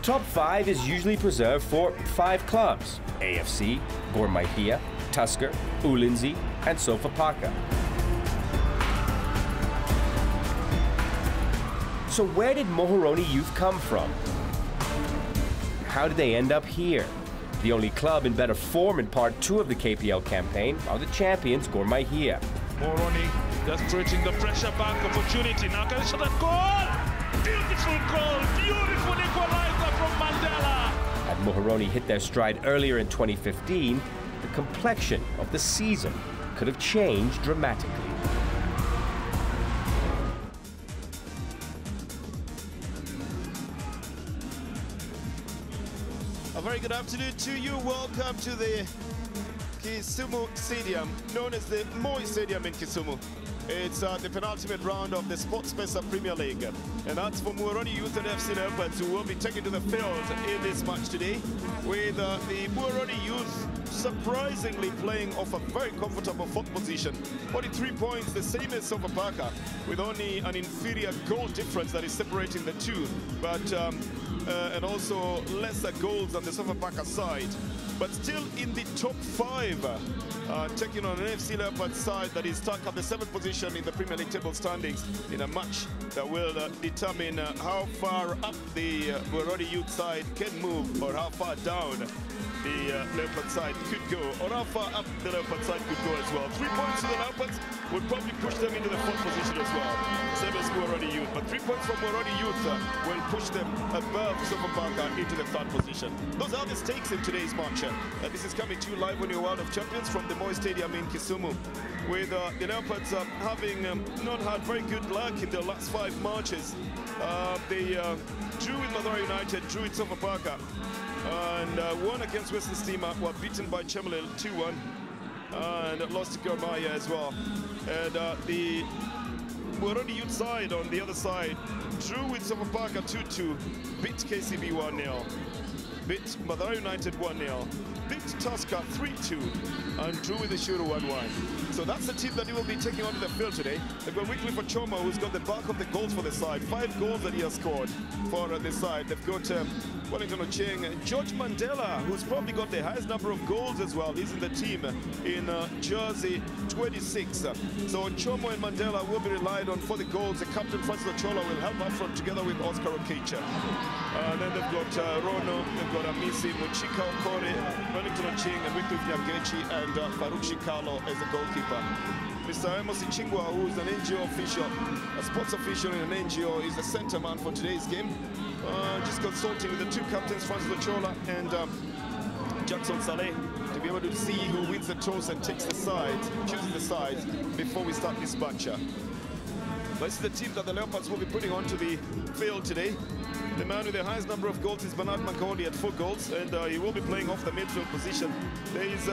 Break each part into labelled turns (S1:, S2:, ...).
S1: top 5 is usually preserved for 5 clubs: AFC, Gor Mahia, Tusker, Ulinzi, and Sofapaka. So where did Muhoroni Youth come from? How did they end up here? The only club in better form in part 2 of the KPL campaign are the champions Gor Mahia.
S2: Morhoni just creating the pressure back opportunity. Now can shot at goal! Beautiful goal! Beautiful equalizer from Mandela!
S1: Had Muhoroni hit their stride earlier in 2015, the complexion of the season could have changed dramatically.
S3: A very good afternoon to you. Welcome to the Kisumu Stadium, known as the Moi Stadium in Kisumu. It's the penultimate round of the Sportspesa Premier League. And that's for Muhoroni Youth and FC Leopards, who will be taken to the field in this match today, with the Muhoroni Youth surprisingly playing off a very comfortable fourth position. 43 points, the same as Sofapaka, with only an inferior goal difference that is separating the two. But and also lesser goals on the Sofapaka side, but still in the top 5, taking on an FC Leopard side that is stuck at the 7th position in the Premier League table standings, in a match that will determine how far up the Muhoroni Youth side can move, or how far down the Leopard side could go, or how far up the Leopard side could go as well. 3 points to the Leopards would probably push them into the 4th position as well, same as Muhoroni Youth. But 3 points from Muhoroni Youth will push them above Sofapaka into the 3rd position. Those are the stakes in today's match. This is coming to you live on your World of Champions from the Moi Stadium in Kisumu, with the Leopards having not had very good luck in their last 5 matches. They drew with Mathare United, drew with Sofapaka, and won against Western Steamer, were beaten by Chemelil 2-1, and lost to Gor Mahia as well. And the Muhoroni Youth side on the other side drew with Sofapaka 2-2, beat KCB 1-0, beat Mathare United 1-0, beat Tusker 3-2, and drew with the Shuru 1-1. So that's the team that he will be taking onto the field today. They've got Wycliffe Ochomo, who's got the bulk of the goals for the side. 5 goals that he has scored for the side. They've got Wellington Ocheng, George Mandela, who's probably got the highest number of goals as well. He's in the team in jersey 26. So Ochomo and Mandela will be relied on for the goals. The captain, Francis Ochola, will help up front together with Oscar Okecha. Then they've got Rono, they've got Amisi, Muchika Okore, Wellington Ocheng, and Wycliffe Nyagechi, and Faruk Shikalo as the goalkeeper. Mr. Amos Ichingwa, who is an NGO official, a sports official in an NGO, is the center man for today's game. Just consulting with the 2 captains, Francis Ochola and Jackson Saleh, to be able to see who wins the toss and takes the side, chooses the sides before we start this match. But this is the team that the Leopards will be putting onto the field today. The man with the highest number of goals is Bernard Makoli at 4 goals, and he will be playing off the midfield position. There is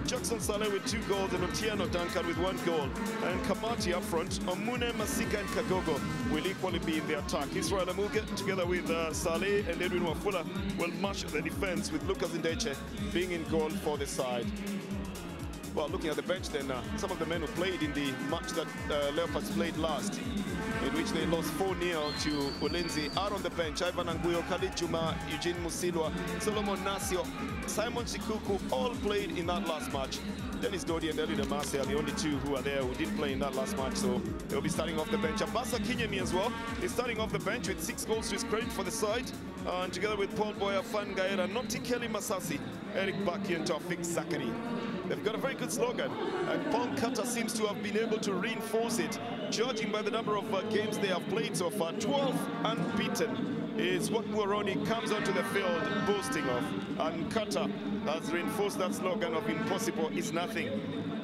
S3: Jackson Saleh with 2 goals, and Otieno Duncan with 1 goal. And Kamati up front, Omune, Masika, and Kagogo will equally be in the attack. Israel Amuge, together with Saleh and Edwin Wafula, will match the defense, with Lucas Ndeche being in goal for the side. Well, looking at the bench then, some of the men who played in the match that Leopards played last, in which they lost 4-0 to Ulinzi, are on the bench. Ivan Anguyo, Khalid Juma, Eugene Musilwa, Solomon Nasio, Simon Chikuku, all played in that last match. Dennis Dodi and Elida Marcia are the only 2 who are there who didn't play in that last match, so they'll be starting off the bench. Abasa Kinyemi as well is starting off the bench with 6 goals to his credit for the side, and together with Paul Boya, Fan Gaera, Noti Kelly Masasi, Eric Baki, and Taufik Zakari. They've got a very good slogan, and Paul Kata seems to have been able to reinforce it, judging by the number of games they have played so far. 12 unbeaten is what Muhoroni comes onto the field boasting of, and Kata has reinforced that slogan of impossible is nothing.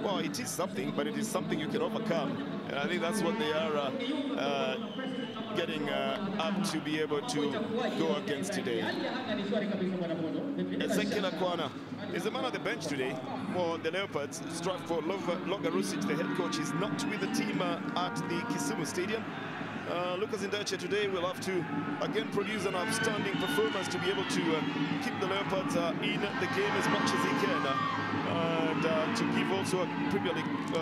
S3: Well, it is something, but it is something you can overcome, and I think that's what they are getting up to be able to go against today. Ezekiel Akwana is the man at the bench today for the Leopards. Stratford Logarusic, the head coach, is not with the team at the Kisumu Stadium. Lucas Ndeche today will have to again produce an outstanding performance to be able to keep the Leopards in the game as much as he can, and to give also a Premier League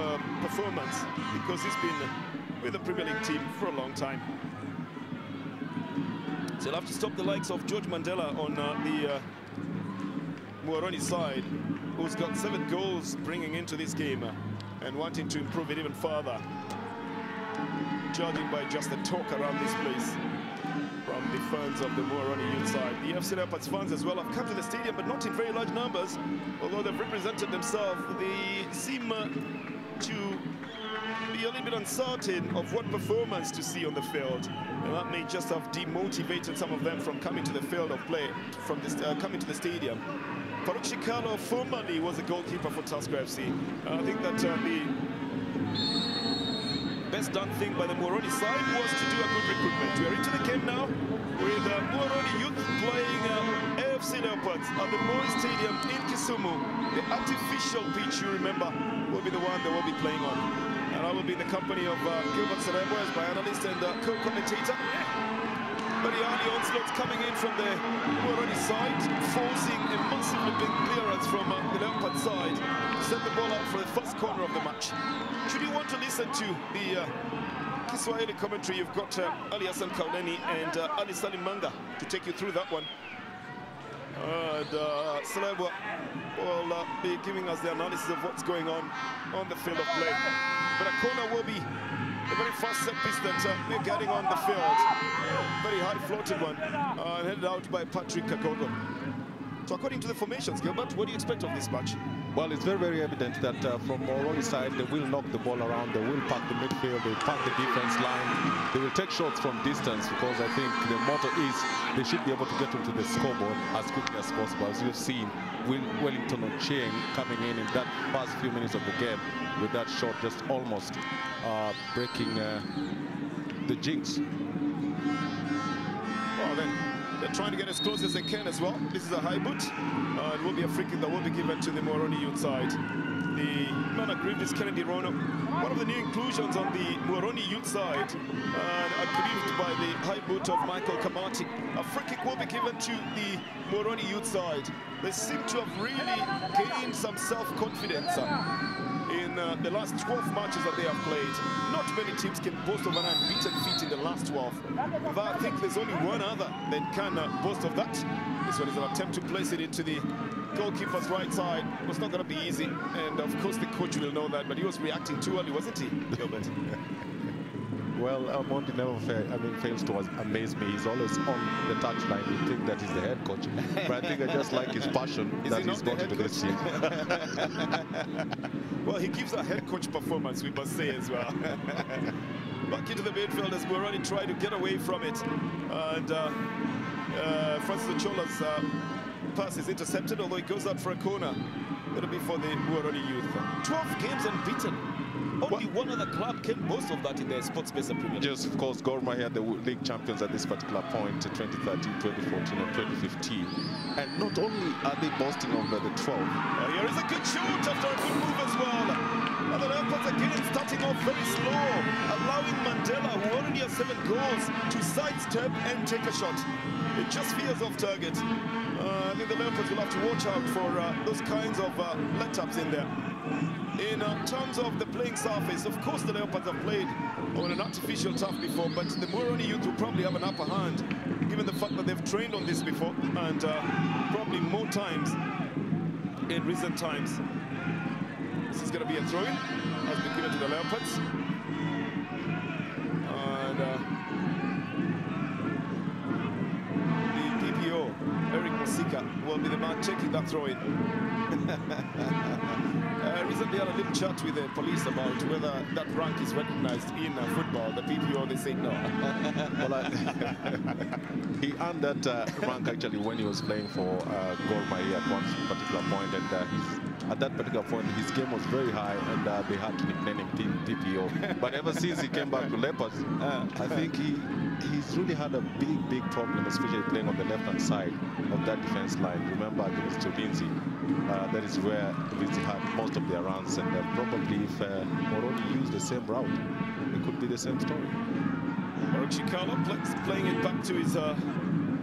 S3: performance, because he's been with the Premier League team for a long time. So they'll have to stop the likes of George Mandela on the Muhoroni side, who's got 7 goals bringing into this game and wanting to improve it even further. Judging by just the talk around this place from the fans of the Muhoroni youth side. The FC Leopards fans as well have come to the stadium, but not in very large numbers. Although they've represented themselves, they seem to be a little bit uncertain of what performance to see on the field. And that may just have demotivated some of them from coming to the field of play, from this, coming to the stadium. Farouk Shikalo formerly was a goalkeeper for Tusker FC. I think that the best done thing by the Muhoroni side was to do a good recruitment. We are into the game now with Muhoroni youth playing AFC Leopards at the Moi Stadium in Kisumu. The artificial pitch, you remember, will be the one they will be playing on. And I will be in the company of Gilbert Serebo as my analyst and co-commentator. Very early onslaughts coming in from the Muhoroni side, forcing a massively big clearance from the Leopard side to send the ball out for the first corner of the match. Should you want to listen to the Kiswahili commentary, you've got Ali Hassan Kauleni and Ali Salim Manga to take you through that one. And Serebo will be giving us the analysis of what's going on the field of play. But a corner will be the very first set piece that we're getting on the field. Very high floated one, headed out by Patrick Kagogo. So according to the formations, Gilbert, what do you expect of this match?
S4: Well, it's very, very evident that from Muhoroni side, they will knock the ball around, they will pack the midfield, they pack the defense line, they will take shots from distance, because I think the motto is they should be able to get into the scoreboard as quickly as possible. As you've seen, Wellington Ochieng coming in that first few minutes of the game with that shot just almost breaking the jinx.
S3: Well, then they're trying to get as close as they can as well. This is a high boot. It will be a free kick that will be given to the Muhoroni youth side. The man aggrieved is Kennedy Rono, one of the new inclusions on the Muhoroni youth side, aggrieved by the high boot of Michael Kamati. A free kick will be given to the Muhoroni youth side. They seem to have really gained some self-confidence in the last 12 matches that they have played. Not many teams can boast of an unbeaten feat in the last 12. But I think there's only one other that can boast of that. This one is an attempt to place it into the goalkeeper's right side. It was not going to be easy, and of course the coach will know that, but he was reacting too early, wasn't he, Gilbert?
S4: Well, Monty never fails to amaze me. He's always on the touchline. You think that he's the head coach, but I think I just like his passion that he's brought into this team.
S3: Well, he gives a head coach performance, we must say as well. Back into the midfield as Muhoroni try to get away from it, and Francis Ochola's pass is intercepted, although it goes out for a corner. It'll be for the Muhoroni youth. 12 games unbeaten. Only one other club can boast of that in their sports Premier League.
S4: Just, of course, Gor Mahia, the league champions at this particular point, 2013, 2014, and 2015. And not only are they boasting of the 12.
S3: Here is a good shoot after a good move as well. And the Leopards again starting off very slow, allowing Mandela, who already has 7 goals, to sidestep and take a shot. It just veers off target. I think the Leopards will have to watch out for those kinds of let-ups in there. In terms of the playing surface, of course the Leopards have played on an artificial turf before, but the Muhoroni youth will probably have an upper hand, given the fact that they've trained on this before, and probably more times in recent times. This is going to be a throw-in, has been given to the Leopards. And the PPO, Eric Mosika, will be the man taking that throw-in. Recently had a little chat with the police about whether that rank is recognized in football. The PPO, they say no.
S4: Well, he earned that rank actually when he was playing for Gor Mahia at one particular point, and at that particular point his game was very high, and they had to nickname him PPO. But ever since he came back to Leopards, I think he's really had a big problem, especially playing on the left-hand side of that defense line. Remember against Turinzi, that is where Turinzi had most of their runs, and probably if Muhoroni used the same route, it could be the same story.
S3: Chikalo playing it back to his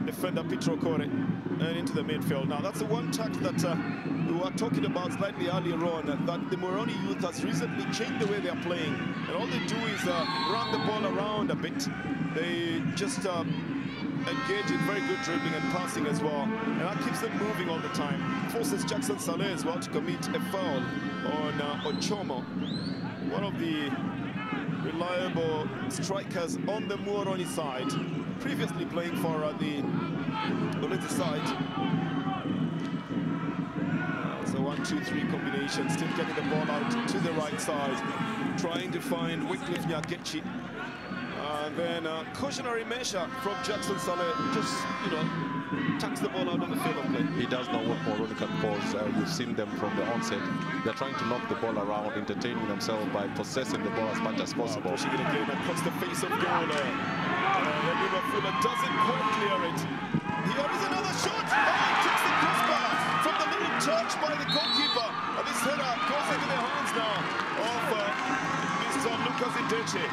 S3: defender Petro Kore and into the midfield. Now that's the one touch that we were talking about slightly earlier on, that the Muhoroni youth has recently changed the way they are playing, and all they do is run the ball around a bit. They just engaging, very good dribbling and passing as well. And that keeps them moving all the time. Forces Jackson Saleh as well to commit a foul on Ochomo, one of the reliable strikers on the Muhoroni side, previously playing for the Olete side. So 1-2-3 combination, still getting the ball out to the right side, trying to find Wycliffe Nyagechi. And then cautionary measure from Jackson Saleh, just, you know, tucks the ball out of the field of play.
S4: He does know what Muhoroni can cause. You've seen them from the onset. They're trying to knock the ball around, entertaining themselves by possessing the ball as much as possible.
S3: Pushing it again across the face of goal. Fuller doesn't quite clear it. Here is another shot. Oh, it takes the crossbar from the little touch by the goalkeeper. And this header goes into the hands now of Mr. Lucas Ideche.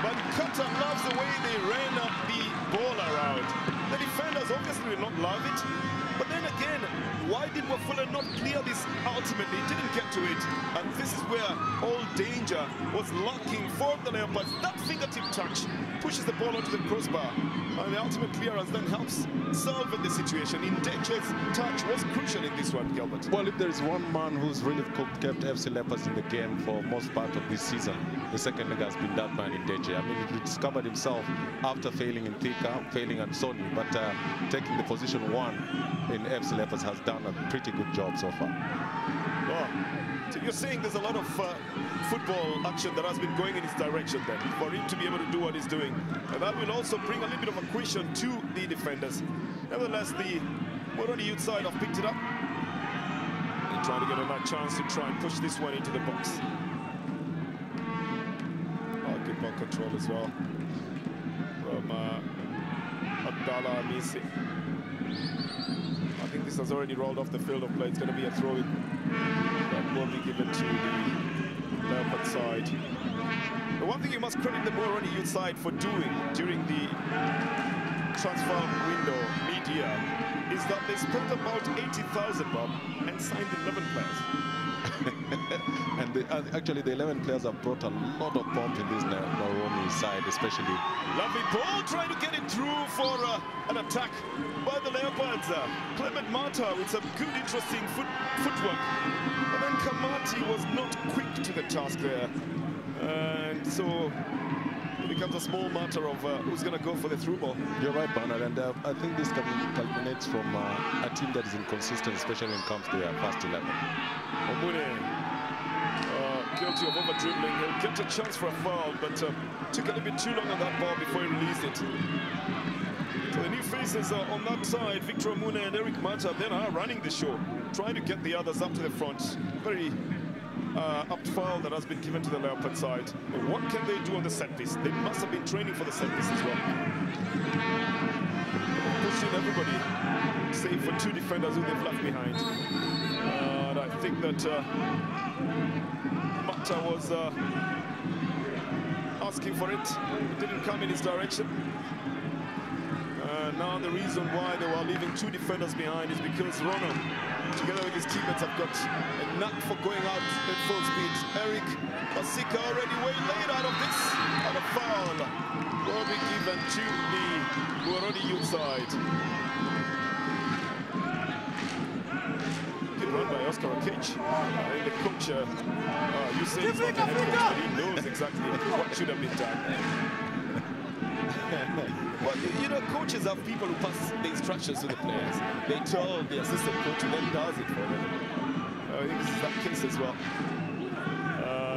S3: But Qatar loves the way they ran up the ball around. The defenders obviously will not love it. But then again, why did Wafula not clear this ultimately? It didn't get to it. And this is where all danger was lurking for the Leopards. That fingertip touch pushes the ball onto the crossbar. And the ultimate clearance then helps solve the situation. Ideche's touch was crucial in this one, Gilbert.
S4: Well, if there is one man who's really kept FC Leopards in the game for most part of this season, the second leg has been that man, Ideche. I mean, he discovered himself after failing in Thika, failing at Sony, but taking the position 1 in FC Leopards has done a pretty good job so far.
S3: Oh, so you're saying there's a lot of football action that has been going in his direction then, for him to be able to do what he's doing. And that will also bring a little bit of a question to the defenders. Nevertheless, the Muhoroni youth side have picked it up. They're trying to get another chance to try and push this one into the box. Oh, good ball control as well from Abdallah Amisi. I think this has already rolled off the field of play. It's going to be a throw-in that will be given to the Leopard side. The one thing you must credit the Muhoroni youth side for doing during the transfer window mid-year is that they spent about 80,000, Bob, and signed 11 players.
S4: And actually, the 11 players have brought a lot of pomp in this Muhoroni side, especially.
S3: Lovely ball, trying to get it through for an attack by the Leopards. Clement Mata with some good, interesting footwork. But then Kamati was not quick to the task there. And so it becomes a small matter of who's going to go for the through ball.
S4: You're right, Bernard, and I think this culminates from a team that is inconsistent, especially when it comes to their first 11.
S3: Omune, guilty of over-dribbling. He'll get a chance for a foul, but took a little bit too long on that ball before he released it. So the new faces on that side, Victor Omune and Eric Mata, then are running the show, trying to get the others up to the front. Very apt foul that has been given to the Leopard side. But what can they do on the set piece? They must have been training for the set piece as well. Pushing everybody, save for 2 defenders who they've left behind. And I think that Mata was asking for it. It didn't come in his direction. Now the reason why they were leaving 2 defenders behind is because Rono, together with his teammates, have got a knack for going out at full speed. Eric Basika already waylaid out of this, and a foul will be given to the Muhoroni youth side. Good run by Oscar Okech. The coach, you say he's not the head coach, but he knows exactly what should have been done. Well, you know, coaches have people who pass the instructions to the players. They tell the assistant coach who then does it for them. I think this is that case as well.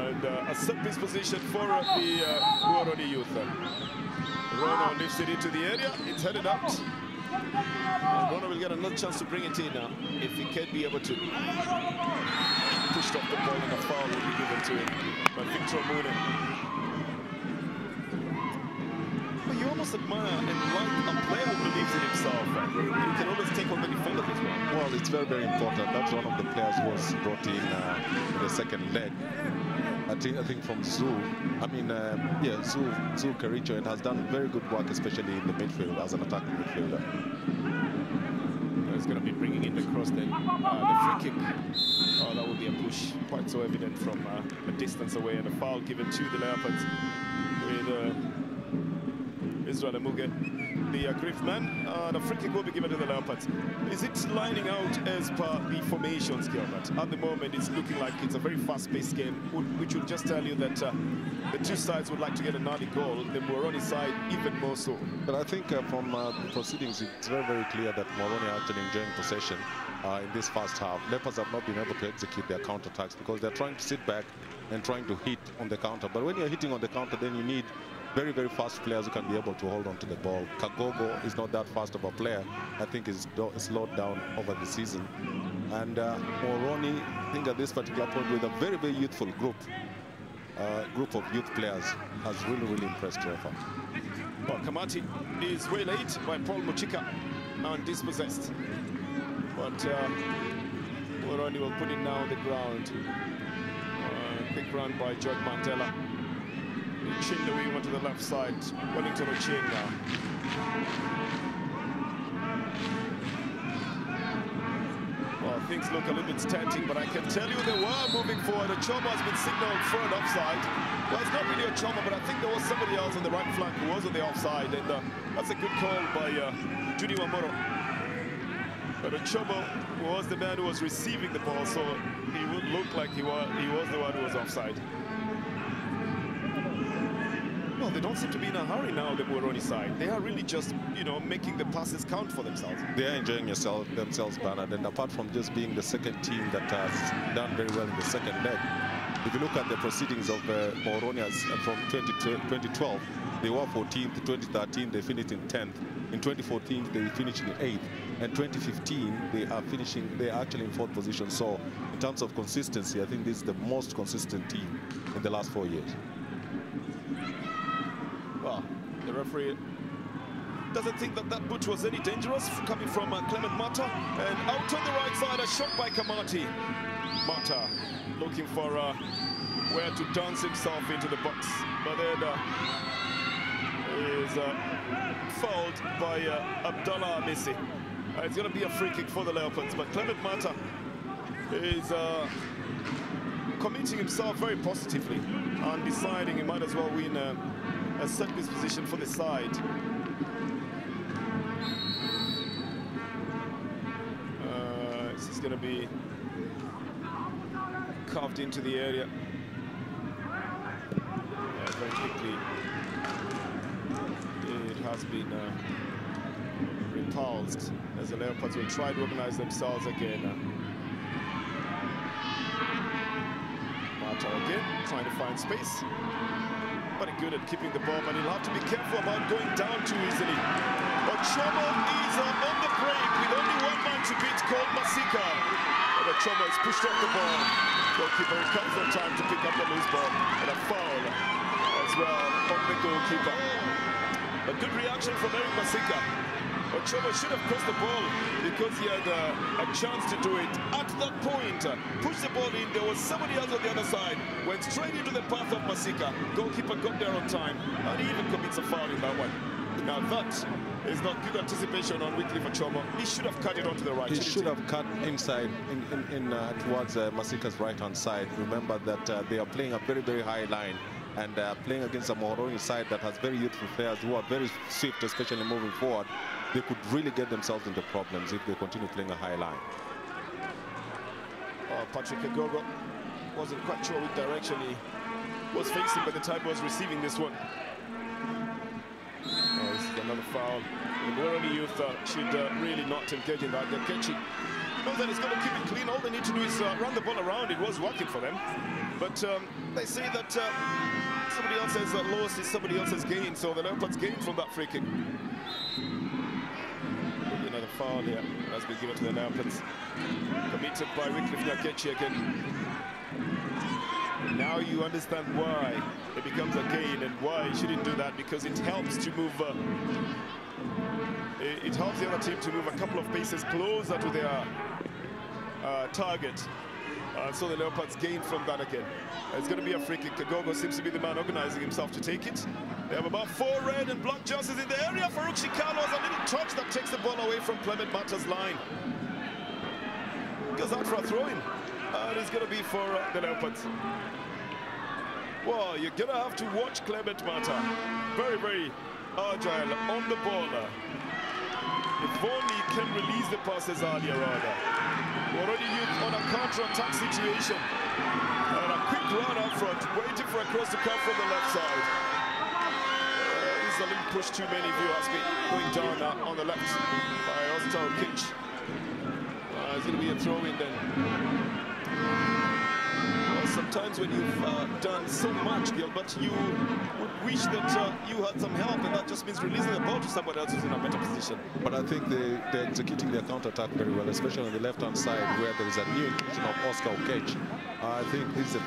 S3: And a set-piece position for the Muhoroni youth. Rono lifts it into the area. It's headed out. And Rono will get another chance to bring it in now, if he can be able to. Pushed off the ball and a foul will be given to him by Victor Omune. You almost admire and like a player who believes in himself. He can always take on the defender as well.
S4: Well, it's very, very important. That's one of the players who was brought in the second leg. I think from Zoo. I mean, Zoo Kericho, and has done very good work, especially in the midfield as an attacking midfielder.
S3: He's going to be bringing in the cross then. The free kick. Oh, that would be a push. Quite so evident from a distance away, and a foul given to the Leopards with Israel Amuge. the aggrieved man. The free kick will be given to the Leopards. Is it lining out as per the formations, Gilbert? At the moment, it's looking like it's a very fast-paced game, which will just tell you that the two sides would like to get an early goal. The Muhoroni side even more so.
S4: But I think from the proceedings, it's very, very clear that Muhoroni are actually enjoying possession in this first half. Leopards have not been able to execute their counter-attacks because they're trying to sit back and trying to hit on the counter. But when you're hitting on the counter, then you need very, very fast players who can be able to hold on to the ball. Kagogo is not that fast of a player. I think he's slowed down over the season. And Muhoroni, I think at this particular point, with a very, very youthful group of youth players, has really, really impressed Refa.
S3: Well, Kamati is waylaid by Paul Muchika and dispossessed. But Muhoroni will put it now on the ground. Quick run by George Mandela. Chin the wing to the left side. Wellington Ochin now. Well, things look a little bit static, but I can tell you they were moving forward. Ochoma has been signaled for an offside. Well, it's not really Ochoma, but I think there was somebody else on the right flank who was on the offside, and that's a good call by Judy Wamoro. But Ochoma was the man who was receiving the ball, so he would look like he was the one who was offside. Well, they don't seem to be in a hurry now, the Muhoroni side. They are really just, you know, making the passes count for themselves.
S4: They are enjoying themselves, Bernard. And apart from just being the second team that has done very well in the second leg, if you look at the proceedings of Muhoroni from 2012, they were 14th. 2013, they finished in 10th. In 2014, they finished in 8th. And 2015, they are actually in 4th position. So, in terms of consistency, I think this is the most consistent team in the last 4 years.
S3: Well, the referee doesn't think that that boot was any dangerous, coming from Clement Mata. And out on the right side, a shot by Kamati. Mata looking for where to dance himself into the box. But then is fouled by Abdallah Amisi. It's going to be a free kick for the Leopards, but Clement Mata is committing himself very positively and deciding he might as well win a set piece position for the side. This is going to be carved into the area. Very quickly. It has been repulsed as the Leopards will try to organize themselves again. Mata again, trying to find space. Very good at keeping the ball, but he'll have to be careful about going down too easily. Ochoma is on the break with only one man to beat, called Masika. But Ochoma is pushed off the ball. Goalkeeper comes on time to pick up the loose ball. And a foul as well on the goalkeeper. A good reaction from Eric Masika. Ochoma should have crossed the ball because he had a chance to do it. At that point, pushed the ball in. There was somebody else on the other side. Went straight into the path of Masika. Goalkeeper got there on time. And he even commits a foul in that one. Now that is not good anticipation on Wycliffe Ochoma. He should have cut it onto the right.
S4: He should have cut inside towards Masika's right-hand side. Remember that they are playing a very, very high line. And playing against a Muhoroni side that has very youthful players who are very swift, especially moving forward, they could really get themselves into problems if they continue playing a high line.
S3: Patrick Kagogo wasn't quite sure which direction he was facing by the time he was receiving this one. This is another foul. The Muhoroni youth should really not engage in that. Gakechi knows that he's going to keep it clean. All they need to do is run the ball around. It was working for them. But they say that somebody else has lost is somebody else's gain, so the Leopards gained from that free kick. Another foul here has been given to the Leopards. Committed by Wycliffe Nyakechi again. Now you understand why it becomes a gain and why you shouldn't do that, because it helps to move. It helps the other team to move a couple of paces closer to their target. So the Leopards gain from that again. It's going to be a free kick. Kagogo seems to be the man organizing himself to take it. They have about 4 red and black jerseys in the area. Farouk Shikalo has a little touch that takes the ball away from Clement Mata's line. Goes out for a throw-in. And it's going to be for the Leopards. Well, you're going to have to watch Clement Mata. Very, very agile on the ball. If only can release the passes earlier on. Already youth on a counter-attack situation. And a quick run up front, waiting for a cross to come from the left side. This is a little push too many view has been going down on the left by Ostal Kitch. It's going to be a throw-in then. Well, sometimes when you've done so much, Gilbert, you would wish that you had some help, and that just means releasing the ball to someone else who's in a better position.
S4: But I think they're executing their counter-attack very well, especially on the left-hand side where there is a new inclusion of Oscar Okech. I think this is the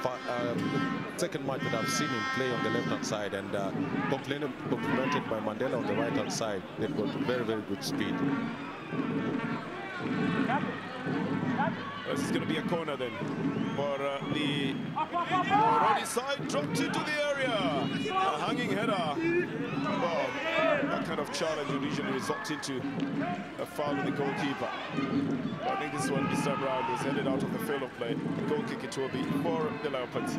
S4: second match that I've seen him play on the left-hand side, and complemented by Mandela on the right-hand side. They've got very, very good speed.
S3: This is going to be a corner then for the Muhoroni side. Dropped into the area. A hanging header. Oh, that kind of challenge would usually result into a foul of the goalkeeper. But I think this one this time around was headed out of the field of play. Goal kick it will be for the Leopards.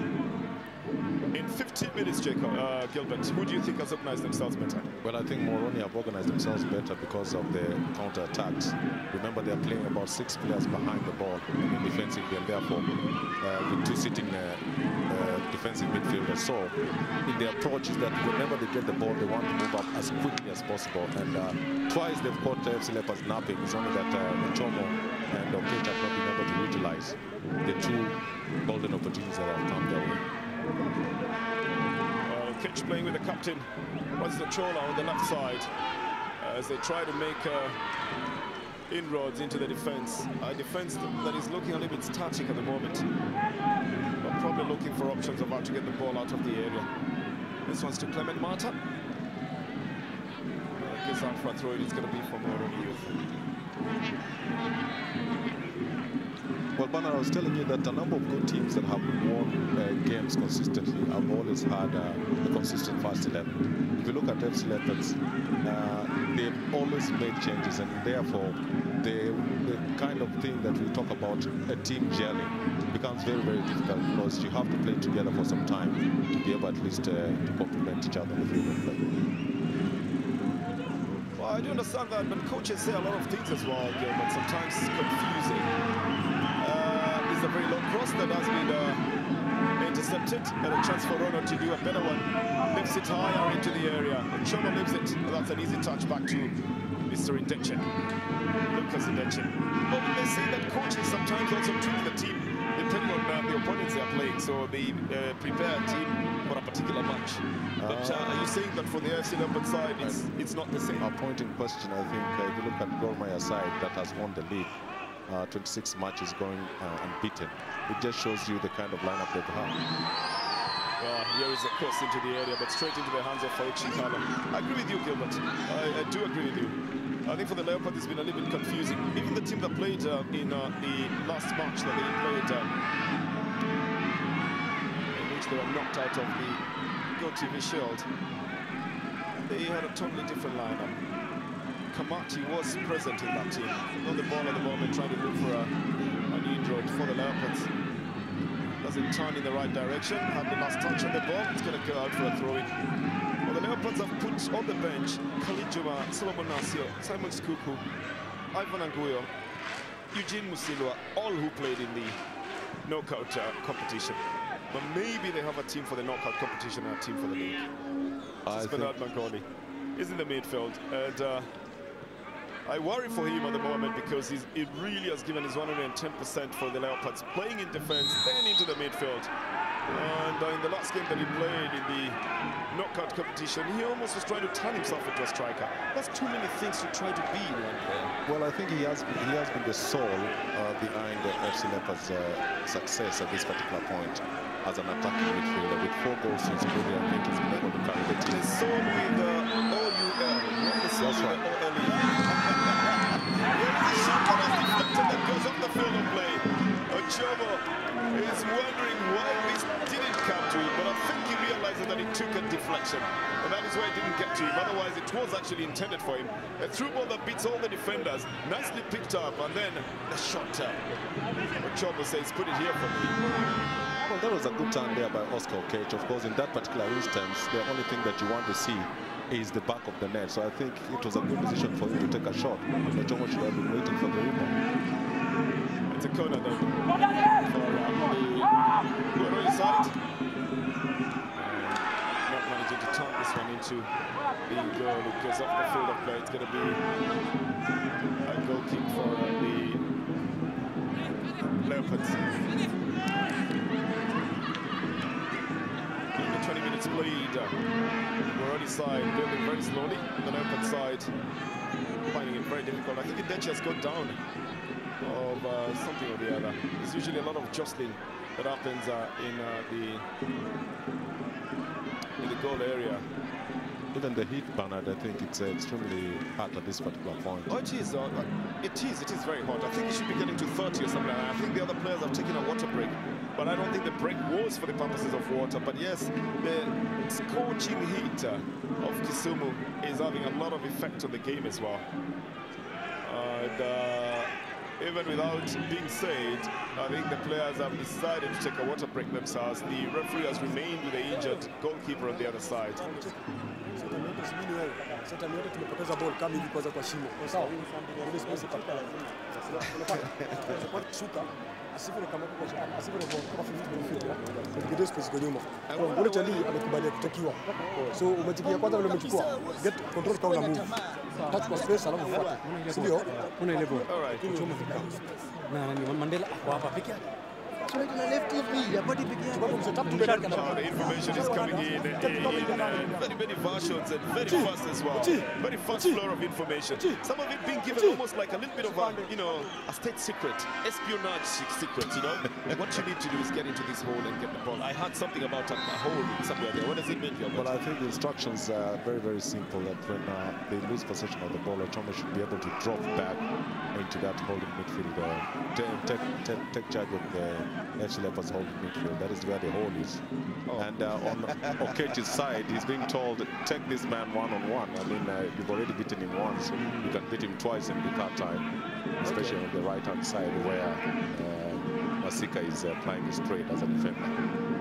S3: In 15 minutes, Jacob, Gilbert, who do you think has organized themselves better?
S4: Well, I think Muhoroni have organized themselves better because of the counter-attacks. Remember, they're playing about 6 players behind the ball defensively, and therefore with 2 sitting defensive midfielders. So in their approach is that whenever they get the ball, they want to move up as quickly as possible. And twice they've caught FC Leopards napping. It's only that Chomo and Okech have not been able to utilize the 2 golden opportunities that have come their way.
S3: Kitch playing with the captain. What's the Chola on the left side as they try to make inroads into the defense. A defense that is looking a little bit static at the moment, but probably looking for options of how to get the ball out of the area. This one's to Clement Marta. Gets out for a throw. It's going to be for Muhoroni Youth.
S4: Well, Banner, I was telling you that a number of good teams that have won games consistently have always had a consistent first 11. If you look at FC Leopards, they've always made changes, and therefore the kind of thing that we talk about, a team gelling, becomes very, very difficult because you have to play together for some time to be able at least to complement each other in the field of play.
S3: Well, I do understand that, but coaches say a lot of things as well, Gilbert. Sometimes it's confusing. It's a very long cross that has been intercepted, and a chance for Rono to do a better one. Lifts it higher into the area. And Chomo lifts it. That's an easy touch back to Mr. Indechen. Lucas Indechen. But they say that coaches sometimes also tweak the team depending on the opponents they are playing. So they prepare a team for a particular match. But are you saying that for the FC Leopard side, it's not the same?
S4: A point in question, I think, if you look at Gor Mahia side that has won the league, 26 matches going unbeaten. It just shows you the kind of lineup they've had.
S3: Here is a cross into the area, but straight into the hands of Farouk Shikala. I agree with you, Gilbert. I do agree with you. I think for the Leopard, it's been a little bit confusing. Even the team that played in the last match that they played, in which they were knocked out of the GoTV Shield, they had a totally different lineup. Kamati was present in that team. On the ball at the moment, trying to look for an inroad for the Leopards. Doesn't turn in the right direction. Had the last touch on the ball. It's going to go out for a throw-in. Well, the Leopards have put on the bench Khalid Juma, Solomon Nasio, Simon Skuku, Ivan Anguyo, Eugene Musilwa, all who played in the knockout competition. But maybe they have a team for the knockout competition and a team for the league. Bernard Manconi is in the midfield, and I worry for him at the moment because he really has given his 110% for the Leopards, playing in defense, then into the midfield. And in the last game that he played in the knockout competition, he almost was trying to turn himself into a striker. That's too many things to try to be in one player.
S4: Well, I think he has been the soul behind the FC Leopards' success at this particular point as an attacking midfielder. With 4 goals since career, I think he's been able to carry the team.
S3: The soul with O-U-L, not the soul with the O-L-E. There is a shot that has deflected that goes off the field of play. Chomo is wondering why this didn't come to him, but I think he realizes that it took a deflection, and that is why it didn't get to him. Otherwise, it was actually intended for him. A through ball that beats all the defenders, nicely picked up, and then the shot. But Chomo says, put it here for me.
S4: Well, that was a good turn there by Oscar Okech. Of course, in that particular instance, the only thing that you want to see is the back of the net. So I think it was a good decision for him to take a shot. But Jomo should have been waiting for the rebound.
S3: It's a corner then for the Muhoroni side. Not managing to turn this one into the goal. It goes off the field of play. It's going to be a goal kick for the Leopards. 20 minutes played. Muhoroni side building very slowly. The Leopard side finding it very difficult. I think Idechi has gone down of something or the other. There's usually a lot of jostling that happens in the goal area.
S4: Even the heat, Bernard, I think it's extremely hot at this particular point.
S3: Oh, it is. It is very hot. I think it should be getting to 30 or something like that. I think the other players have taken a water break, but I don't think the break was for the purposes of water. But yes, the scorching heat of Kisumu is having a lot of effect on the game as well. And even without being said, I think the players have decided to take a water break themselves. The referee has remained with the injured goalkeeper on the other side.
S5: The
S3: information is coming in very many versions and very fast as well. Very fast flow of information. Some of it being given almost like a little bit of a, a state secret, espionage secret, What you need to do is get into this hole and get the ball. I heard something about a hole somewhere there. What does it mean here?
S4: Well, I think the instructions are very, very simple. That when they lose possession of the ball, Ochomo should be able to drop back into that holding midfield. Take charge of the FC Leopards holding midfield. That is where the hole is. And on Okech's side, he's being told, take this man one-on-one. I mean, you've already beaten him once. You can beat him twice in the cut time, especially on the right-hand side where Masika is playing his trade as a defender.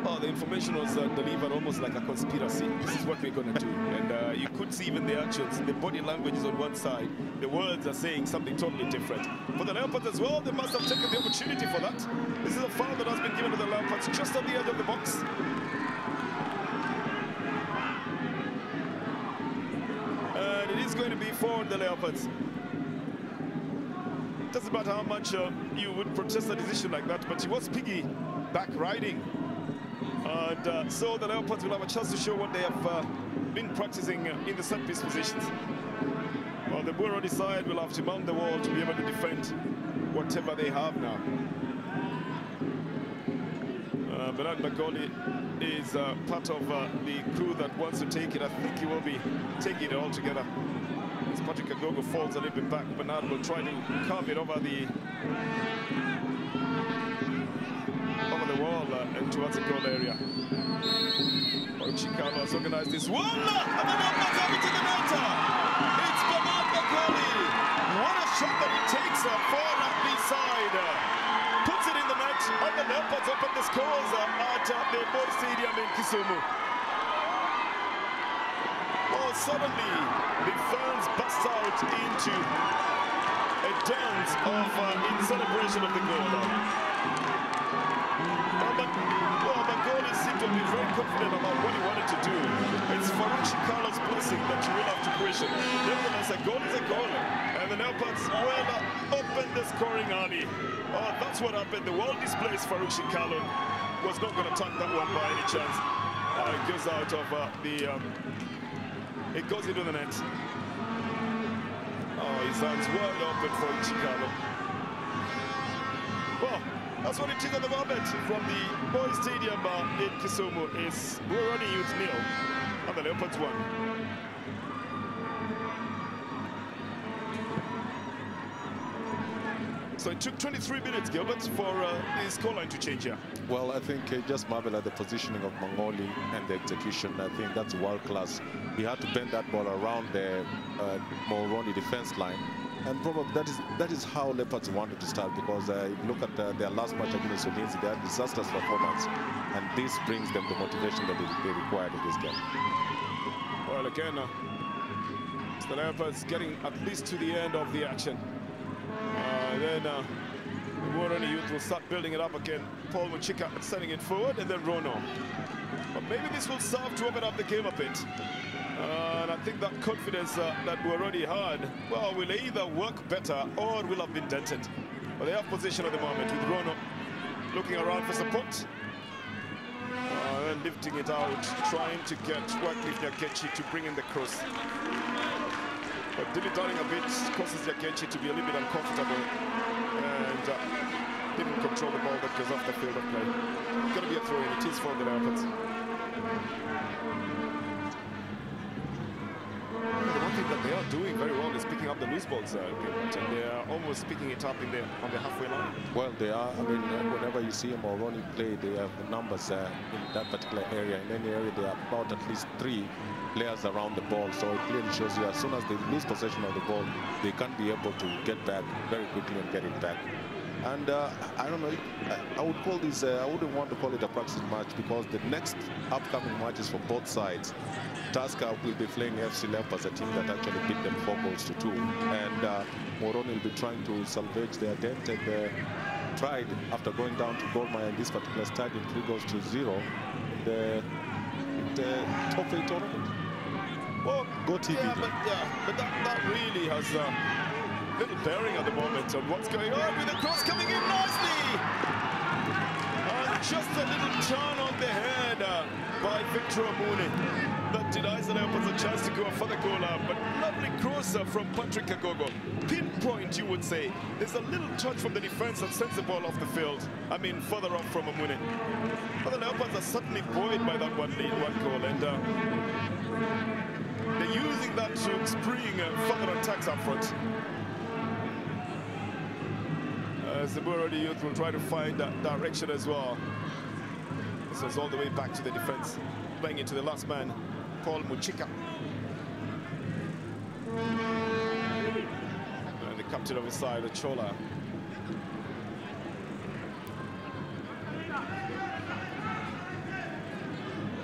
S3: Oh, the information was delivered almost like a conspiracy. This is what we're going to do. And you could see even the actions, the body language is on one side. The words are saying something totally different. For the Leopards as well, they must have taken the opportunity for that. This is a foul that has been given to the Leopards just on the edge of the box. And it is going to be for the Leopards. Doesn't matter how much you would protest a decision like that, but he was piggy back riding. And so the Leopards will have a chance to show what they have been practicing in the set piece positions. Well, the Muhoroni side will have to mount the wall to be able to defend whatever they have now. Bernard Magoli is part of the crew that wants to take it. I think he will be taking it all together. As Patrick Agogo falls a little bit back, Bernard will try to carve it over the wall and towards the goal area. Chicano has organized this one, and the Leopards have it to the net. It's Bernard Magoli. What a shot that he takes for the side. Puts it in the net, and the Leopards open the scores at the Boy Stadium in Kisumu. Oh, suddenly the fans burst out into a dance in celebration of the goal. Magoli seemed to be very confident about what he wanted to do. It's Faruchi Carlos' blessing that you will have to question. Nevertheless, a goal is a goal. And the Leopards will open the scoring early. Oh, that's what happened. The world displays Faruchi Carlos was not going to tuck that one by any chance. It goes out of it goes into the net. Oh, his hands wide open for Chicano. Well, that's what it is at the moment from the Boys Stadium in Kisumu. Is Muhoroni Youth 0 and the Leopards 1. So it took 23 minutes, Gilbert, for the scoreline to change here.
S4: Well, I think just marvel at the positioning of Mangoli and the execution. I think that's world class. He had to bend that ball around the Muhoroni defense line And probably that is how Leopards wanted to start, because look at their last match against Ulinzi. They had disastrous performance, and this brings them the motivation that they required in this game.
S3: Well, again, the Leopards getting at least to the end of the action. Then the Muhoroni youth will start building it up again. Paul Muchika sending it forward, and then Rono. But maybe this will serve to open up the game a bit. And I think that confidence that Muhoroni had, well, will either work better or will have been dented. But they have possession at the moment with Rono looking around for support. And lifting it out, trying to get Wycliffe Nyakechi to bring in the cross. But dilly-dallying a bit causes Nyakechi to be a little bit uncomfortable and didn't control the ball that goes off the field of play. It's going to be a throw-in. It is for the Leopards. The one thing that they are doing very well is picking up the loose balls, and they are almost picking it up on the halfway line.
S4: Well, they are. I mean, whenever you see a Muhoroni play, they have the numbers in that particular area. In any area, they are about at least 3 players around the ball. So it clearly shows you as soon as they lose possession of the ball, they can be able to get back very quickly and get it back. And I don't know, I would call this, I wouldn't want to call it a practice match, because the next upcoming matches for both sides, Tusker will be playing FC Leopards, a team that actually beat them 4 goals to 2. And Muhoroni will be trying to salvage their dent, and tried after going down to Gormaya in this particular stadium 3 goals to 0 in the top 8 tournament.
S3: Well,
S4: Go TV.
S3: But that really has little bearing at the moment on what's going on, with the cross coming in nicely. And just a little turn on the head by Victor Amuni that denies the Leopards a chance to go for the goal out. But lovely crosser from Patrick Kagogo. Pinpoint, you would say. There's a little touch from the defense that sends the ball off the field. I mean, further up from Amuni. But the Leopards are certainly buoyed by that one goal, and they're using that to spring further attacks up front. As the Muhoroni youth will try to find that direction as well. This was all the way back to the defense, playing into the last man, Paul Muchika. And the captain of his side, Ochola.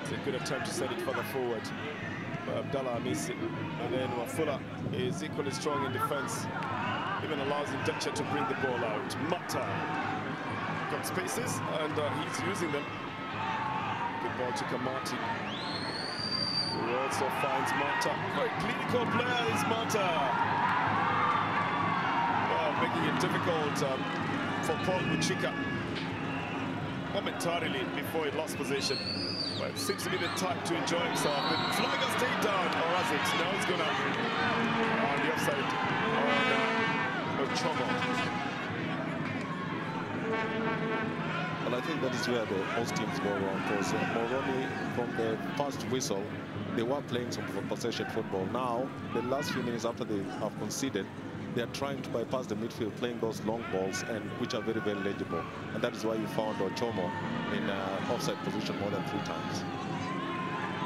S3: It's a good attempt to send it further forward by Abdallah Amisi. And then Wafula is equally strong in defense. Even allows Indecha to bring the ball out. Mata got spaces, and he's using them. Good ball to Kamati, who also finds Mata. Very clinical player is Mata. Well, making it difficult for Paul Muchika momentarily before he lost position. But it seems to be the type to enjoy himself. The flag has stayed down, or has it? Now it's gonna on the offside. Trouble.
S4: Well, I think that is where most teams go wrong, because Muhoroni, from the first whistle, they were playing some possession football. Now, the last few minutes after they have conceded, they are trying to bypass the midfield, playing those long balls, and which are very, very legible. And that is why you found Ochomo in offside position more than 3 times.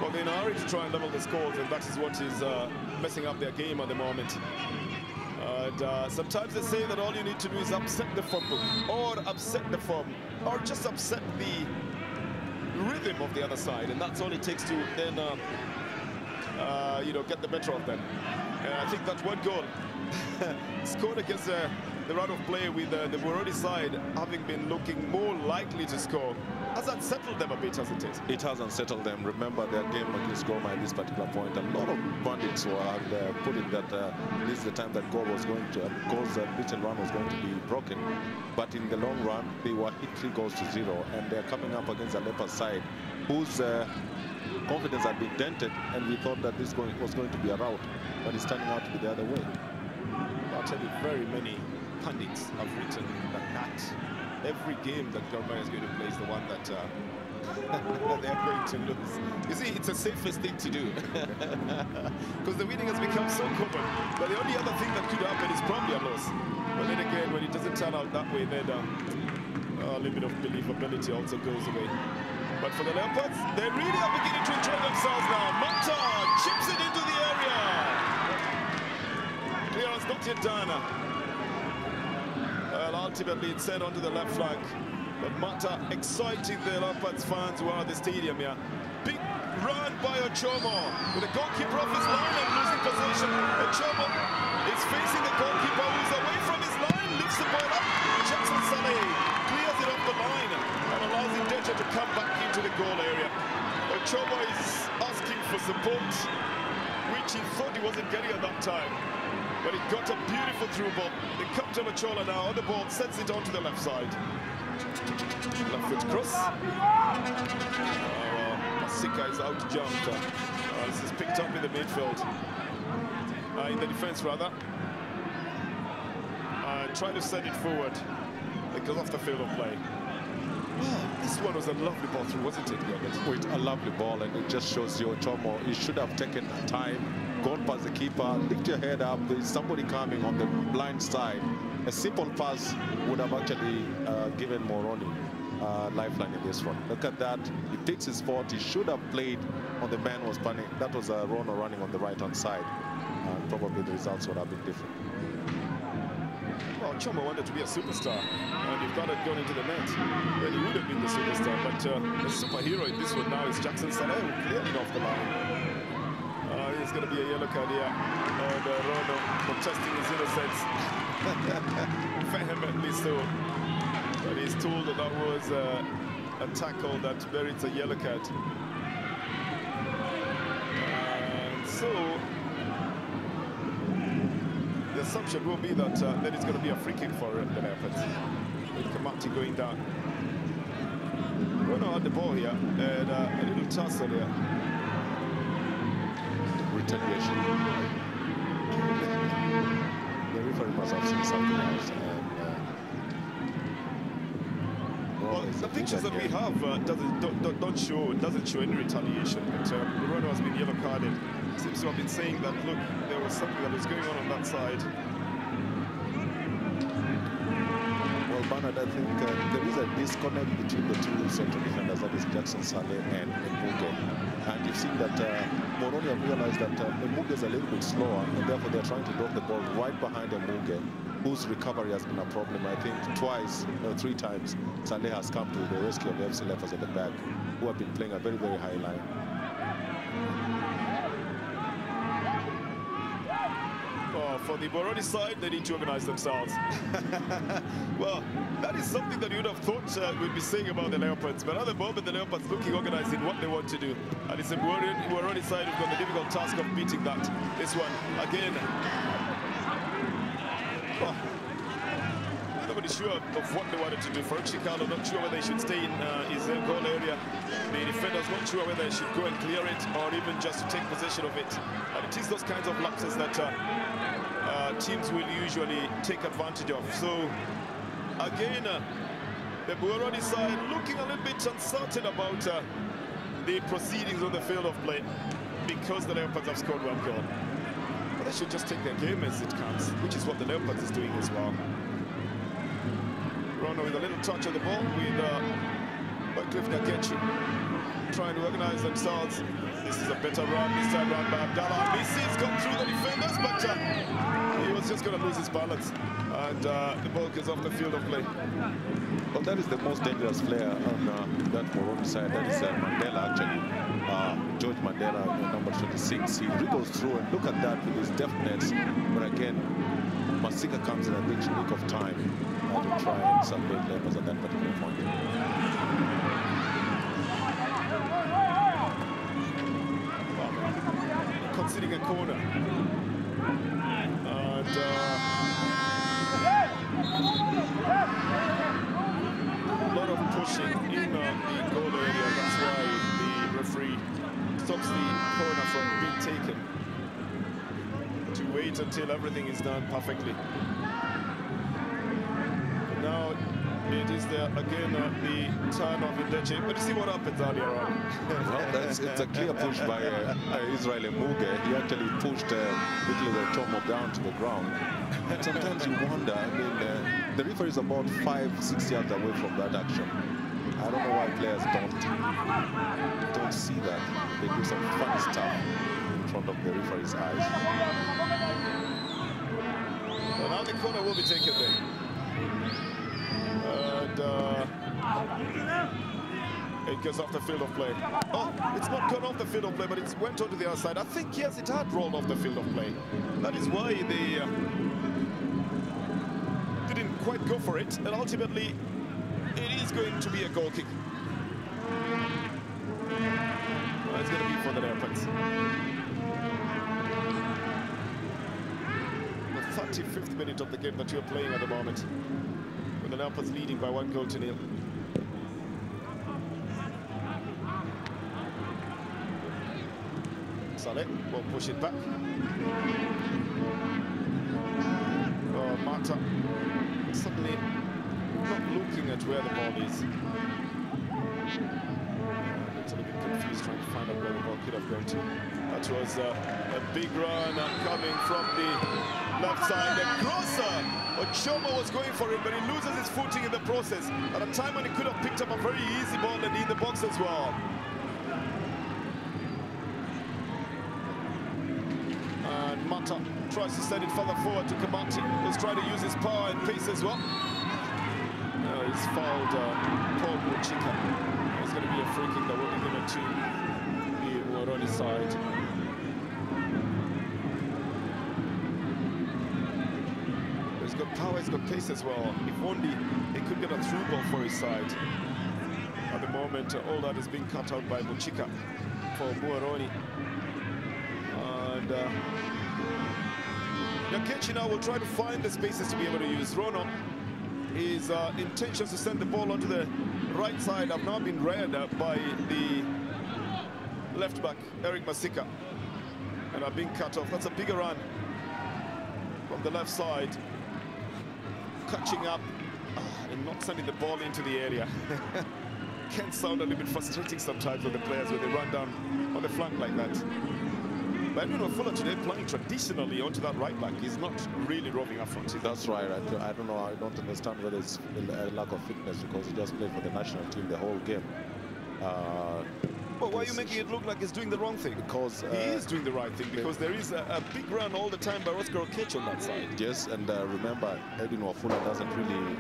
S3: Well, they're in a hurry to try and level the scores, and that is what is messing up their game at the moment. And sometimes they say that all you need to do is upset the form, or upset the form, or just upset the rhythm of the other side, and that's all it takes to then, you know, get the better of them. And I think that one goal scored against the run of play with the Muhoroni side having been looking more likely to score. Has that settled them a bit, hasn't it?
S4: It has unsettled them. Remember their game against Goma at this particular point. A lot of pundits were putting that this is the time that goal's beat and run was going to be broken. But in the long run, they were hit 3 goals to 0, and they're coming up against a Leopard side whose confidence had been dented, and we thought that this was going to be a rout, but it's turning out to be the other way.
S3: I'll tell you, very many pundits have written that every game that Gormaya is going to play is the one that they're going to lose. You see, it's the safest thing to do. Because the winning has become so common. But the only other thing that could happen is probably a loss. But then again, when it doesn't turn out that way, then a little bit of believability also goes away. But for the Leopards, they really are beginning to enjoy themselves now. Mata chips it into the area. Clearance not yet done. Well, ultimately it's sent onto the left flank. But Mata exciting the Leopards fans who are at the stadium here. Big run by Ochomo with the goalkeeper off his line and losing possession. Ochomo is facing the goalkeeper who's away from his line, lifts the ball up. Jackson Saleh clears it off the line and allows Indeche to come back into the goal area. Ochomo is asking for support, which he thought he wasn't getting at that time. But he got a beautiful through ball. The captain Ochola now on the ball, sets it onto the left side. Left foot cross. Masika is out-jumped. This is picked up in the midfield. In the defense, rather. Try to send it forward. It goes off the field of play. This one was a lovely ball through, wasn't it?
S4: Wait, a lovely ball, and it just shows you Ochomo. He should have taken time, gone past the keeper, lift your head up. There is somebody coming on the blind side. A simple pass would have actually given Muhoroni lifeline in this one. Look at that. He takes his spot. He should have played on the man was punning. That was a Rono running on the right-hand side. Probably the results would have been different.
S3: Well, Choma wanted to be a superstar, and if that had gone into the net, then he would have been the superstar. But the superhero in this one now is Jackson Saleh, who clearly off the line. There's going to be a yellow card here, and Rono protesting his innocence. Vehemently so. But he's told that that was a tackle that merits a yellow card. And so the assumption will be that then it's going to be a free kick for the Leopards. With Kamati going down. Rono had the ball here, and a little tussle here.
S4: Retaliation. The referee must have seen something else.
S3: Well, the pictures that we have doesn't show any retaliation. But Rono has been yellow carded. Seems to have been saying that, look, there was something that was going on that side.
S4: Well, Bernard, I think there is a disconnect between the two central defenders, that is Jackson Saleh and Muge. And you've seen that Muhoroni have realized that Muge is a little bit slower, and therefore they're trying to drop the ball right behind Muge, whose recovery has been a problem. I think twice, no, 3 times, Saleh has come to the rescue of the FC Leopards at the back, who have been playing a very, very high line.
S3: For the Muhoroni side, they need to organize themselves. Well, that is something that you would have thought we'd be saying about the Leopards, but at the moment the Leopards looking organized in what they want to do, and it's the Muhoroni side who've got the difficult task of beating that. This one again. Well, nobody's sure of what they wanted to do. For Chicano, not sure whether they should stay in his goal area. The defenders not sure whether they should go and clear it or even just take possession of it. And it is those kinds of lapses that teams will usually take advantage of. So again, the Muhoroni side looking a little bit uncertain about the proceedings on the field of play because the Leopards have scored 1 goal. But they should just take their game as it comes, which is what the Leopards is doing as well. Rono with a little touch of the ball with Cliff Nakechi trying to organize themselves. This is a better run this time round by Abdallah. Misses, gone through the defenders, but he was just going to lose his balance, and the ball goes off the field of play.
S4: Well, that is the most dangerous player on that Muhoroni side. That is Mandela, actually. George Mandela, number 26. He wriggles through, and look at that with his deftness. But again, Masika comes in a big nick of time to try and salvage Leopards at that particular point.
S3: Conceding a corner. And a lot of pushing in the goal area. That's why the referee stops the corner from being taken. To wait until everything is done perfectly. Now it is there again the turn of Indeche, but you see what happens earlier on.
S4: Well, it's a clear push by Israel Muge. He actually pushed quickly the Ochomo down to the ground. And sometimes you wonder, I mean, the referee is about 5-6 yards away from that action. I don't know why players don't see that. They do some funny stuff in front of the referee's eyes.
S3: Well, now the corner will be taken there. And it goes off the field of play. Oh, it's not gone off the field of play, but it went onto the other side. I think, yes, it had rolled off the field of play. That is why they didn't quite go for it. And ultimately, it is going to be a goal kick. Well, it's going to be for the Leopards. The 35th minute of the game that you're playing at the moment. With the Leopards leading by 1-0. Saleh will push it back. Oh, Mata suddenly not looking at where the ball is. Looks a little bit confused, trying to find out where the ball could have gone to. That was a big run coming from the left side. The crosser, Ochomo was going for it, but he loses his footing in the process. At a time when he could have picked up a very easy ball and in the box as well. Mata tries to send it further forward to Kamati, who's trying to use his power and pace as well. He's fouled Paul Muchika. It's going to be a free kick that will be given to the Muhoroni side. He's got power, he's got pace as well. If only he could get a through ball for his side. At the moment, all that is being cut out by Muchika for Muhoroni. And Nyakechi now will try to find the spaces to be able to use. Rono, his intentions to send the ball onto the right side have now been read by the left back, Eric Masika, and are being cut off. That's a bigger run from the left side, catching up and not sending the ball into the area. Can sound a little bit frustrating sometimes for the players when they run down on the flank like that. But Wafula today playing traditionally onto that right back. He's not really roaming up front.
S4: That's right. I don't know. I don't understand whether it's a lack of fitness because he just played for the national team the whole game.
S3: Well, why are you making it look like he's doing the wrong thing?
S4: Because
S3: he is doing the right thing, because there is a big run all the time by Oscar Okech on that side.
S4: Yes, and remember, Edwin Wafula doesn't really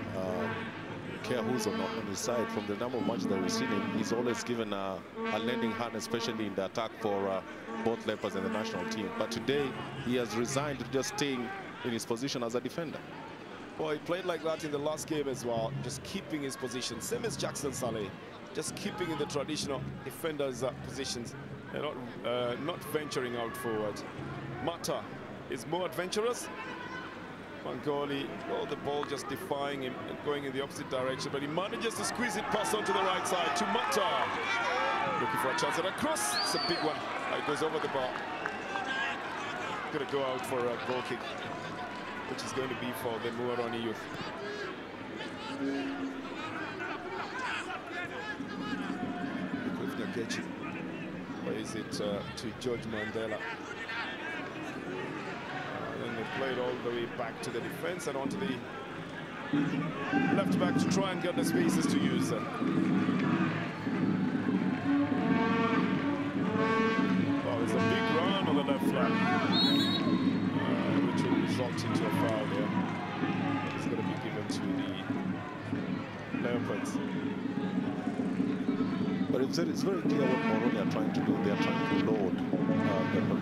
S4: care who's on his side. From the number of matches that we've seen him, he's always given a lending hand, especially in the attack for both Leopards and the national team. But today, he has resigned to just staying in his position as a defender.
S3: Well, he played like that in the last game as well, just keeping his position. Same as Jackson Saleh, just keeping in the traditional defenders' positions and not venturing out forward. Mata is more adventurous. Mangoli, the ball just defying him and going in the opposite direction, but he manages to squeeze it past onto the right side to Mata. Looking for a chance at a cross. It's a big one. It goes over the bar. Going to go out for a goal kick, which is going to be for the Muhoroni youth. With Nyakechi. Or is it to George Mandela? Then they played all the way back to the defense and onto the left back to try and get the spaces to use. Oh, there's a big run on the left flank, which will result into a foul there. It's going to be given to the Leopards.
S4: But it's very clear what Muhoroni are trying to do. They are trying to load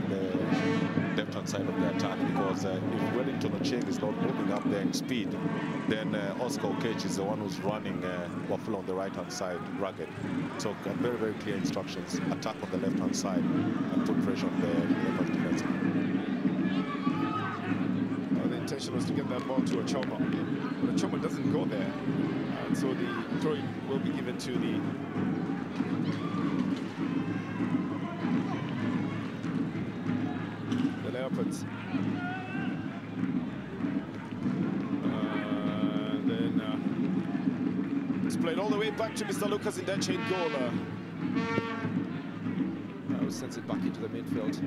S4: the left-hand side of the attack, because if Wellington Ocheng is not moving up there in speed, then Oscar Okech is the one who's running Wafula on the right-hand side, rugged. So very, very clear instructions. Attack on the left-hand side and put pressure on the left defense.
S3: The intention was to get that ball to Ochomo, but Ochomo doesn't go there. And so the throw will be given to the Leopards. Then it's played all the way back to Mr. Lucas in that chain goal. Now sends it back into the midfield.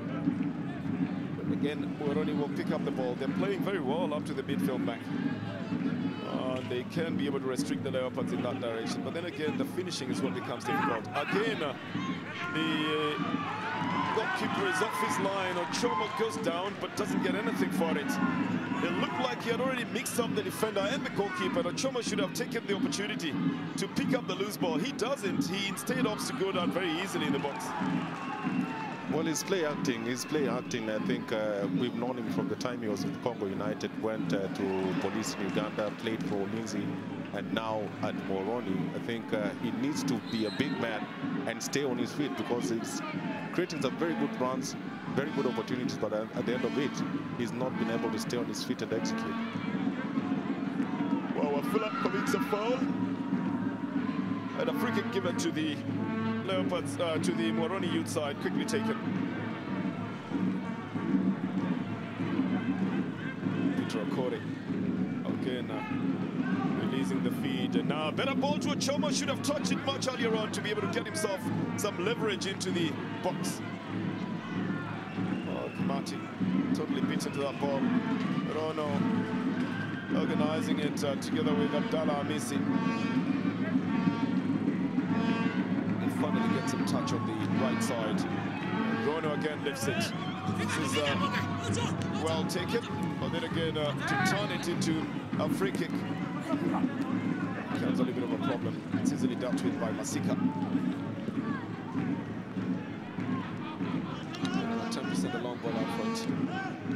S3: But again, Muhoroni will pick up the ball. They're playing very well up to the midfield back. They can be able to restrict the Leopards in that direction. But then again, the finishing is what becomes difficult. Again, the goalkeeper is off his line. Ochomo goes down, but doesn't get anything for it. It looked like he had already mixed up the defender and the goalkeeper. Choma should have taken the opportunity to pick up the loose ball. He doesn't. He instead opts to go down very easily in the box.
S4: Well, he's play acting. I think we've known him from the time he was with Congo United, went to Police in Uganda, played for Lindsay, and now at Muhoroni. I think he needs to be a big man and stay on his feet, because he's creating some very good runs, very good opportunities, but at the end of it, he's not been able to stay on his feet and execute.
S3: Well, Philip commits a foul. And a free kick given to the Leopards, to the Muhoroni youth side, quickly taken. Peter Okore again releasing the feed, and now better ball to Choma. Should have touched it much earlier on to be able to get himself some leverage into the box. Oh, Kamati totally beaten to that ball. Rono organizing it together with Abdallah Amisi. Finally gets some touch on the right side. Rono again lifts it. This is well taken, but then again to turn it into a free kick becomes a little bit of a problem. It's easily dealt with by Masika. 10% a long ball out front.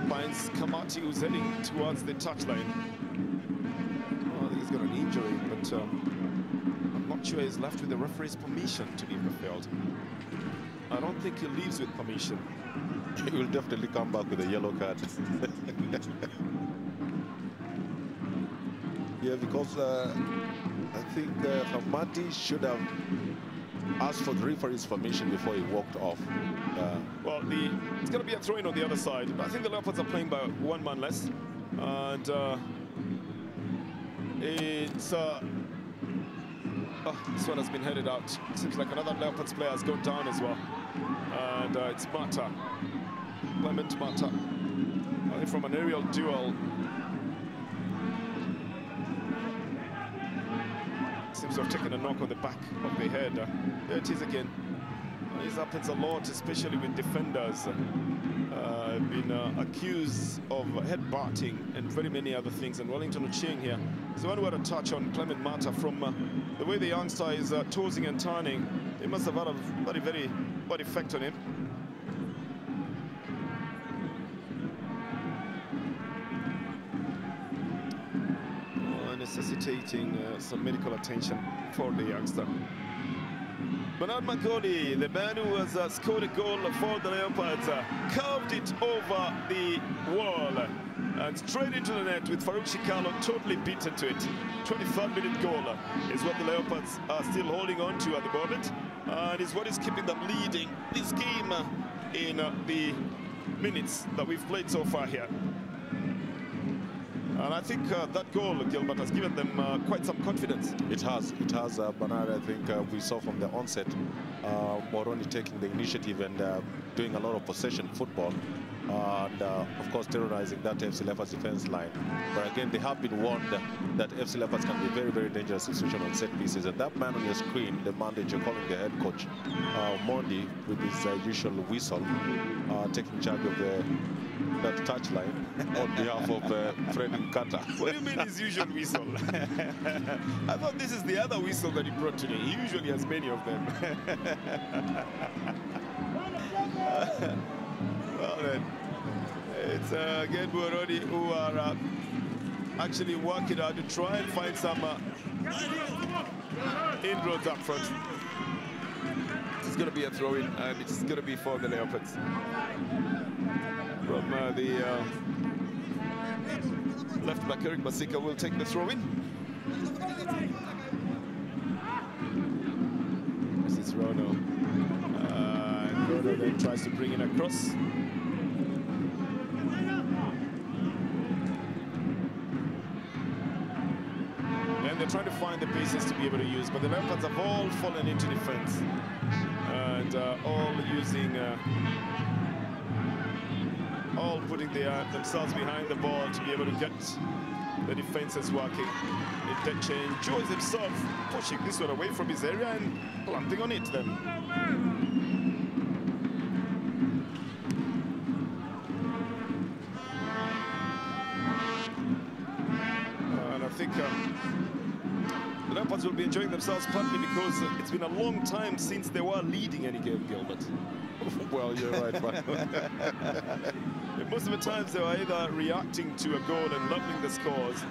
S3: Finds Kamati, who's heading towards the touchline. Oh, I think he's got an injury, but sure he's left with the referee's permission to leave the field. I don't think he leaves with permission.
S4: He will definitely come back with a yellow card. Yeah, because I think Hamati should have asked for the referee's permission before he walked off.
S3: Well, it's going to be a throw-in on the other side. But I think the Leopards are playing by one man less. And it's... Oh, this one has been headed out. Seems like another Leopards player has gone down as well. And it's Mata. Clement Mata. I think from an aerial duel. Seems to have taken a knock on the back of the head. There it is again. This happens a lot, especially with defenders. Been accused of head-butting and very many other things. And Wellington Ochieng here is the one who had a touch on Clement Mata. From the way the youngster is tossing and turning, it must have had a very bad effect on him. Necessitating some medical attention for the youngster. Bernard Magoli, the man who has scored a goal for the Leopards, curved it over the wall and straight into the net with Farouk Shikalo totally beaten to it. 23rd minute goal is what the Leopards are still holding on to at the moment, and is what is keeping them leading this game in the minutes that we've played so far here. And I think that goal, Gilbert, has given them quite some confidence.
S4: It has, Bernard. I think we saw from the onset Muhoroni taking the initiative and doing a lot of possession football. And of course terrorizing that FC Leopards defense line. But again, they have been warned that FC Leopards can be a very dangerous institution on set pieces. And that man on your screen, the man that you're calling the head coach, Mondi, with his usual whistle, taking charge of that touchline on behalf of Fred Nkata.
S3: What do you mean his usual whistle? I thought this is the other whistle that he brought today. He usually has many of them. Well then, it's again Muhoroni who are actually working out to try and find some inroads up front. This is going to be a throw-in, and it's going to be for the Leopards. From the left back, Eric Masika will take the throw-in. This is Rono. And Rono then tries to bring it across. And they're trying to find the pieces to be able to use, but the Leopards have all fallen into defense. And all using... all putting themselves behind the ball to be able to get the defenses working. In dead change, Joyce himself pushing this one away from his area and planting on it then. will be enjoying themselves, partly because it's been a long time since they were leading any game, Gilbert.
S4: Well, you're right, but
S3: most of the times they were either reacting to a goal and leveling the scores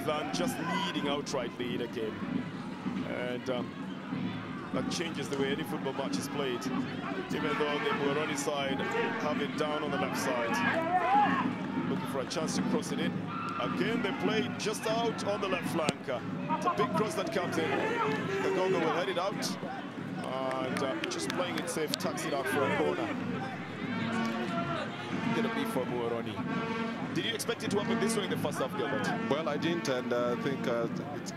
S3: than just leading outrightly in a game. And that changes the way any football match is played, even though the Muhoroni side have it down on the left side. Looking for a chance to cross it in. Again, they play just out on the left flank. It's a big cross that comes in. The Gogo will head it out. And just playing it safe, tucks it out for a corner. Gonna be for Muhoroni. Did you expect it to happen this way in the first half, Gilbert?
S4: well, I didn't, and I think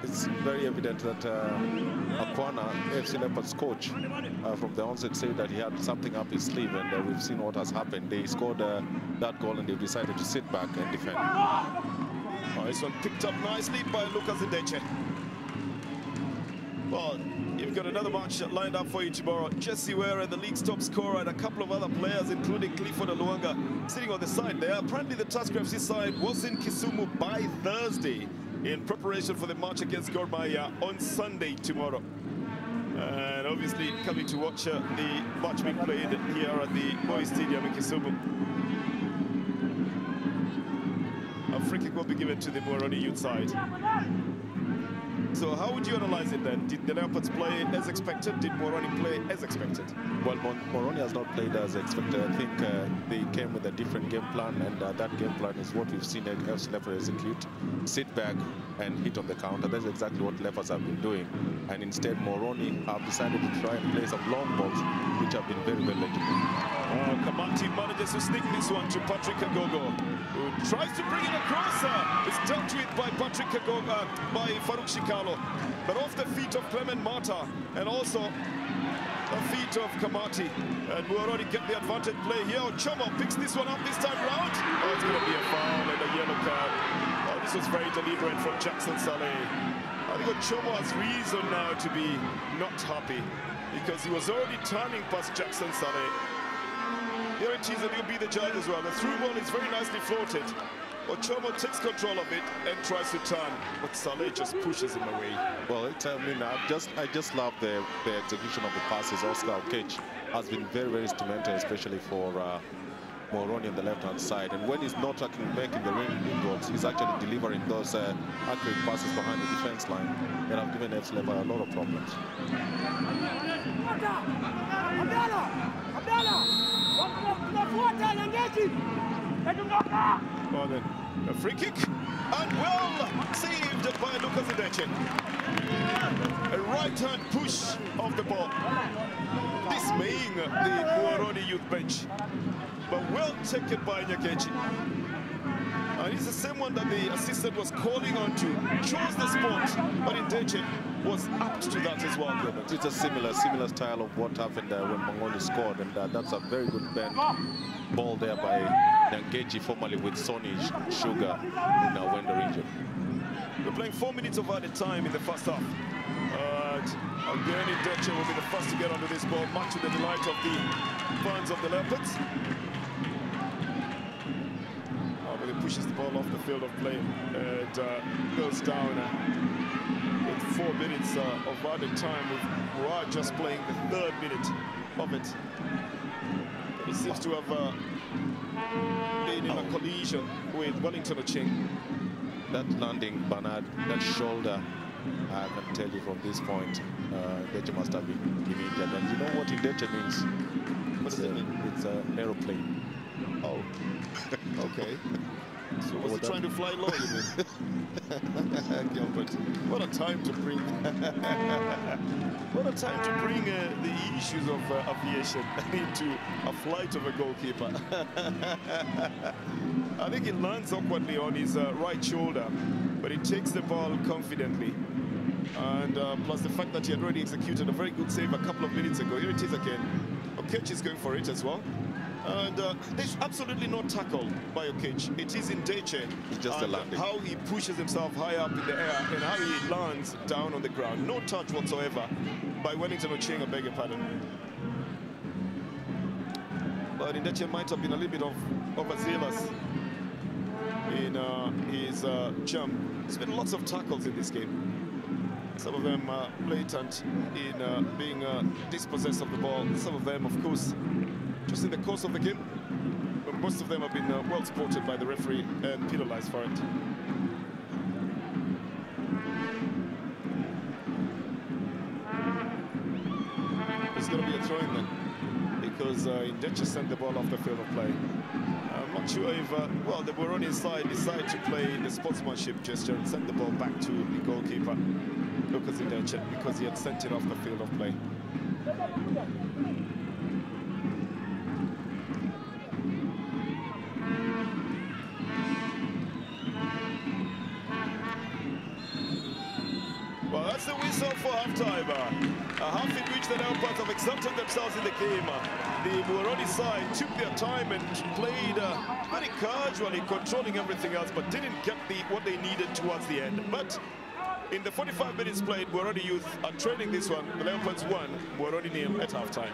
S4: it's very evident that Akwana, FC Leopards coach, from the onset said that he had something up his sleeve, and we've seen what has happened. They scored that goal, and they decided to sit back and defend.
S3: Oh, this one picked up nicely by Lucas Ndeche. Well, you've got another match lined up for you tomorrow. Jesse Ware, the league's top scorer, and a couple of other players, including Clifford Aluanga, sitting on the side there. Apparently, the Tusker FC side was in Kisumu by Thursday in preparation for the match against Gor Mahia on Sunday tomorrow. And obviously, coming to watch the match being played here at the Moi Stadium in Kisumu. A free kick will be given to the Muhoroni youth side. So how would you analyze it then? Did the Leopards play as expected? Did Muhoroni play as expected?
S4: Well, Muhoroni has not played as expected. I think they came with a different game plan, and that game plan is what we've seen FC Leopards execute. Sit back and hit on the counter. That's exactly what Leopards have been doing. And instead, Muhoroni have decided to try and play some long balls, which have been very, very legitimate.
S3: Kamati manages to sneak this one to Patrick Kagogo, who tries to bring it across. It's dealt with by Patrick Kagogo, by Farouk Shikalo, but off the feet of Clement Mata, and also the feet of Kamati. And Muhoroni get the advantage play here. Chomo picks this one up this time round. Oh, it's going to be a foul and a yellow card. Oh, this was very deliberate from Jackson Saleh. I think Chomo has reason now to be not happy, because he was already turning past Jackson Saleh. Here it is, and he'll be the judge as well. The through ball is very nicely floated. Ochomo takes control of it and tries to turn, but Saleh just pushes him away.
S4: Well, I mean, I just love the execution of the passes. Oscar Okech has been very, very instrumental, especially for Muhoroni on the left-hand side. And when he's not making the ring goals, he's actually delivering those accurate passes behind the defense line that have given FC Leopards a lot of problems.
S3: Oh, then a free kick, and well saved by Lucas Ndeche. A right-hand push of the ball, dismaying the Muhoroni youth bench, but well taken by Nyakechi. And it's the same one that the assistant was calling on to, chose the spot, but Ndeche was apt to that as well.
S4: It's a similar style of what happened when Mangoni scored, and that's a very good bend ball there by Nyangeji, formerly with Sony Sugar in the Wenda region.
S3: We're playing 4 minutes of added time in the first half. Again, Ndeche will be the first to get onto this ball, much to the delight of the fans of the Leopards. But he pushes the ball off the field of play and goes down. With 4 minutes of added time, we are just playing the 3rd minute of it. He seems to have been in a collision with Wellington Ocheng.
S4: That landing, Bernard, that shoulder, I can tell you from this point, Ndeche must have been injured. And you know what Ndeche means?
S3: What does it mean?
S4: It's an aeroplane.
S3: Oh, okay. So was he trying to fly low, you mean? Gilbert, what a time to bring the issues of aviation into a flight of a goalkeeper. I think it lands awkwardly on his right shoulder, but he takes the ball confidently. And plus the fact that he had already executed a very good save a couple of minutes ago. Here it is again. Okech is going for it as well. And there's absolutely no tackle by Okech. It is Ndeche.
S4: It's just a landing.
S3: How he pushes himself high up in the air and how he lands down on the ground. No touch whatsoever by Wellington Ocheng, I beg your pardon. But Ndeche might have been a little bit of overzealous in his jump. There's been lots of tackles in this game. Some of them are blatant in being dispossessed of the ball. Some of them, of course, just in the course of the game. But most of them have been well spotted by the referee and penalized for it. It's going to be a throw-in then, because Indecha sent the ball off the field of play. I'm not sure if, well, the Muhoroni side decided to play the sportsmanship gesture and send the ball back to the goalkeeper, Lucas Indecha, because he had sent it off the field of play. Well, that's the whistle for half-time. A half in which the Leopards have exalted themselves in the game. The Muhoroni side took their time and played very casually, controlling everything else, but didn't get what they needed towards the end. But in the 45 minutes played, Muhoroni youth are trailing this one. The Leopards won, Muhoroni nil at half-time.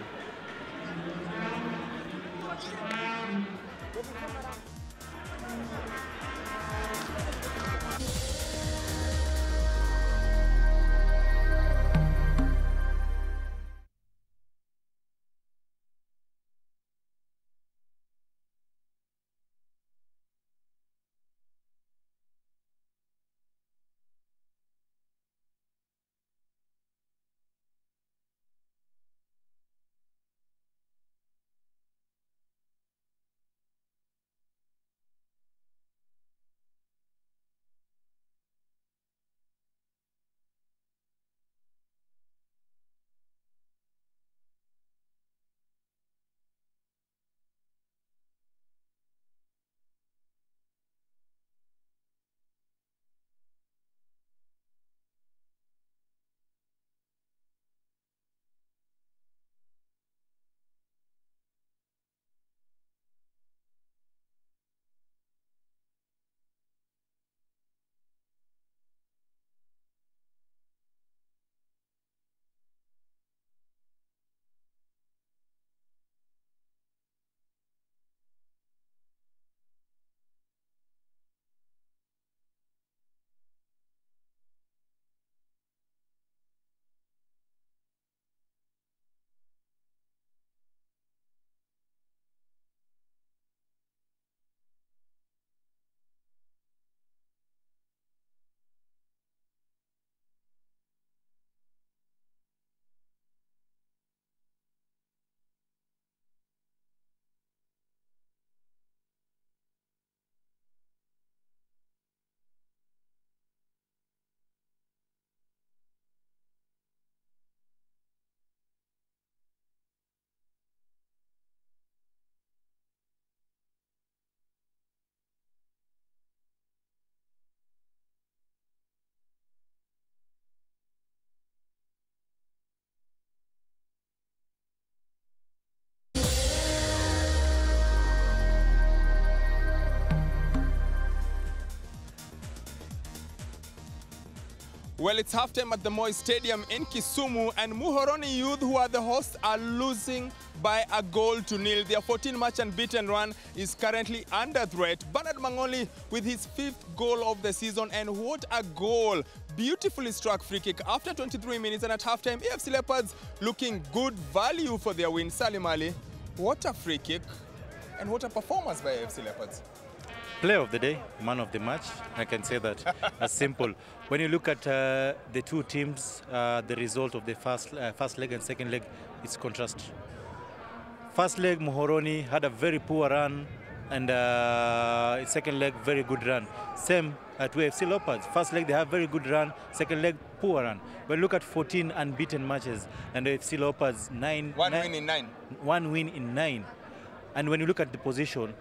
S5: Well, it's halftime at the Moi Stadium in Kisumu, and Muhoroni Youth, who are the hosts, are losing by a goal to nil. Their 14-match unbeaten run is currently under threat. Bernard Mangoli with his 5th goal of the season, and what a goal! Beautifully struck free kick after 23 minutes, and at halftime, AFC Leopards looking good value for their win. Salim Ali, what a free kick, and what a performance by AFC Leopards.
S6: Player of the day, man of the match, I can say that. As simple. When you look at the two teams, the result of the first leg and second leg, it's contrast. First leg, Muhoroni had a very poor run, and second leg, very good run. Same to AFC Leopards. First leg, they have very good run. Second leg, poor run. But look at 14 unbeaten matches, and AFC Leopards 9.
S5: One win in 9.
S6: One win in 9. And when you look at the position,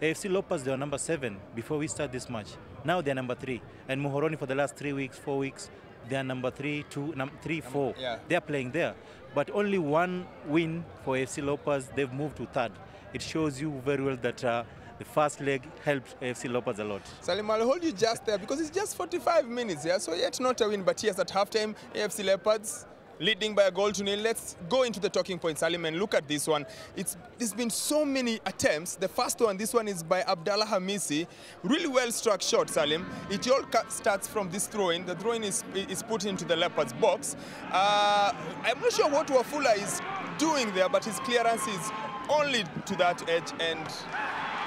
S6: AFC Leopards, they were number 7 before we start this match. Now they're number 3. And Muhoroni for the last 3 weeks, 4 weeks, they are number 3, 4.
S5: Yeah.
S6: They're playing there. But only one win for AFC Leopards, they've moved to 3rd. It shows you very well that the first leg helped AFC Leopards a lot.
S5: Salim, I'll hold you just there because it's just 45 minutes, yeah? So yet not a win, but yes, at halftime, AFC Leopards leading by a goal to nil. Let's go into the talking points, Salim, and look at this one. There's been so many attempts. The first one, this one is by Abdallah Hamisi. Really well struck shot, Salim. It all starts from this throw-in. The throw-in is put into the Leopard's box. I'm not sure what Wafula is doing there, but his clearance is only to that edge, and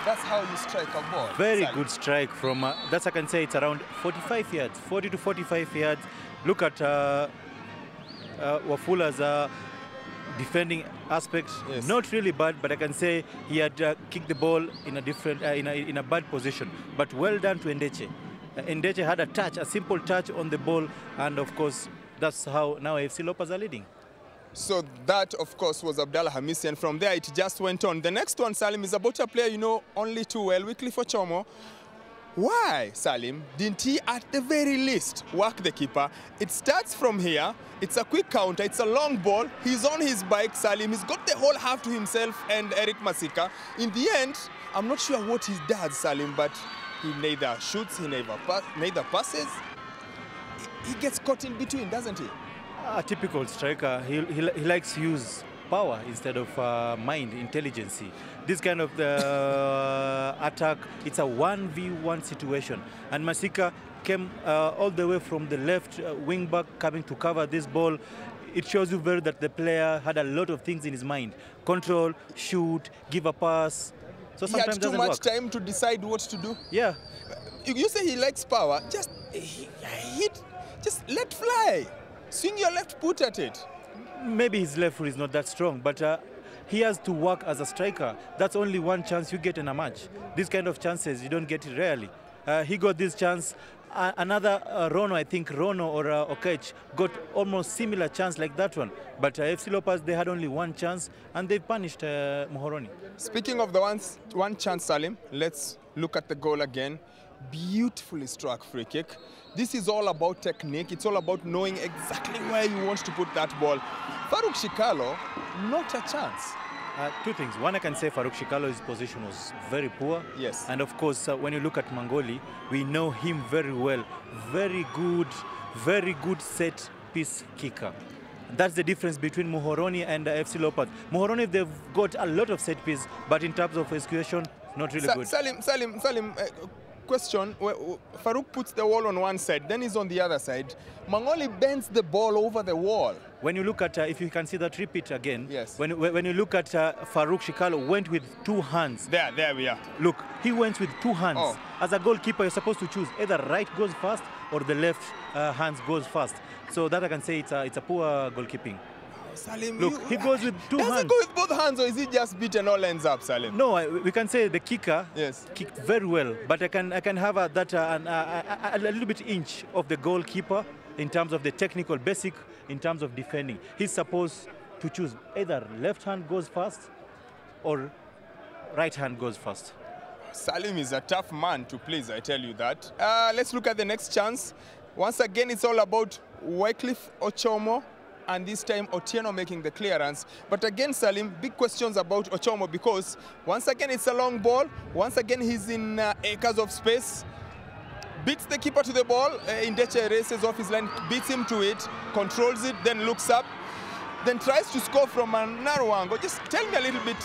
S5: that's how you strike a ball.
S6: Very
S5: Salim.
S6: good strike from, that's I can say it's around 45 yards, 40 to 45 yards. Look at Wafula's defending aspect.
S5: Yes.
S6: Not really bad, but I can say he had kicked the ball in a different, in a bad position. But well done to Ndeche. Ndeche had a touch, a simple touch on the ball, and of course, that's how now FC Leopards are leading.
S5: So that, of course, was Abdallah Hamisi, and from there it just went on. The next one, Salim, is about a player you know only too well, Wycliffe Ochomo. Why, Salim, didn't he at the very least work the keeper? It starts from here, it's a quick counter, it's a long ball, he's on his bike, Salim, he's got the whole half to himself and Eric Masika. In the end, I'm not sure what he does, Salim, but he neither shoots, he neither passes. He gets caught in between, doesn't he?
S6: A typical striker, he likes to use power instead of mind, intelligence. This kind of attack, it's a 1v1 situation. And Masika came all the way from the left wing back coming to cover this ball. It shows you very that the player had a lot of things in his mind. Control, shoot, give a pass. So sometimes
S5: he had too much time to decide what to do.
S6: Yeah.
S5: You say he likes power, just hit, just let fly. Swing your left foot at it.
S6: Maybe his left foot is not that strong, but he has to work as a striker. That's only one chance you get in a match. These kind of chances, you don't get it rarely. He got this chance. Another Rono, I think Rono or Okech got almost similar chance like that one. But FC Leopards, they had only one chance, and they punished Muhoroni.
S5: Speaking of the one chance, Salim, let's look at the goal again. Beautifully struck free kick. This is all about technique. It's all about knowing exactly where you want to put that ball. Farouk Shikalo, not a chance.
S6: Two things. One, I can say Farouk Shikalo's position was very poor.
S5: Yes.
S6: And of course, when you look at Mangoli, we know him very well. Very good set piece kicker. That's the difference between Muhoroni and FC Leopards. Muhoroni, they've got a lot of set piece, but in terms of execution, not really good.
S5: Salim, question, Farouk puts the wall on one side, then he's on the other side. Mangoli bends the ball over the wall.
S6: When you look at, if you can see that repeat again,
S5: yes.
S6: When you look at Farouk Shikalo went with two hands.
S5: There we are.
S6: Look, he went with two hands.
S5: Oh.
S6: As a goalkeeper, you're supposed to choose either right goes first or the left hands goes first. So that I can say it's a poor goalkeeping.
S5: Salim,
S6: look, he goes with two hands.
S5: Does he go with both hands, or is he just beat and all ends up, Salim?
S6: No, we can say the kicker kicked very well, but I can have a little bit inch of the goalkeeper in terms of the technical basic, in terms of defending. He's supposed to choose either left hand goes first or right hand goes first.
S5: Salim is a tough man to please, I tell you that. Let's look at the next chance. Once again, it's all about Wycliffe Ochomo, and this time Otieno making the clearance. But again, Salim, big questions about Ochomo, because once again it's a long ball. Once again he's in acres of space. Beats the keeper to the ball. Ndeche races off his line, beats him to it, controls it, then looks up, then tries to score from a narrow angle. Just tell me a little bit,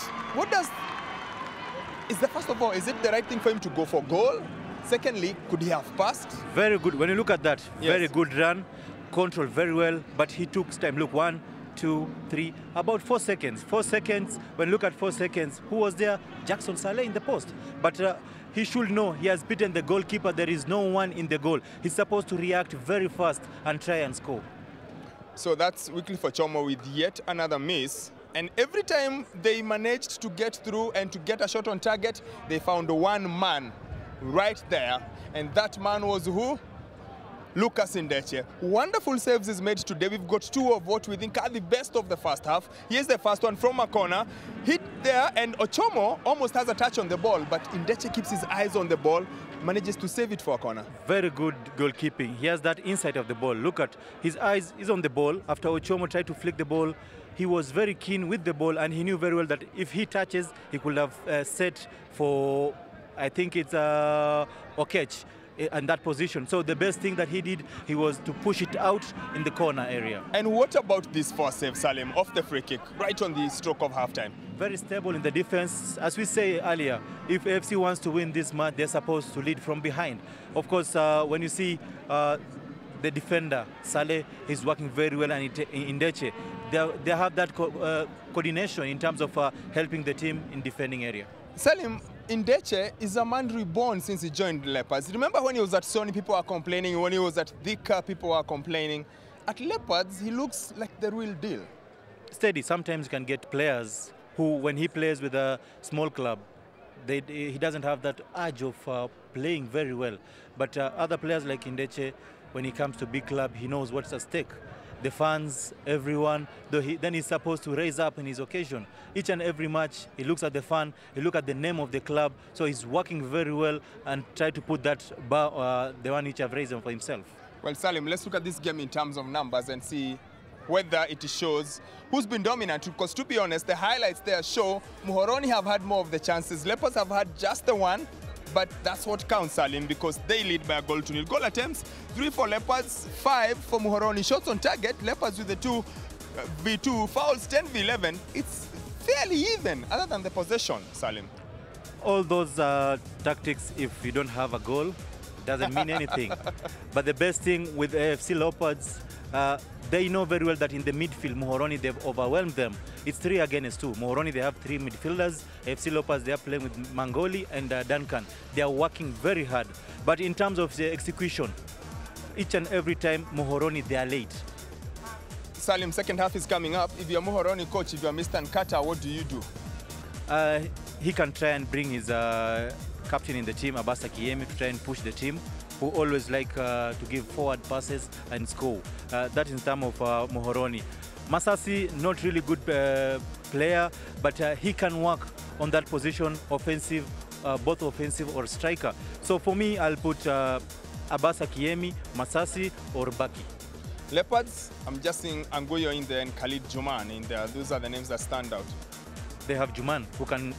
S5: first of all, is it the right thing for him to go for goal? Secondly, could he have passed?
S6: Very good. When you look at that,
S5: yes.
S6: Very good run. Control very well, but he took time. Look, 1, 2, 3, about 4 seconds. 4 seconds, when you look at 4 seconds, who was there? Jackson Saleh in the post. But he should know he has beaten the goalkeeper. There is no one in the goal. He's supposed to react very fast and try and score.
S5: So that's Wycliffe Ochomo with yet another miss. And every time they managed to get through and to get a shot on target, they found one man right there. And that man was who? Lucas Ndeche. Wonderful saves is made today. We've got two of what we think are the best of the first half. Here's the first one from a corner. Hit there, and Ochomo almost has a touch on the ball, but Ndeche keeps his eyes on the ball, manages to save it for a corner.
S6: Very good goalkeeping. He has that inside of the ball. Look at his eyes is on the ball. After Ochomo tried to flick the ball, he was very keen with the ball, and he knew very well that if he touches, he could have set for, I think it's Okech. in that position. So the best thing that he did, he was to push it out in the corner area.
S5: And what about this first save, Salim, off the free kick, right on the stroke of halftime?
S6: Very stable in the defense. As we say earlier, if AFC wants to win this match, they're supposed to lead from behind. Of course, when you see the defender, Saleh, is working very well, and Indeche, they have that coordination in terms of helping the team in defending area.
S5: Salim, Indeche is a man reborn since he joined Leopards. Remember when he was at Sony, people were complaining. When he was at Thika, people were complaining. At Leopards, he looks like the real deal.
S6: Steady. Sometimes you can get players who, when he plays with a small club, he doesn't have that urge of playing very well. But other players like Indeche, when he comes to big club, he knows what's at stake. The fans, everyone, then he's supposed to raise up in his occasion. Each and every match, he looks at the fan, he looks at the name of the club, so he's working very well and try to put that bar, the one which I've raised for himself.
S5: Well, Salim, let's look at this game in terms of numbers and see whether it shows who's been dominant. Because to be honest, the highlights there show Muhoroni have had more of the chances. Leopards have had just the one, but that's what counts, Salim, because they lead by a goal to nil. Goal attempts, 3 for Leopards, 5 for Muhoroni. Shots on target, Leopards with the 2v2, fouls 10v11. It's fairly even, other than the possession, Salim.
S6: All those tactics, if you don't have a goal, doesn't mean anything. But the best thing with AFC Leopards, they know very well that in the midfield, Muhoroni, they've overwhelmed them. It's 3 against 2. Muhoroni, they have 3 midfielders. AFC Leopards, they are playing with Mangoli and Duncan. They are working very hard. But in terms of the execution, each and every time, Muhoroni, they are late.
S5: Salim, second half is coming up. If you're Muhoroni coach, if you're Mr. Nkata, what do you do?
S6: He can try and bring his captain in the team, Abasa Kiemi, to try and push the team, who always like to give forward passes and score. That in terms of Muhoroni. Masasi, not really good player, but he can work on that position, offensive, both offensive or striker. So for me, I'll put Abasa Kiemi, Masasi, or Baki.
S5: Leopards, I'm just seeing Anguyo in there and Khalid Juman in there. Those are the names that stand out.
S6: They have Juman, who can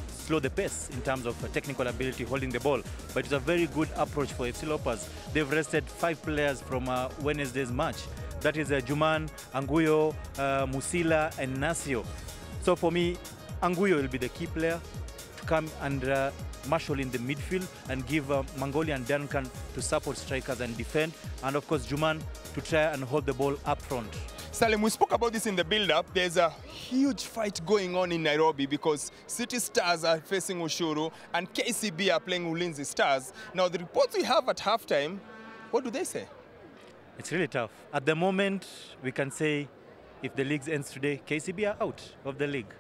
S6: slow the pace in terms of technical ability holding the ball. But it's a very good approach for FC Leopards. They've rested 5 players from Wednesday's match. That is Juman, Anguyo, Musila, and Nasio. So for me, Anguyo will be the key player to come and marshal in the midfield and give Mangoli and Duncan to support strikers and defend. And of course, Juman to try and hold the ball up front.
S5: Salim, we spoke about this in the build-up. There's a huge fight going on in Nairobi because City Stars are facing Ushuru and KCB are playing Ulinzi Stars. Now, the reports we have at halftime, what do they say?
S6: It's really tough. At the moment, we can say if the league ends today, KCB are out of the league.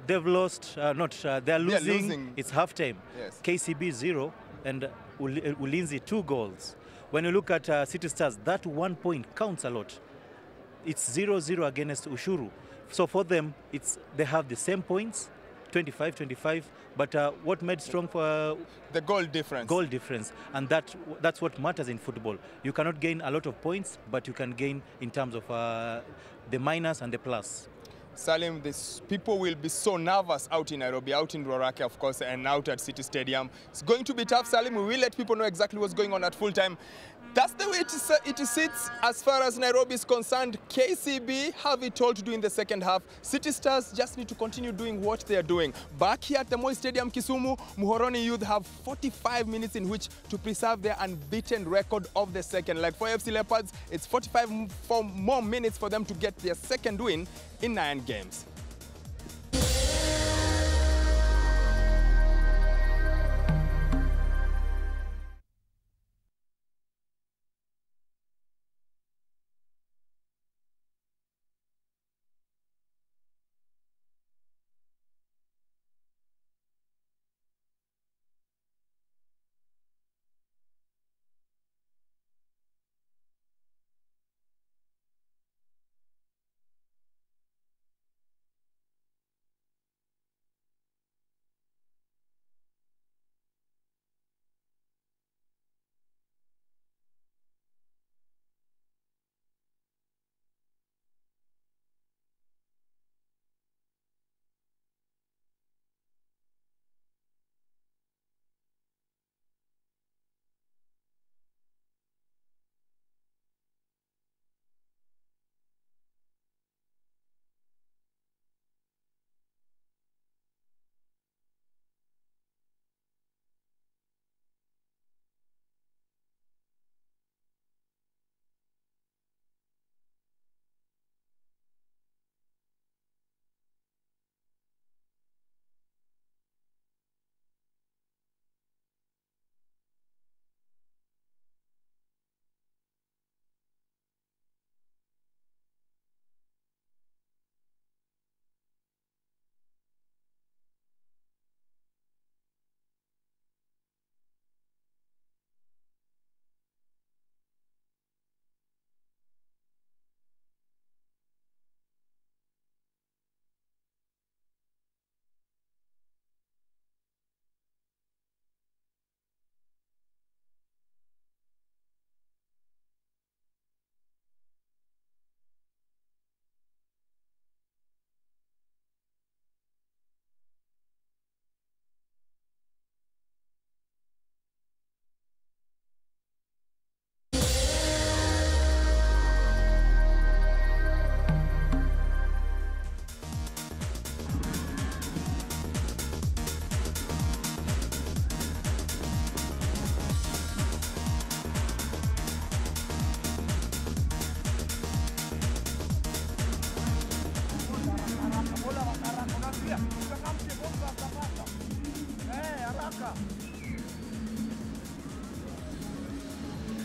S6: They've lost, they're losing. It's halftime.
S5: Yes.
S6: KCB 0 and Ulinzi 2 goals. When you look at City Stars, that 1 point counts a lot. It's 0-0 against Ushuru. So for them, they have the same points, 25-25, but what made strong for
S5: the goal difference.
S6: Goal difference, and that's what matters in football. You cannot gain a lot of points, but you can gain in terms of the minus and the plus.
S5: Salim, people will be so nervous out in Nairobi, out in Ruaraka, of course, and out at City Stadium. It's going to be tough, Salim. We will let people know exactly what's going on at full time. That's the way it sits as far as Nairobi is concerned. KCB have it all to do in the second half. City Stars just need to continue doing what they are doing. Back here at the Moi Stadium, Kisumu, Muhoroni Youth have 45 minutes in which to preserve their unbeaten record of the second leg. For FC Leopards, it's 45 more minutes for them to get their second win in 9 games.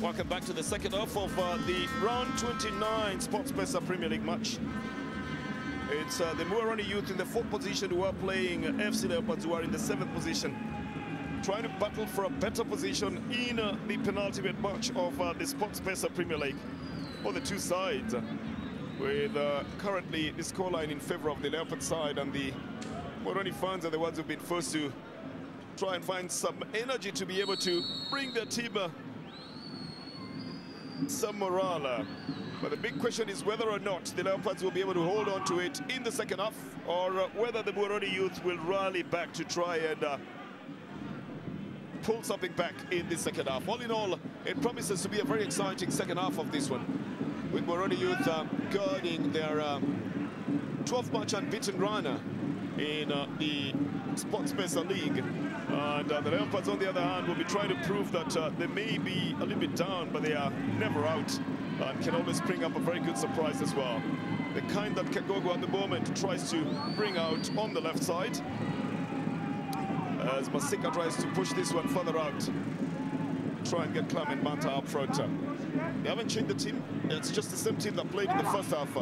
S3: Welcome back to the second half of the round 29 Sportspesa Premier League match. It's the Muhoroni youth in the 4th position who are playing FC Leopards, who are in the 7th position, trying to battle for a better position in the penultimate match of the Sportspesa Premier League for the two sides, with currently the scoreline in favor of the Leopard side, and the Muhoroni fans are the ones who've been forced to try and find some energy to be able to bring their team some morale. But the big question is whether or not the Leopards will be able to hold on to it in the second half, or whether the Muhoroni youth will rally back to try and pull something back in the second half. All in all, it promises to be a very exciting second half of this one, with Muhoroni youth guarding their 12-match unbeaten run in the Sportspesa League. And the Leopards, on the other hand, will be trying to prove that they may be a little bit down, but they are never out, and can always bring up a very good surprise as well. The kind that Kagogo at the moment tries to bring out on the left side, as Masika tries to push this one further out, try and get Clement Manta up front. They haven't changed the team. It's just the same team that played in the first half.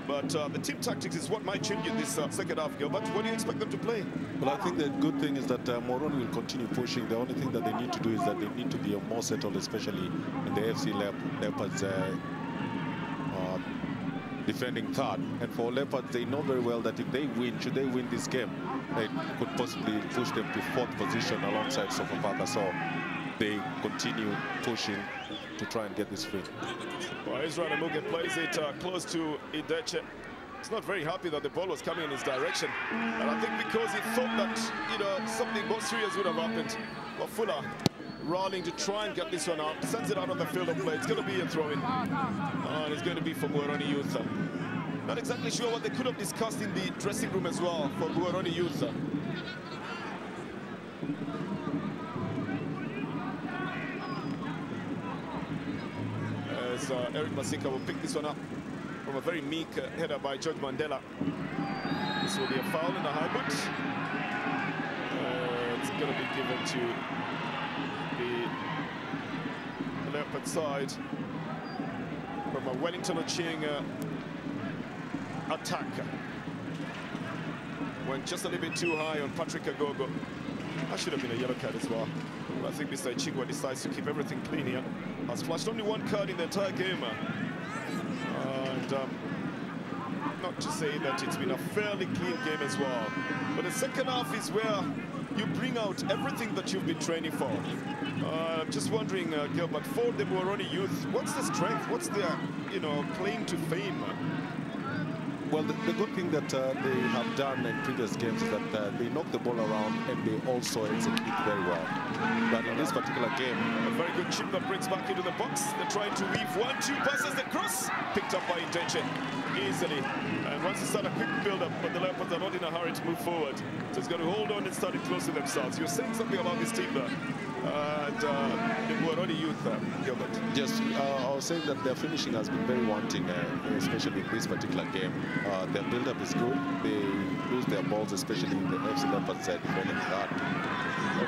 S3: But the team tactics is what might change in this second half, Gilbert. What do you expect them to play?
S4: Well, I think the good thing is that Muhoroni will continue pushing. The only thing that they need to do is that they need to be more settled, especially in the FC Leopards defending third. And for Leopards, they know very well that if they win, should they win this game, they could possibly push them to 4th position alongside Sofapaka. So they continue pushing to try and get this free.
S3: Well, Israel Amuge plays it close to Ideche. He's not very happy that the ball was coming in his direction, and I think because he thought that, you know, something more serious would have happened. But Fuller rolling to try and get this one out, sends it out on the field of play. It's going to be a throw-in, and it's going to be for Muhoroni youth. Not exactly sure what they could have discussed in the dressing room as well for Muhoroni youth. Eric Masika will pick this one up from a very meek header by George Mandela. This will be a foul in the high boot. It's going to be given to the Leopard side from a Wellington Ochieng attack. Went just a little bit too high on Patrick Agogo. That should have been a yellow card as well. But I think Mr. Ichigwa decides to keep everything clean here. Has flashed only 1 card in the entire game. And not to say that it's been a fairly clean game as well. But the second half is where you bring out everything that you've been training for. I'm just wondering, Gilbert, for the Muhoroni youth, what's the strength? What's their, you know, claim to fame?
S4: Well, the good thing that they have done in previous games is that they knock the ball around and they also execute very well. But in this particular game,
S3: a very good chip that brings back into the box. They're trying to weave 1-2 passes, the cross picked up by Intention easily. And once you start a quick build-up, but the Leopards are not in a hurry to move forward, so it's going to hold on and start it close to themselves. You're saying something about this team there, and the Muhoroni youth, Gilbert.
S4: Yes, I was saying that their finishing has been very wanting, especially in this particular game. Their build-up is good. They lose their balls, especially in the FC Leopards side, defending hard.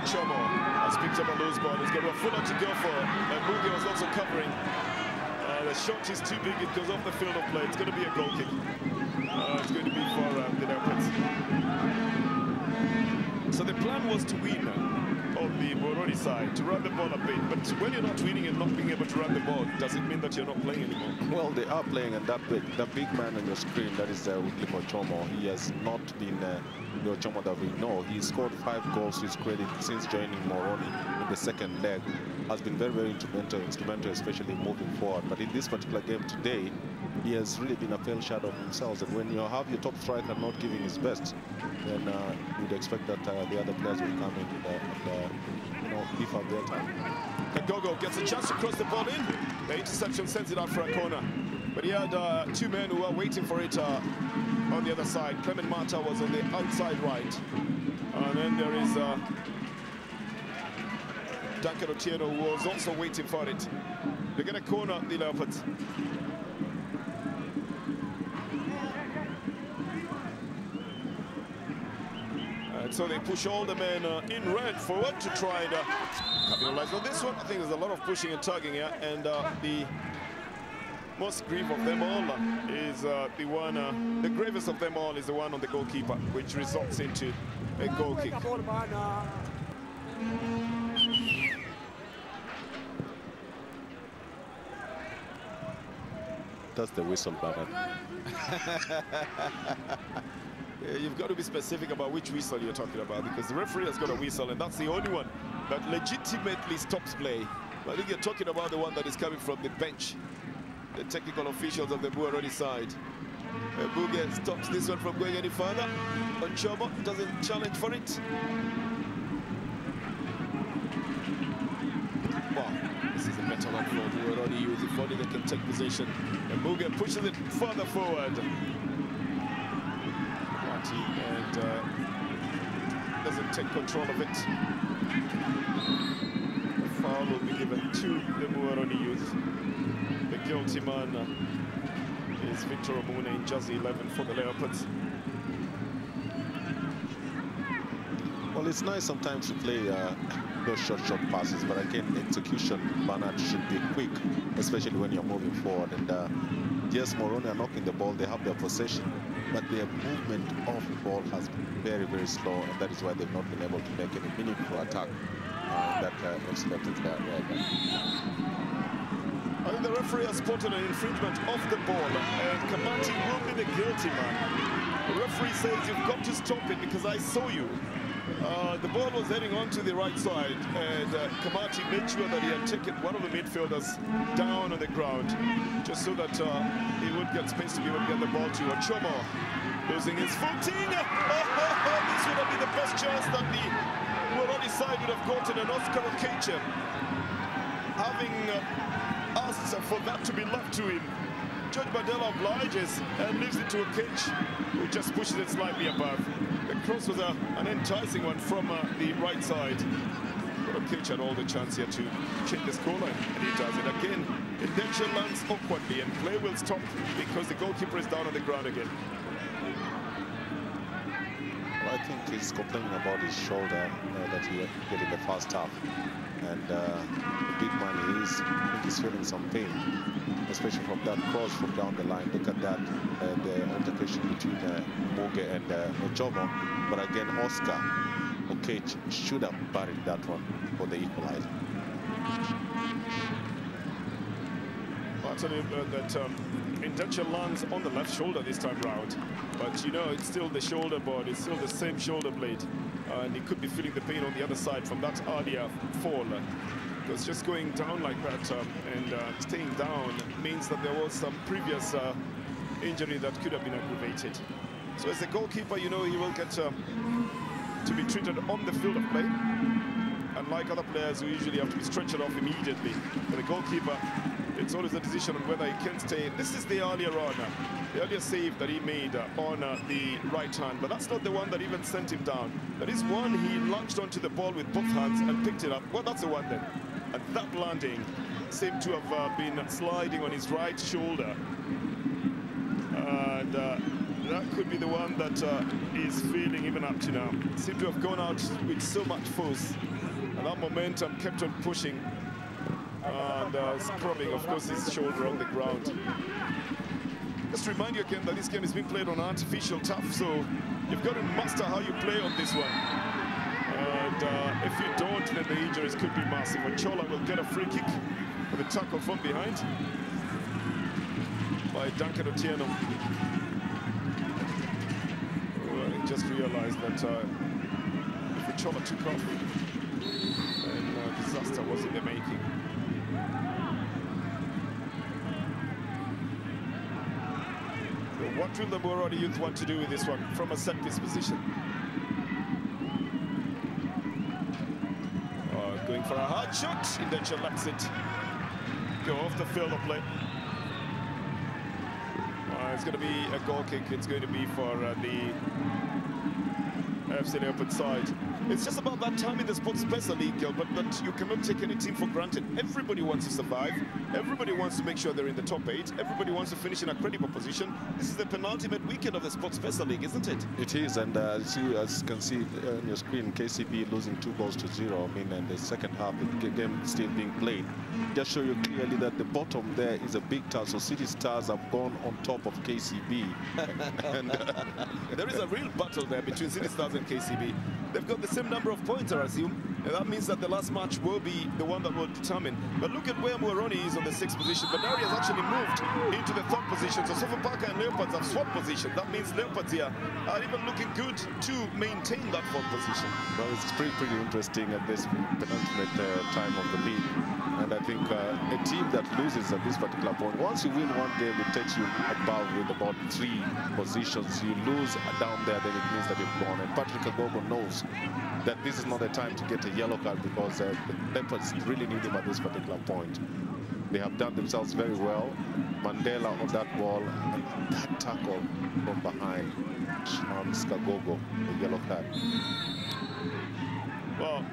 S3: Chomo has picked up a loose ball. He's got a Fuller to go for. And Muge was also covering. The shot is too big. It goes off the field of play. It's going to be a goal kick. It's going to be for the Leopards. So the plan was to win on the Muhoroni side, to run the ball a bit. But when you're not winning and not being able to run the ball, does it mean that you're not playing anymore?
S4: Well, they are playing, and that big man on your screen, that is Wycliffe Ochomo. He has not been the Ochomo that we know. He scored 5 goals to his credit since joining Muhoroni in the second leg. Has been very, very instrumental, especially moving forward. But in this particular game today, he has really been a pale shadow of himself. And when you have your top striker not giving his best, then you'd expect that the other players will come in and you know, beef up their time.
S3: Kagogo gets a chance to cross the ball in. The interception sends it out for a corner. But he had 2 men who were waiting for it on the other side. Clement Mata was on the outside right. And then there is Duncan Otieno, who was also waiting for it. They're going to corner the Leopards. And so they push all the men in red forward to try and capitalize on this one. I think there's a lot of pushing and tugging here, and the most grief of them all is the one, the gravest of them all is the one on the goalkeeper, which results into a goal kick.
S4: That's the whistle button.
S3: You've got to be specific about which whistle you're talking about, because the referee has got a whistle, and that's the only one that legitimately stops play. I think you're talking about the one that is coming from the bench. The technical officials of the Muhoroni side. Buge stops this one from going any further. Ochomo doesn't challenge for it. Wow, this is a better one for Muhoroni Youth. If only they can take possession. And Buge pushes it further forward. And doesn't take control of it. The foul will be given to the Muhoroni Youth. The guilty man is Victor Omune in jersey 11 for the Leopards.
S4: Well, it's nice sometimes to play those short passes, but again, execution, Bernard, should be quick, especially when you're moving forward. And yes, Muhoroni are knocking the ball, they have their possession, but their movement of the ball has been very, very slow, and that is why they've not been able to make any meaningful attack that makes them there.
S3: I think the referee has spotted an infringement of the ball, and Kamati will be the guilty man. The referee says, you've got to stop it because I saw you. The ball was heading on to the right side, and Kamati made sure that he had taken one of the midfielders down on the ground, just so that he would get space to be able to get the ball to Ochomo. Losing his footing. This would have been the best chance that the Muhoroni side would have gotten, an Oscar Okeche. Having asks for that to be left to him. George Badella obliges and leaves it to Okeche, who just pushes it slightly above. The cross was an enticing one from the right side. But Okeche had all the chance here to check the scoreline, and he does it again. Indenture lands awkwardly, and play will stop because the goalkeeper is down on the ground again.
S4: Well, I think he's complaining about his shoulder that he hit in the first half. And the big man, I think he's feeling some pain, especially from that cross from down the line. Look at that, the altercation between Muge and Ochomo. But again, Oscar Okeche should have buried that one for the equalizer.
S3: I'll tell you that Indenture lands on the left shoulder this time round. But you know, it's still the shoulder board, it's still the same shoulder blade. And he could be feeling the pain on the other side from that earlier fall. Because just going down like that and staying down means that there was some previous injury that could have been aggravated. So as a goalkeeper, you know, he will get to be treated on the field of play. Unlike other players who usually have to be stretched off immediately. For the goalkeeper, it's always a decision on whether he can stay. This is the earlier save that he made on the right hand, but that's not the one that even sent him down. That is one he launched onto the ball with both hands and picked it up. Well, that's the one then. And that landing seemed to have been sliding on his right shoulder. And that could be the one that is feeling even up to now. Seemed to have gone out with so much force. And that momentum kept on pushing. And scrubbing, of course, his shoulder on the ground. Just to remind you again that this game is being played on artificial turf, so you've got to master how you play on this one. And if you don't, then the injuries could be massive. Ochola will get a free kick with a tackle from behind by Duncan Otieno. Well, he just realized that if Ochola took off, then disaster was in the making. What will the Muhoroni Youth want to do with this one from a set-piece position? Going for a hard shot. Indenture lets it go off the field of play. It's going to be a goal kick. It's going to be for the FC Leopard side. It's just about that time in the Sports Special League, Gilbert, that you cannot take any team for granted. Everybody wants to survive. Everybody wants to make sure they're in the top 8. Everybody wants to finish in a credible position. This is the penultimate weekend of the Sports Special League, isn't it?
S4: It is, and as you can see on your screen, KCB losing 2-0. I mean, and the second half, the game still being played. Just show you clearly that the bottom there is a big task. So City Stars have gone on top of KCB. And
S3: there is a real battle there between City Stars and KCB. They've got the same number of points, I assume. And that means that the last match will be the one that will determine. But look at where Muhoroni is on the 6th position. Bandari has actually moved into the 3rd position. So Sofapaka and Leopards have swapped positions. That means Leopards here are even looking good to maintain that 4th position.
S4: Well, it's pretty interesting at this penultimate time of the league. And I think a team that loses at this particular point, once you win one game, it takes you above with about 3 positions. You lose down there, then it means that you've gone. And Patrick Agogo knows that this is not the time to get a yellow card because the Leopards really need him at this particular point. They have done themselves very well. Mandela on that ball, and that tackle from behind. Chance Kagogo, the yellow card.
S3: Well,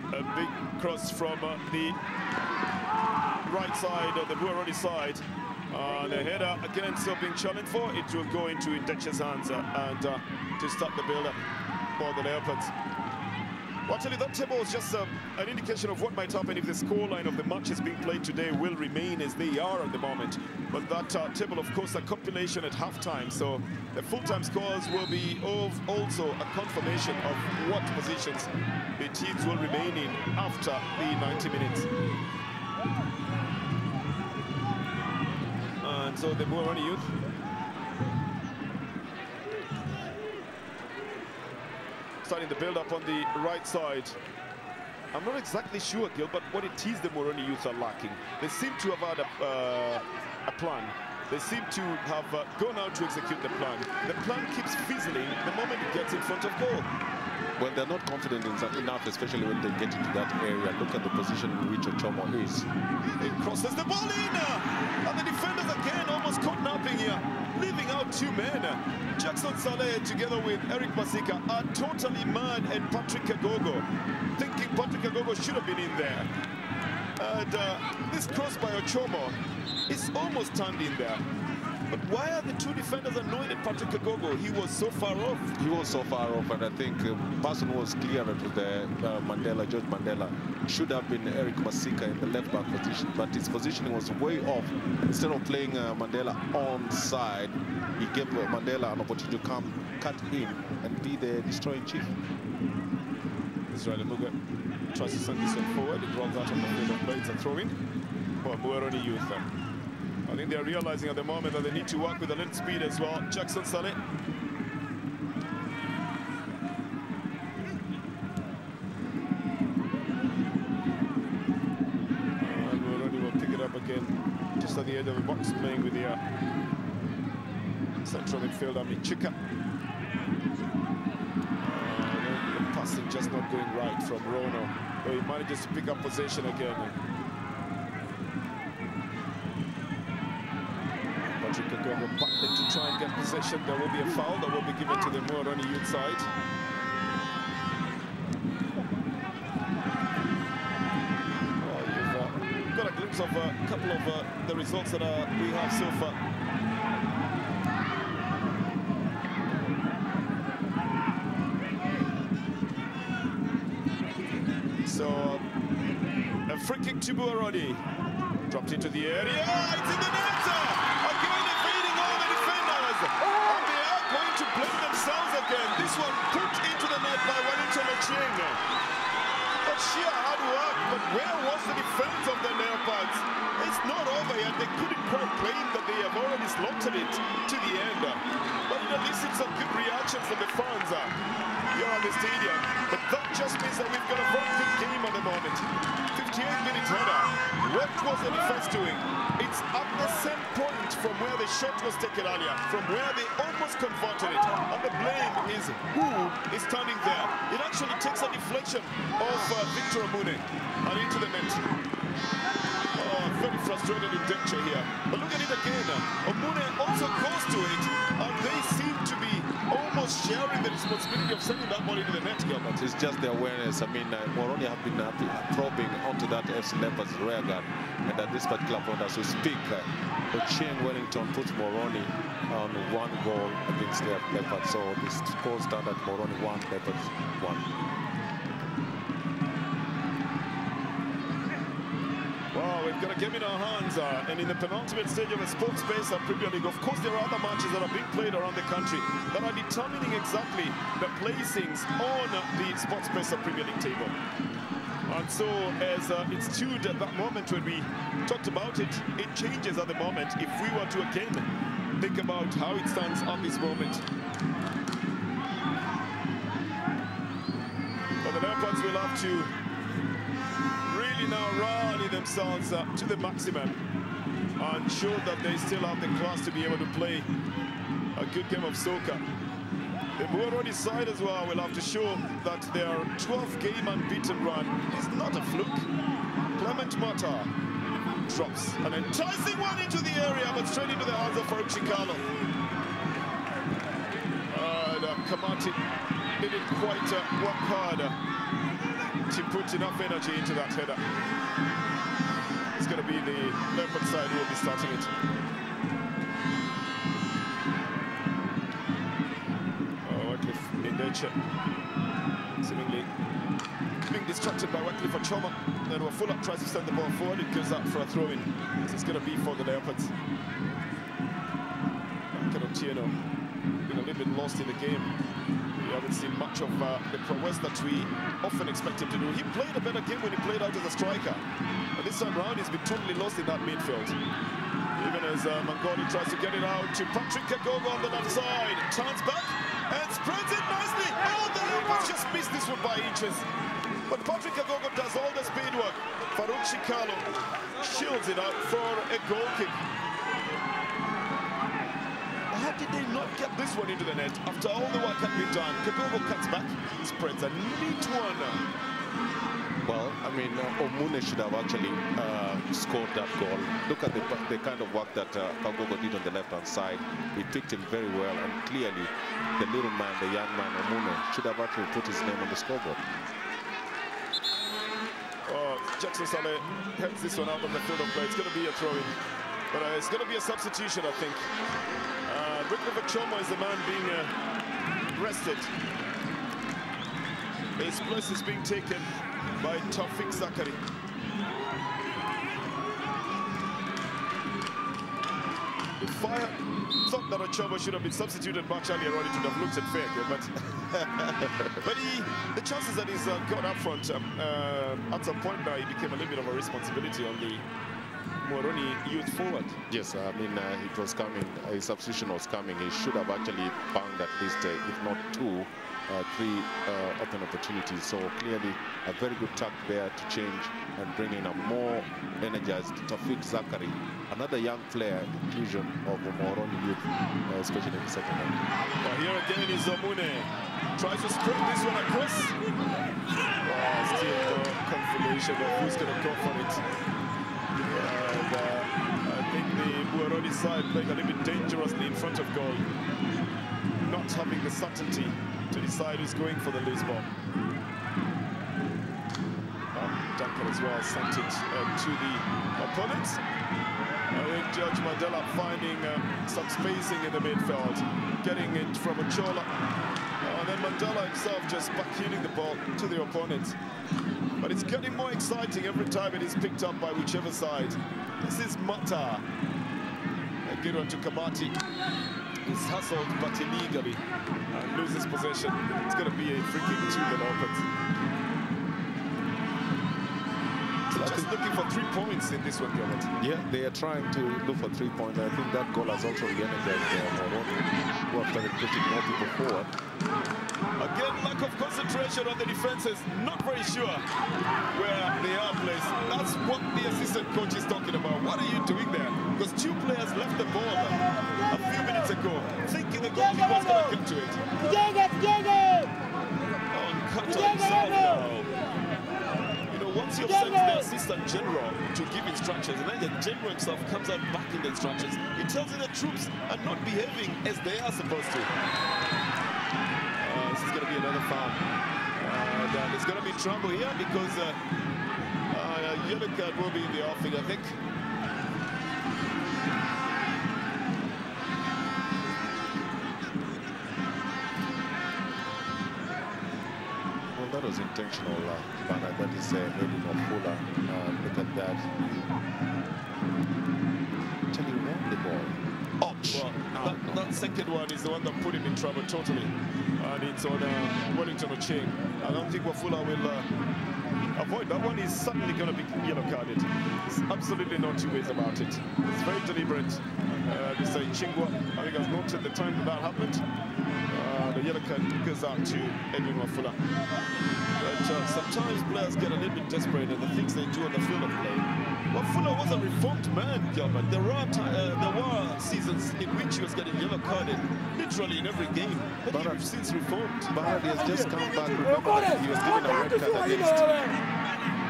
S3: a big cross from the right side, or the Muhoroni side. The header again still being challenged for. It will go into Indech's hands and to start the build-up for the Leopards. Well, actually, that table is just an indication of what might happen if the scoreline of the matches being played today will remain as they are at the moment. But that table, of course, a compilation at halftime. So the full-time scores will be also a confirmation of what positions the teams will remain in after the 90 minutes. And so the Muhoroni youth starting the build-up on the right side. I'm not exactly sure, Gilbert, what it is the Muhoroni youth are lacking. They seem to have had a plan. They seem to have gone out to execute the plan. The plan keeps fizzling the moment it gets in front of goal.
S4: Well, they're not confident enough, especially when they get into that area. Look at the position in which Ochomo is.
S3: It crosses the ball in, and the defenders again almost caught napping here, leaving out 2 men. Jackson Saleh together with Eric Masika are totally mad at Patrick Agogo, thinking Patrick Agogo should have been in there. And this cross by Ochomo is almost turned in there. But why are the 2 defenders annoyed at Patrick Agogo? He was so far off.
S4: He was so far off, and I think person was clearer to the George Mandela. Should have been Eric Masika in the left-back position, but his positioning was way off. Instead of playing Mandela onside, he gave Mandela an opportunity to come, cut in, and be the destroying chief.
S3: Israel Muga tries to send this one forward. It rolls out on the field of play. It's a throw-in for Muhoroni youth. I think they're realizing at the moment that they need to work with a little speed as well. Jackson Saleh. And Muhoroni will pick it up again, just at the edge of the box, playing with the central midfielder, Michika. The passing just not going right from Rono, but he manages to pick up possession again. To try and get possession. There will be a foul that will be given to the Muhoroni youth side. Well, you've got a glimpse of a couple of the results that we have so far. So a free kick to Muhoroni. Dropped into the area. It's in the net! Again, evading all the defenders. And they are going to blame themselves again. This one put into the net by Wellington Ochieng. But sheer hard work. But where was the defense of the Leopards? It's not over yet. They couldn't quite claim that they have already slaughtered it to the end. But at least it's some good reaction from the fans here at the stadium. But that just means that we've got a very good game at the moment. 58-minute header. What was the defense doing? It's at the same point from where the shot was taken earlier, from where they almost converted it. And the blame is who is standing there. It actually takes a deflection of Victor Omune and into the net. Oh, very frustrated in Deche here. But look at it again. Omune also goes to it, and they seem to be almost almost sharing the responsibility of sending that ball into the net, Gilbert.
S4: It's just the awareness. I mean, Muhoroni have been probing onto that FC Leopards rear guard. And at this particular point, as we speak, Ochieng Wellington puts Muhoroni on 1 goal against the Leopards. So the score stand at Muhoroni 1, Leopards 1.
S3: Well, we've got a game in our hands, and in the penultimate stage of the Sports Space Premier League, of course, there are other matches that are being played around the country that are determining exactly the placings on the Sports Space Premier League table. And so, as it stood at that moment when we talked about it, it changes at the moment if we were to again think about how it stands at this moment. But the Leopards will have to really now rally themselves to the maximum and show that they still have the class to be able to play a good game of soccer. The Muhoroni side as well will have to show that their 12th game unbeaten run is not a fluke. Clement Mata drops an enticing one into the area, but straight into the hands of Farouk Chikalo. Kamati didn't quite work hard to put enough energy into that header. It's going to be the Leopard side who will be starting it. Seemingly being distracted by Wycliffe Achoma. Then Wafula tries to send the ball forward. It goes out for a throw-in. So it's going to be for the Leopards. Otieno being a little bit lost in the game. We haven't seen much of the prowess that we often expect him to do. He played a better game when he played out as a striker. But this time round, he's been totally lost in that midfield. Even as Mangoli tries to get it out to Patrick Kagogo on the left side. Turns back and spreads it nicely. Oh, the Leopards just missed this one by inches. But Patrick Kagogo does all the speed work. Farouk Chikalo shields it out for a goal kick. How did they not get this one into the net after all the work had been done? Kagogo cuts back, spreads a neat one.
S4: Well, I mean, Omune should have actually scored that goal. Look at the kind of work that Kagogo did on the left-hand side. He picked him very well, and clearly the little man, the young man, Omune, should have actually put his name on the scoreboard.
S3: Oh, Jackson Saleh heads this one out of the field of play. It's going to be a throw-in, but it's going to be a substitution, I think. Wycliffe Achoma is the man being rested. His place is being taken by Taufik Zakari. If I thought that Achoma should have been substituted much earlier on, it would have looked unfair, but the chances that he's got up front, at some point now, he became a little bit of a responsibility on the Muhoroni youth forward.
S4: Yes, I mean, it was coming, his substitution was coming. He should have actually banged at least, if not 2, 3 open opportunities. So clearly a very good tack there to change and bring in a more energized Taufik Zakari, another young player, inclusion of Muhoroni youth, especially in the second half.
S3: Well, here again is Omune. Tries to spread this one across. Still no confirmation of who's going to go for it. And I think the Muhoroni side playing a little bit dangerously in front of goal, not having the certainty to decide who's going for the loose ball. Duncan as well sent it to the opponents. I think George Mandela finding some spacing in the midfield, getting it from Ochola. And then Mandela himself just backhitting the ball to the opponent. But it's getting more exciting every time it is picked up by whichever side. This is Mata. A good one to Kamati. He's hustled but illegally and loses possession. It's going to be a free kick to the Leopards. Just looking for 3 points in this one, Gilbert.
S4: Yeah, they are trying to look for 3 points. I think that goal has also re-energized Muhoroni, who have started pushing more people forward.
S3: Again, lack of concentration on the defenses. Not very sure where they are placed. That's what the assistant coach is talking about. What are you doing there? Because 2 players left the ball a few minutes ago, thinking the goalkeeper was going to get to it. Oh, cut himself now. Once you've sent the assistant general to give instructions, and then the general himself comes out back in the instructions, he tells you the troops are not behaving as they are supposed to. another foul. And there's going to be trouble here because yellow card will be in the offing, I think.
S4: Well, that was intentional, Banner. That is Edwin Fuller. Look at that. Tell you what, the ball.
S3: Well, that second one is the one that put him in trouble totally. And it's on Wellington Ocheng. I don't think Wafula will avoid. That one is certainly going to be yellow carded. There's absolutely no two ways about it. It's very deliberate. Mr. Chingwa, I think, has noted the time that happened. The yellow card goes out to Edwin Wafula. But sometimes players get a little bit desperate at the things they do on the field of play. Wafula was a reformed man, Gilbert. There were seasons in which he was getting yellow carded literally in every game. But he has since reformed.
S4: But he has just come back. Remember that he was given a red card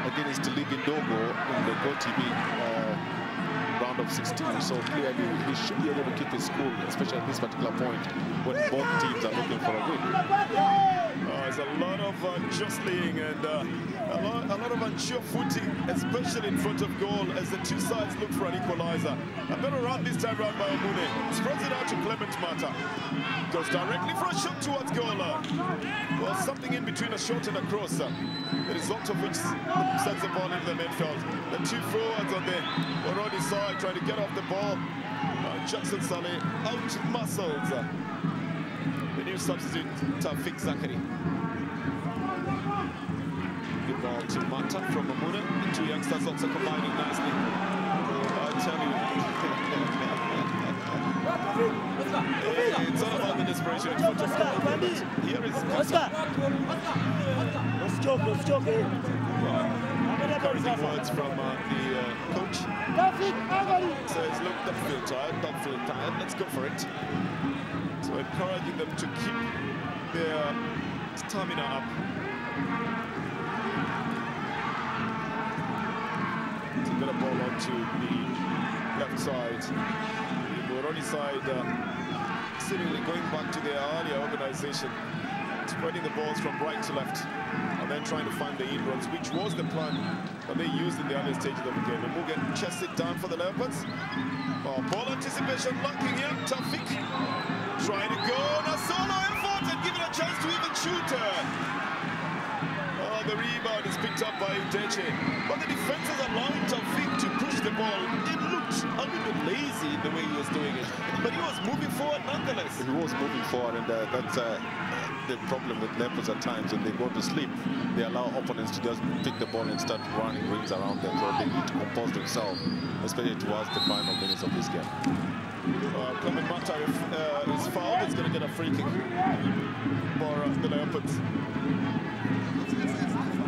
S4: against League Ndogo in the GoTV round of 16. So clearly he should be able to keep his cool, especially at this particular point when both teams are looking for a win.
S3: There's a lot of jostling and a lot of unsure footing, especially in front of goal, as the two sides look for an equalizer. A better run this time round by Omune. Spreads it out to Clement Mata. Goes directly for a shot towards goal. Well, something in between a shot and a cross. The result of which sends the ball into the midfield. The two forwards on the Muhoroni side trying to get off the ball. Jackson Saleh out muscles. The new substitute, Tawfiq Zakari. Good ball to Mata from Mamuna. The two youngsters also combining nicely. I tell you, it's all about the desperation in front of goal. Here is encouraging words from the coach. Says, look, don't feel tired, let's go for it. So encouraging them to keep their stamina up. To get a ball onto the left side. The Muhoroni side seemingly going back to their earlier organization, spreading the balls from right to left, and then trying to find the inroads, which was the plan that they used in the early stages of the game. And Mugen chests it down for the Leopards. Oh, ball anticipation, locking here, Tawfiq. Trying to go on a solo effort and give it a chance to even shoot. Oh, the rebound is picked up by Udeche. But the defenders allowing Tawfiq to push the ball. It looked a little bit lazy in the way he was doing it. But he was moving forward nonetheless.
S4: He was moving forward, and that's the problem with Leopards at times. When they go to sleep, they allow opponents to just pick the ball and start running rings around them. So they need to compose themselves, especially towards the final minutes of this game.
S3: Clement Mata is fouled. It's going to get a free kick for the Leopards.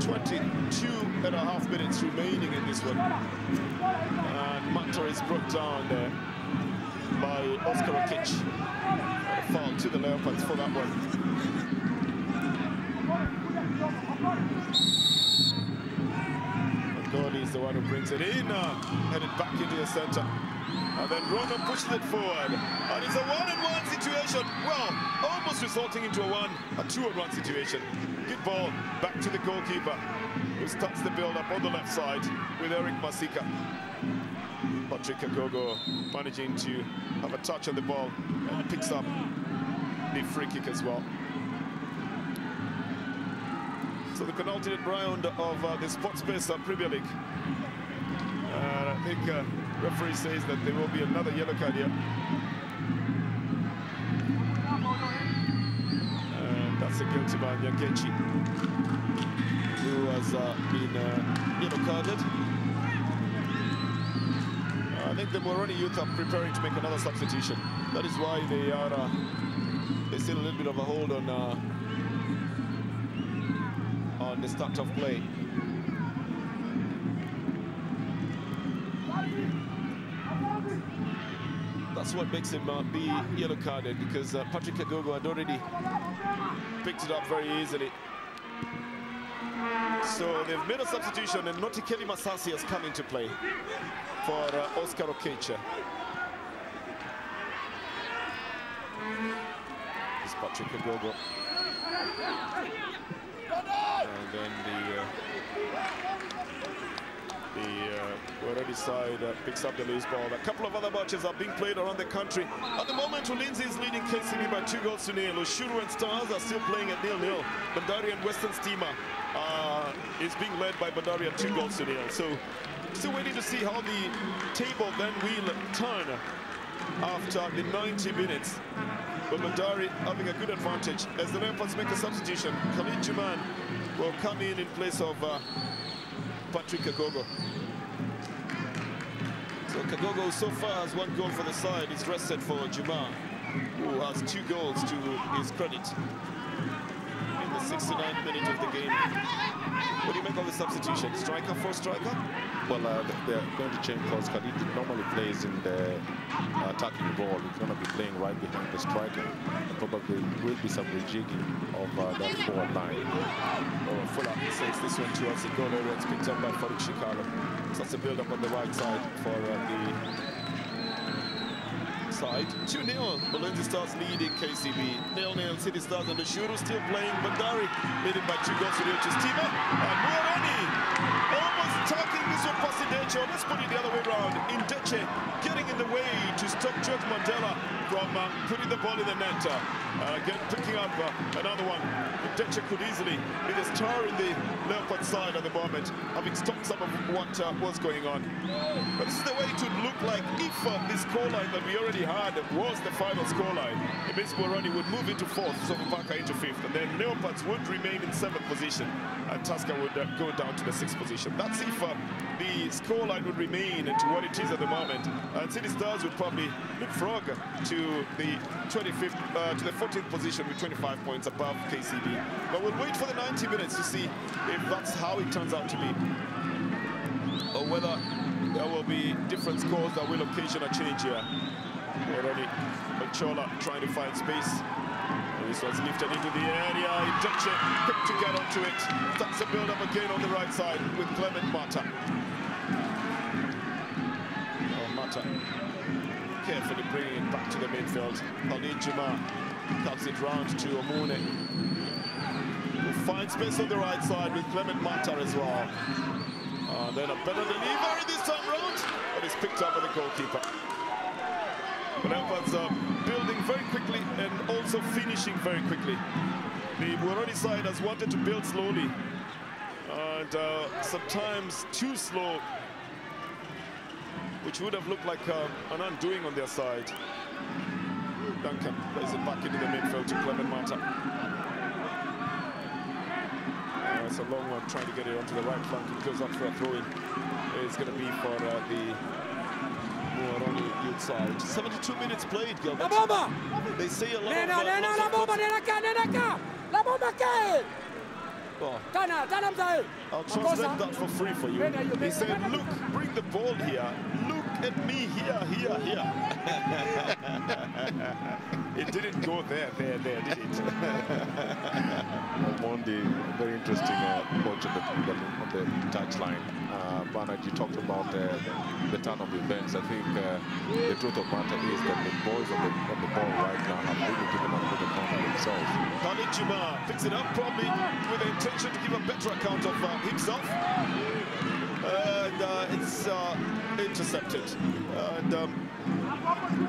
S3: 22.5 minutes remaining in this one. And Mata is brought down there by Oscar Okic. A foul to the Leopards for that one. And Gordie is the one who brings it in, headed back into the center. And then Ronan pushes it forward. And it's a one-on-one situation. Well, almost resulting into a two-on-one situation. Good ball back to the goalkeeper, who starts the build-up on the left side with Eric Masika. Patrick Agogo managing to have a touch on the ball and picks up the free kick as well. So the penultimate round of the Sports Space Premier League. And I think referee says that there will be another yellow card here. And that's a guilty man, Nyakechi, who has been yellow carded. I think the Muhoroni youth are preparing to make another substitution. That is why they are there's still a little bit of a hold on the start of play. That's what makes him be yellow carded, because Patrick Agogo had already picked it up very easily. So they've made a substitution, and Notikeli Masasi has come into play for Oscar Okecha. It's Patrick Agogo. And then the Muhoroni side picks up the loose ball. A couple of other matches are being played around the country. At the moment, Ulinzi is leading KCB by 2-0. Ushuru and Stars are still playing at 0-0. Bandari and Western Steamer is being led by Bandari at 2-0. So, still waiting to see how the table then will turn after the 90 minutes. But Bandari having a good advantage as the Leopards make a substitution. Khalid Juman will come in place of Patrick Kagogo. So Kagogo so far has 1 goal for the side. It's rested for Juman, who has 2 goals to his credit in the 69th minute of the game. What do you make of the substitution? Striker for striker?
S4: Well, they're going to change because Khalid normally plays in the attacking role. He's going to be playing right behind the striker. And probably will be some rejigging of that forward line.
S3: Oh, Fuller says this one towards the goal area. It's picked up by Farouk Shikala. So that's a build-up on the right side for the side. 2-0. Ulinzi Stars leading KCB. 0-0 City Stars and the Ushuru still playing. Bandari leading by 2 goals to the Steamer. And Muhoroni almost talking this one past Indeche. Let's put it the other way around. Indeche getting in the way to stop George Mandela from putting the ball in the net. Again, picking up another one. Indeche could easily be the star in the Leopard side at the moment, having stopped some of what was going on. But this is the way it would look like if the scoreline that we already had was the final scoreline. It means Muhoroni would move into 4th, Sofapaka into 5th, and then Leopards would remain in 7th position, and Tusker would go down to the 6th position. That's if the scoreline would remain to what it is at the moment, and City Stars would probably leapfrog to the 25th, to the 14th position with 25 points above KCB. But we'll wait for the 90 minutes to see if that's how it turns out to be, or whether there will be different scores that will occasion a change here. Already, Ochola trying to find space. This was lifted into the area. Indeche quick to get onto it. That's a build-up again on the right side with Clement Mata. Oh, Mata carefully bringing it back to the midfield. Khalid Juma cuts it round to Omune, who finds space on the right side with Clement Mata as well. Then a better delivery this time round, but it's picked up by the goalkeeper. The Leopards are building very quickly and also finishing very quickly. The Muhoroni side has wanted to build slowly and sometimes too slow, which would have looked like an undoing on their side. Duncan plays it back into the midfield to Clement Mata. It's a long one trying to get it onto the right flank. It goes up for a throw-in. It's going to be for the Muhoroni youth side. 72 minutes played, Gilbert. They say a lot of... I'll translate that for free for you. He said, look, bring the ball here. Look at me here. It didn't go there, did it?
S4: Monday, very interesting coach on the touchline. Bernard, you talked about the turn of events. I think the truth of the matter is that the boys on the ball right now have really given up with the corner themselves.
S3: Khalid Juma picks it up probably with the intention to give a better account of himself. And it's intercepted. And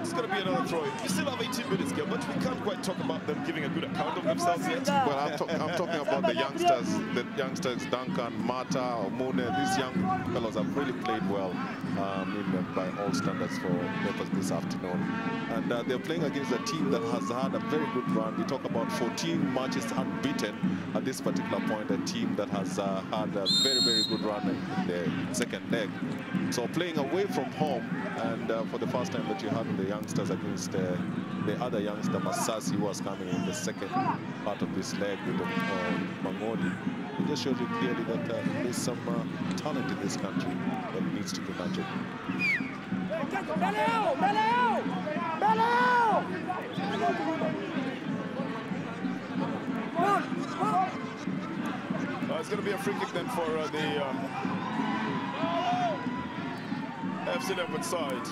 S3: it's going to be another throw. We still have 18 minutes, but we can't quite talk about them giving a good account of themselves yet.
S4: Well, I'm talking about the youngsters, Duncan, Mata, Omune. These young fellows have really played well by all standards for Leopards this afternoon. And they're playing against a team that has had a very good run. We talk about 14 matches unbeaten at this particular point, a team that has had a very, very good run in the second leg. So playing away from home, and for the first time that you had the youngsters against the other youngster, Masasi, who was coming in the second part of this leg with Mangoni. It just shows you clearly that there's some talent in this country that needs to be nurtured.
S3: It's going to be a free kick then for the FC Leopard side,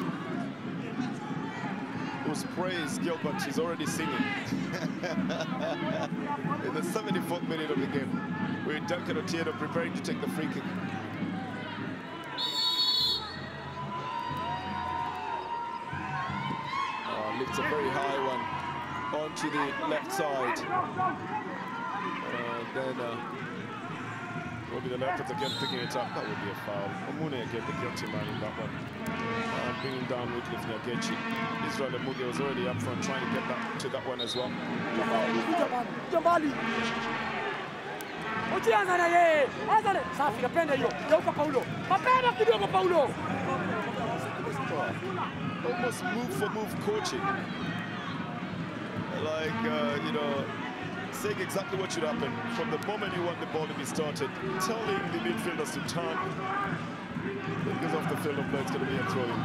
S3: who most praise Gilbert. He's already singing. In the 74th minute of the game, with Duncan Otieno preparing to take the free kick. Lifts a very high one onto the left side. Then will be the Leopards again picking it up. That would be a foul. Omune again, the guilty man in that one. Bringing down Wycliffe Nyagechi. Israel Muge was already up front trying to get that to that one as well. Almost move-for-move coaching. Like, you know, saying exactly what should happen from the moment you want the ball to be started, telling the midfielders to turn. Because off the field of play, it's going to be a throw-in.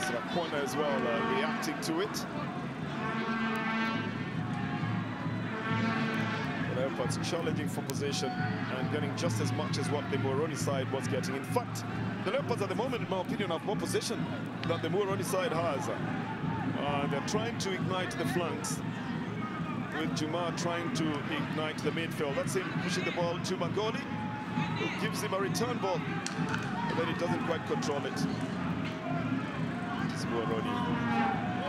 S3: So a corner as well, reacting to it. The Leopards challenging for possession and getting just as much as what the Muhoroni side was getting. In fact, the Leopards at the moment, in my opinion, have more possession than the Muhoroni side has. They're trying to ignite the flanks, with Juma trying to ignite the midfield. That's him pushing the ball to Magoli, who gives him a return ball, and then he doesn't quite control it. It's Muhoroni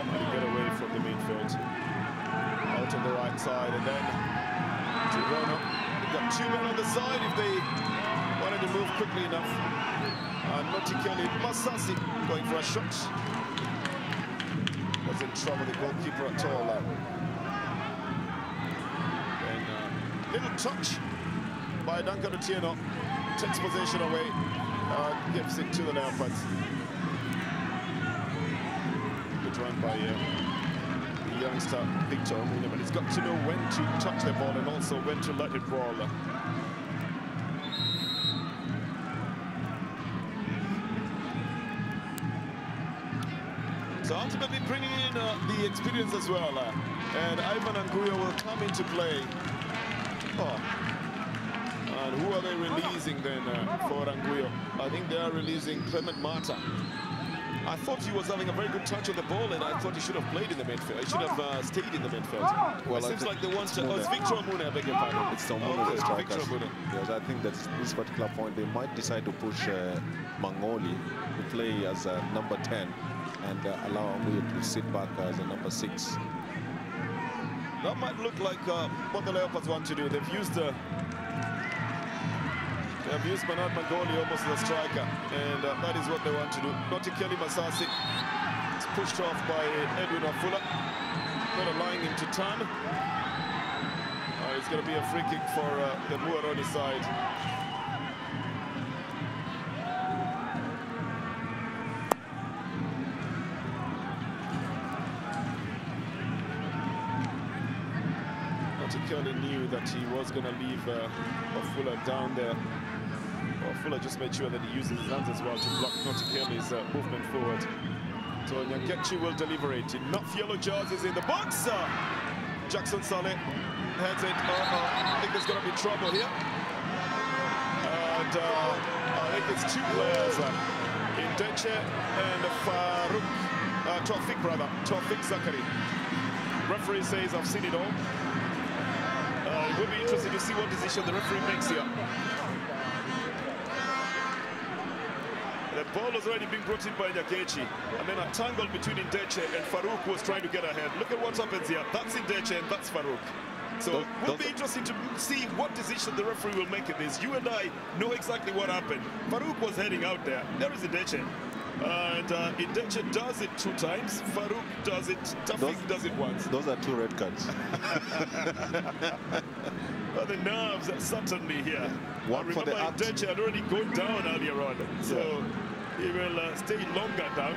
S3: trying to get away from the midfield. Out on the right side, and then to Rono. They've got two men on the side if they wanted to move quickly enough. Notikeli Masasi going for a shot. Was in trouble, the goalkeeper at all. Little touch by Duncan Otieno, takes possession away, gives it to the Leopards. Good run by the youngster Victor Omune, but he's got to know when to touch the ball and also when to let it roll. So ultimately bringing in the experience as well, and Ivan Anguyo will come into play. And who are they releasing then for Anguyo? I think they are releasing Clement Mata. I thought he was having a very good touch on the ball, and I thought he should have played in the midfield. He should have stayed in the midfield. Well, it seems like they want to... Oh, it's Victor Omune, I beg your pardon.
S4: It's Omune, the strikers.
S3: Victor Omune.
S4: Yes, I think that's this particular point. They might decide to push Mangoli to play as a number 10 and allow Anguyo to sit back as a number 6.
S3: That might look like what the Leopards want to do. They've used Bernard Mangoli almost as a striker, and that is what they want to do. Notikeli Masasi is pushed off by Edwin Afula, not allowing him to turn. It's going to be a free kick for the Muhoroni side. Kelly knew that he was going to leave Afula down there. Afula just made sure that he uses his hands as well to block Notikeli's movement forward. So Nyagechi will deliver it. Enough yellow jerseys in the box. Jackson Saleh heads it. I think there's going to be trouble here. And I think it's two players, Indeche and Farouk, Tawfiq Zakari. Referee says, I've seen it all. It will be interesting to see what decision the referee makes here. The ball was already being brought in by Nyagechi, and then a tangle between Indeche and Farouk was trying to get ahead. Look at what happens here. That's Indeche and that's Farouk. So it will be interesting to see what decision the referee will make in this. You and I know exactly what happened. Farouk was heading out there. There is Indeche. And Indeche does it 2 times. Farouk does it. Tawfiq does it once.
S4: Those are 2 red cards.
S3: Well, the nerves are certainly here.
S4: One for the act.
S3: Indeche had already gone down earlier on, so he will stay longer down.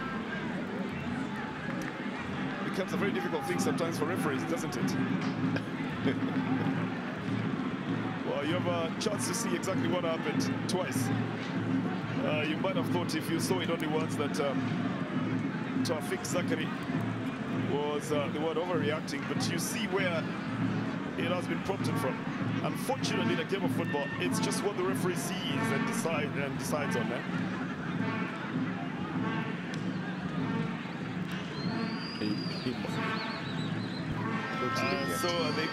S3: It becomes a very difficult thing sometimes for referees, doesn't it? Well, you have a chance to see exactly what happened twice. You might have thought if you saw it only once that Tawfiq Zakari was the one overreacting, but you see where it has been prompted from. Unfortunately, in a game of football, it's just what the referee sees and decides on that. So I think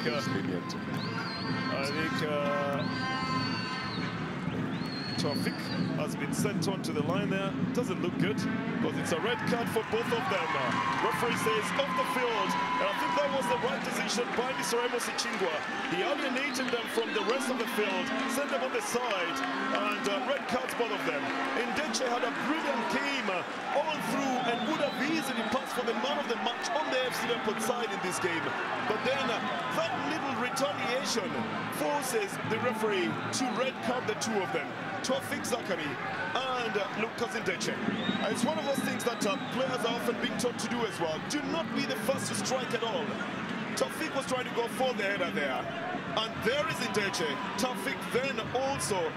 S3: Taufik has been sent on to the line there. Doesn't look good because it's a red card for both of them. Referee says off the field, and I think that was the right decision by Mr. Amos Ichingwa. He alienated them from the rest of the field, sent them on the side, and red cards both of them. Ndeche had a brilliant game all through and would have easily passed for the man of the match on the FC Leopard side in this game. But then that little retaliation forces the referee to red card the two of them, Taufik Zakari and Lucas Ndeche. It's one of those things that players are often being taught to do as well. Do not be the first to strike at all. Taufik was trying to go for the header there. And there is Ndeche. Taufik then also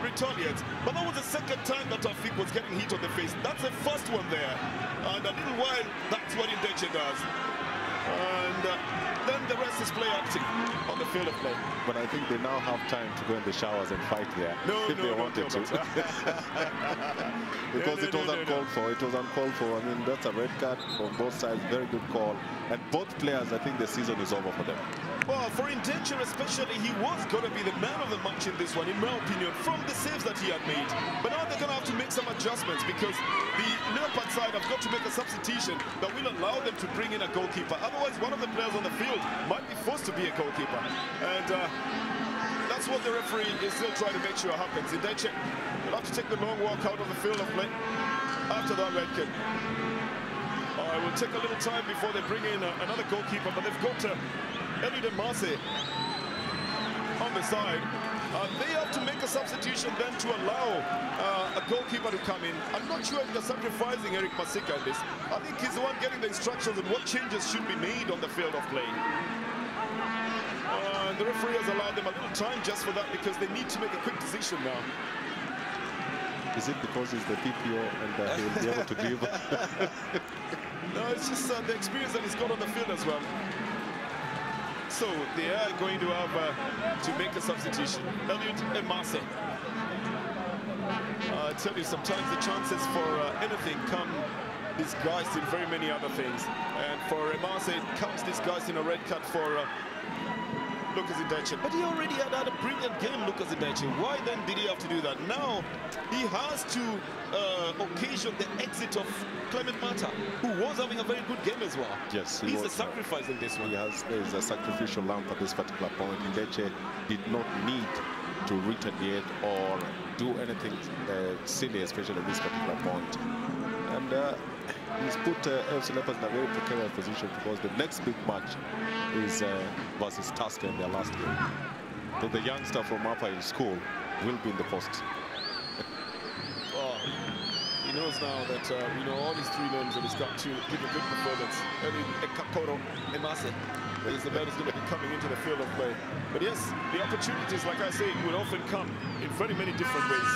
S3: retaliates. But that was the second time that Taufik was getting hit on the face. That's the first one there. And a little while, that's what Ndeche does. And then the rest is play acting on the field of play.
S4: But I think they now have time to go in the showers and fight there if they wanted to. Because it was uncalled for. It was uncalled for. I mean, that's a red card from both sides. Very good call. And both players, I think the season is over for them.
S3: Well, for Ndeche especially, he was going to be the man of the match in this one, in my opinion, from the saves that he had made. But now they're going to have to make some adjustments because the Leopard side have got to make a substitution that will allow them to bring in a goalkeeper. Otherwise, one of the players on the field might be forced to be a goalkeeper. And that's what the referee is still trying to make sure happens. Ndeche will have to take the long walk out of the field of play after that red kit. It will take a little time before they bring in another goalkeeper, but they've got Eliud Mase on the side. They have to make a substitution then to allow a goalkeeper to come in. I'm not sure if they're sacrificing Eric Masika in this. I think he's the one getting the instructions on what changes should be made on the field of play. The referee has allowed them a little time just for that because they need to make a quick decision now.
S4: Is it because he's the PPO and he'll be able to give?
S3: No, it's just the experience that he's got on the field as well. So they are going to have to make a substitution. Eliud Mase. I tell you, sometimes the chances for anything come disguised in very many other things. And for Mase, it comes disguised in a red card for Lucas Ndeche. But he already had a brilliant game, Lucas Ndeche. Why then did he have to do that? Now he has to occasion the exit of Clement Mata, who was having a very good game as well.
S4: Yes,
S3: he's a sacrifice in this one.
S4: There's a sacrificial lamp at this particular point. Ndeche did not need to retaliate or do anything silly, especially at this particular point. And he's put FC Leopards in a very precarious position because the next big match is versus Tusker in their last game. So the youngster from Upper in school will be in the post.
S3: He knows now that all his three names and he's got to give a good performance. Ekakoro Emase is the man who's going to be coming into the field of play. But yes, the opportunities, like I say, will often come in very many different ways.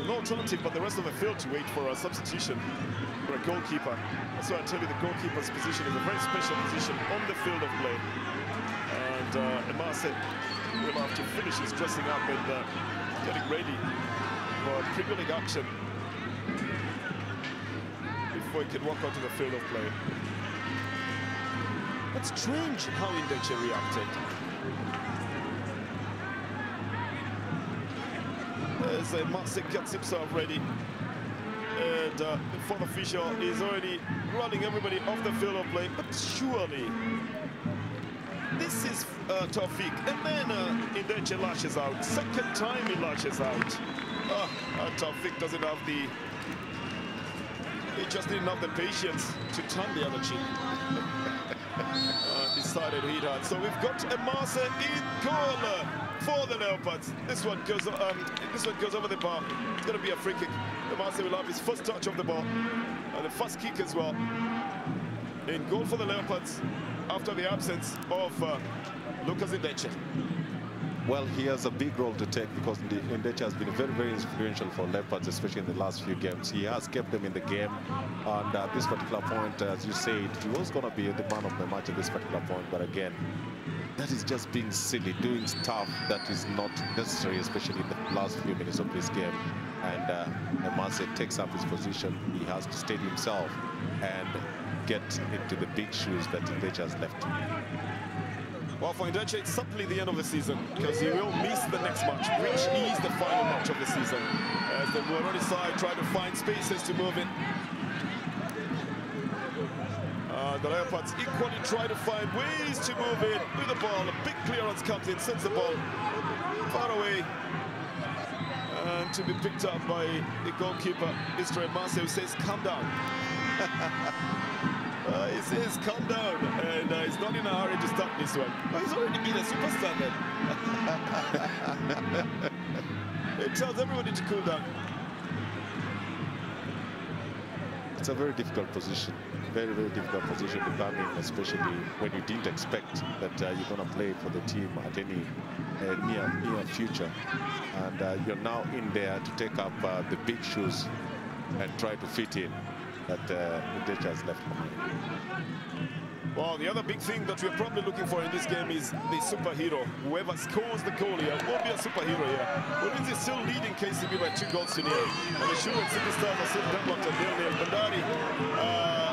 S3: No alternative but the rest of the field to wait for a substitution for a goalkeeper. That's why I tell you the goalkeeper's position is a very special position on the field of play. And Emase will have to finish his dressing up and getting ready for Premier League action before he can walk onto the field of play. But strange how Ndeche reacted. As Mase gets himself ready, and the fourth official is already running everybody off the field of play. But surely this is Taufik, and then Ndeche lashes out. Second time he lashes out. Taufik doesn't have the... He just didn't have the patience to turn the other cheek. Decided he had. So we've got Mase in goal for the Leopards. This one goes over the bar. It's going to be a free kick. Mase will have his first touch of the ball and the first kick as well. In goal for the Leopards after the absence of Lucas Ndeche.
S4: Well, he has a big role to take because Ndeche has been very, very influential for Leopards, especially in the last few games. He has kept them in the game, and at this particular point, as you said, he was going to be the man of the match at this particular point. But again, that is just being silly, doing stuff that is not necessary, especially in the last few minutes of this game. And Mase takes up his position. He has to steady himself and get into the big shoes that Ndecha has left.
S3: Well, for Ndecha, it's certainly the end of the season because he will miss the next match, which is the final match of the season. As the Muhoroni side try to find spaces to move in. The Leopards equally try to find ways to move in with the ball. A big clearance comes in, sends the ball far away. And to be picked up by the goalkeeper, Israel Marse, who says, calm down. He says, calm down. And he's not in a hurry to start this one. Well, he's already been a superstar then. It tells everybody to cool down.
S4: It's a very difficult position. Very, very difficult position to come in, especially when you didn't expect that you're going to play for the team at any near future. And you're now in there to take up the big shoes and try to fit in that Ndecha has left behind.
S3: Well, the other big thing that we're probably looking for in this game is the superhero. Whoever scores the goal here will be a superhero here. Ulinzi is still leading KCB by 2 goals to 0. And the Sugar City Stars are still deadlocked at 0-0. Bandari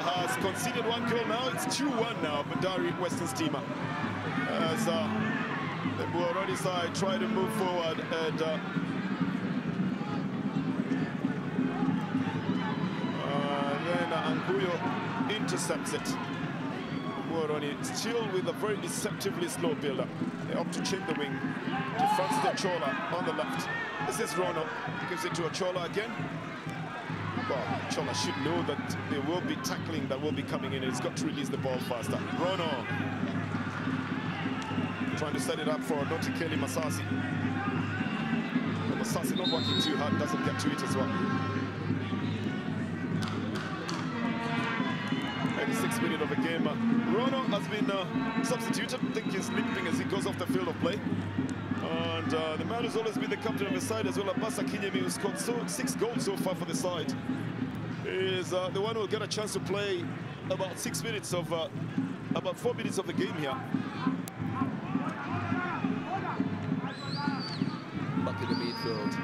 S3: has conceded 1 goal now. It's 2-1 now, Bandari Western Steamer. As the Muhoroni side try to move forward and then Anguyo intercepts it. Muhoroni still with a very deceptively slow build-up. They opt to change the wing to Francis Ochola on the left. This is Rono. Gives it to Ochola again. Well, Ochola should know that there will be tackling that will be coming in. He's got to release the ball faster. Rono trying to set it up for Notikeli Masasi. But Masasi not working too hard, doesn't get to it as well. 86th minute of the game. Rono has been substituted. I think he's limping as he goes off the field of play. And the man who's always been the captain of the side as well, Abasa Kinyemi, who's scored 6 goals so far for the side, is the one who will get a chance to play about 6 minutes of, about 4 minutes of the game here. Back in the midfield.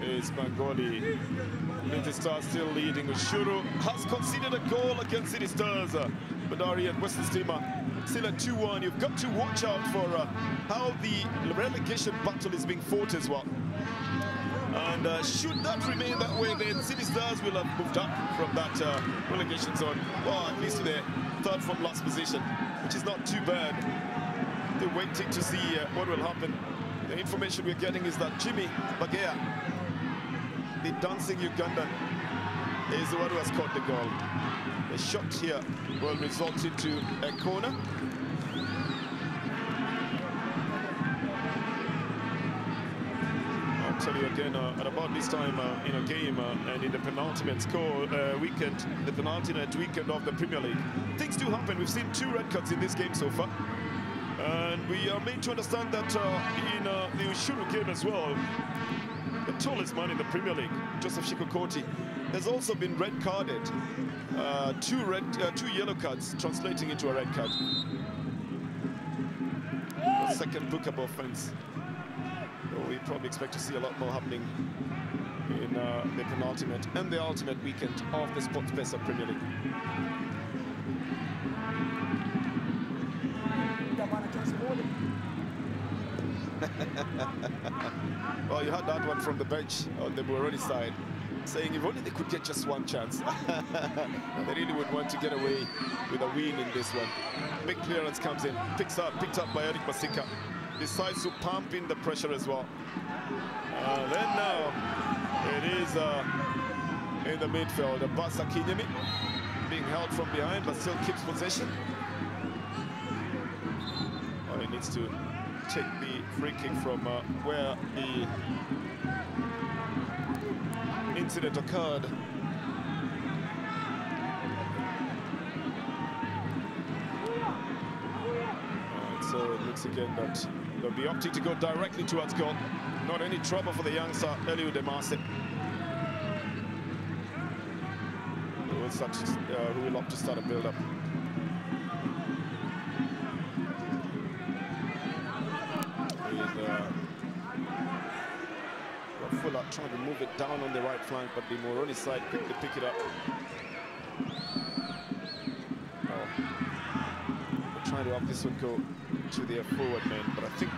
S3: Is Mangoli. City Stars still leading. Ushuru has conceded a goal against City Stars. Bandari and Western Steamer still at 2-1. You've got to watch out for how the relegation battle is being fought as well. And should that remain that way, then City Stars will have moved up from that relegation zone. Well, at least to the 3rd from last position, which is not too bad. They're waiting to see what will happen. The information we're getting is that Jimmy Bagea, the dancing Ugandan, is the one who has caught the goal. The shot here will result into a corner. I'll tell you again, at about this time in a game and in the penultimate score weekend, the penultimate weekend of the Premier League, things do happen. We've seen 2 red cards in this game so far. And we are made to understand that in the Ushuru game as well, the tallest man in the Premier League, Joseph Shikokoti, has also been red carded. 2 yellow cards translating into a red card. The second bookable offense. So we probably expect to see a lot more happening in the penultimate and the ultimate weekend of the Sports Pesa Premier League. Well, you had that one from the bench on the Muhoroni side, saying if only they could get just 1 chance. They really would want to get away with a win in this one. Big clearance comes in, picked up by Eric Masika. Decides to pump in the pressure as well. Then now it is in the midfield, Abasa Kinyemi being held from behind but still keeps possession. Oh, he needs to take the free kick from where the incident occurred. So it looks again that they'll be opting to go directly towards goal. Not any trouble for the youngster, Eliud Demase. Who will opt to start a build-up. Fuller trying to move it down on the right flank, but the Muhoroni side quickly pick it up. Trying to have this one go to their forward man, but I think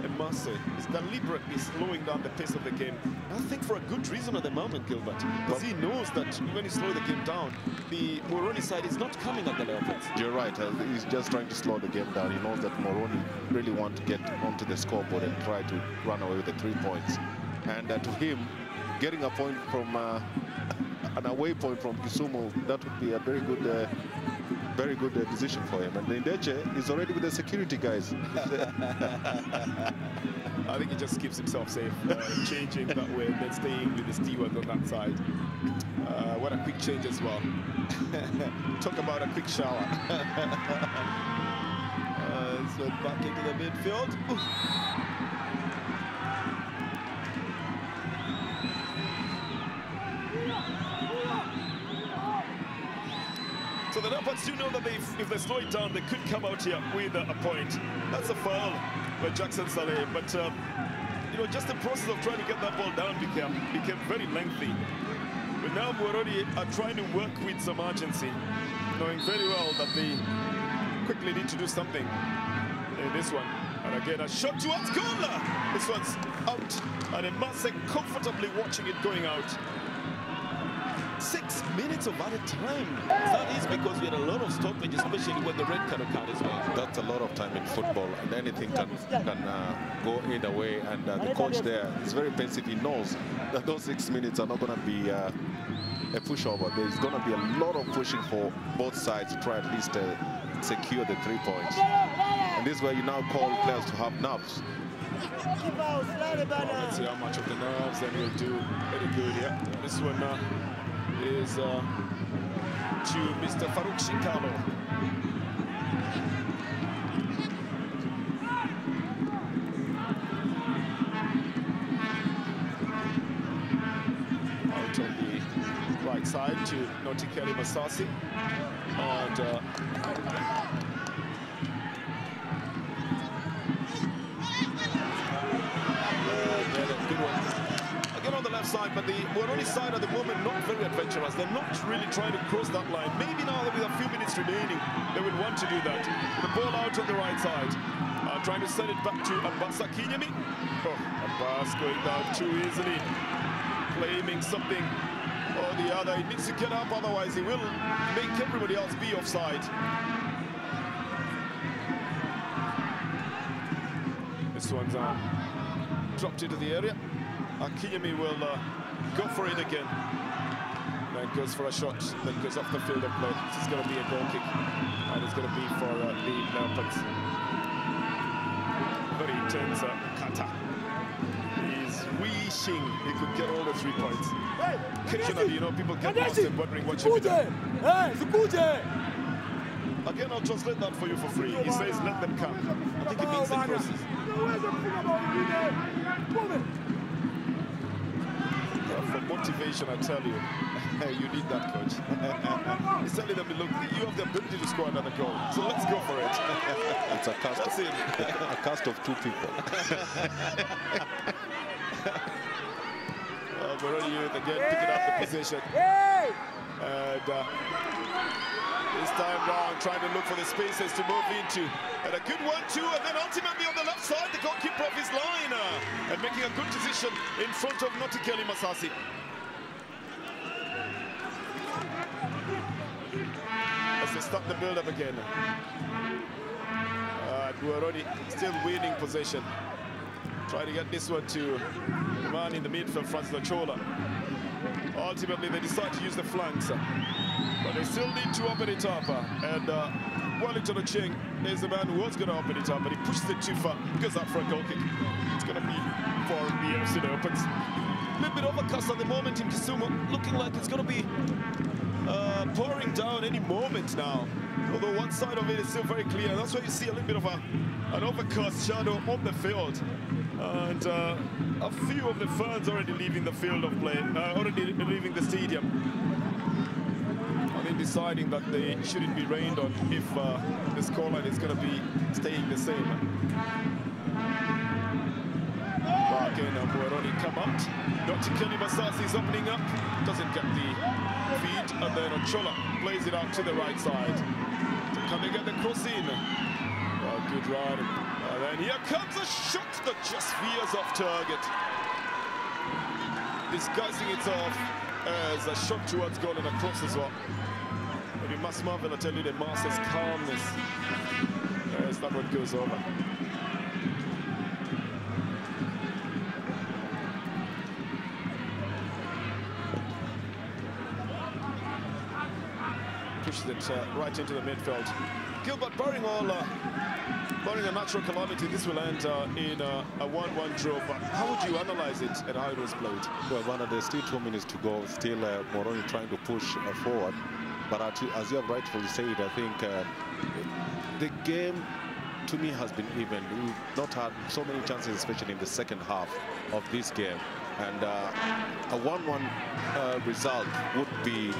S3: Emase is deliberately slowing down the pace of the game. I think for a good reason at the moment, Gilbert, because he knows that when he slows the game down, the Muhoroni side is not coming at the Leopards.
S4: You're right. He's just trying to slow the game down. He knows that Muhoroni really want to get onto the scoreboard and try to run away with the 3 points. And to him, getting a point from an away point from Kisumu, that would be a very good decision for him. And Ndeche is already with the security guys.
S3: I think he just keeps himself safe, changing that way and then staying with the steward on that side. What a quick change as well. Talk about a quick shower. So back into the midfield. Ooh. So the Leopards do know that if they slow it down, they could come out here with a point. That's a foul by Jackson Saleh. But, you know, just the process of trying to get that ball down became very lengthy. But now Muhoroni are trying to work with some urgency, knowing very well that they quickly need to do something in this one. And again, a shot towards goal. This one's out. And Emase comfortably watching it going out. 6 minutes of added time. That is because we had a lot of stoppage, especially when the red card occurred as well.
S4: That's a lot of time in football, and anything can go either way. And the coach there is very pensive. He knows that those 6 minutes are not going to be a pushover. There's going to be a lot of pushing for both sides to try at least secure the 3 points. And this is where you now call players to have nerves.
S3: Well, let's see how much of the nerves then will do. Very good, yeah. This one is to Mr. Farouk Shikalo. Out on the right side to Notikeli Masasi. And good one. Again on the left side, but the Muhoroni side at the moment not very adventurous. They're not really trying to cross that line. Maybe now that with a few minutes remaining, they would want to do that. The ball out on the right side. Trying to send it back to Ambassa Kinyemi. Oh, Abbas going down too easily. Claiming something or the other. He needs to get up, otherwise he will make everybody else be offside. This one's dropped into the area. Akinyemi will go for it again. Then goes for a shot, then goes off the field of play. This is going to be a goal kick, and it's going to be for the Leopards. Very intense kata. He's wishing he could get all the 3 points. Occasionally, you know, people get lost and wondering what should be done. Again, I'll translate that for you for free. He says, let them come. I think it means the crosses. For motivation, I tell you, you need that, coach. He's telling them, look, you have the ability to score another goal, so let's go for it.
S4: It's a cast,
S3: That's
S4: of,
S3: it.
S4: a cast of 2 people.
S3: Muhoroni Youth again picking up the position. And this time round, trying to look for the spaces to move into. And a good 1-2, and then ultimately on the left side, the goalkeeper off his line and making a good decision in front of Notikeli Masasi. As they start the build-up again. Muhoroni still winning possession. Trying to get this one to the man in the midfield, Francis Ochola. Ultimately, they decide to use the flanks, but they still need to open it up. And Wellington Ocheng is the man who was going to open it up, but he pushes it too far. Goes up for a goal kick. It's going to be for the FC Leopards. A little bit overcast at the moment in Kisumu, looking like it's going to be pouring down any moment now. Although one side of it is still very clear. That's why you see a little bit of an overcast shadow on the field. And a few of the fans already leaving the field of play, already leaving the stadium. I think deciding that they shouldn't be rained on if the scoreline is going to be staying the same. Back in, Muhoroni come out. Dr. Kenny Basasi is opening up. Doesn't get the feed. And then Ochola plays it out to the right side. Can they get the cross in? Good run. And then here comes a shot that just veers off target. Disguising itself as a shot towards goal and a cross as well. But you must marvel, I tell you, the master's calmness as that one goes over. Pushes it right into the midfield. Gilbert, barring a natural calamity, this will end in a 1-1 draw. But how would you analyze it and how it was played?
S4: Well, there's still 2 minutes to go. Still, Muhoroni trying to push forward. But as you have rightfully said, I think the game, to me, has been even. We've not had so many chances, especially in the second half of this game. And a 1-1 result would be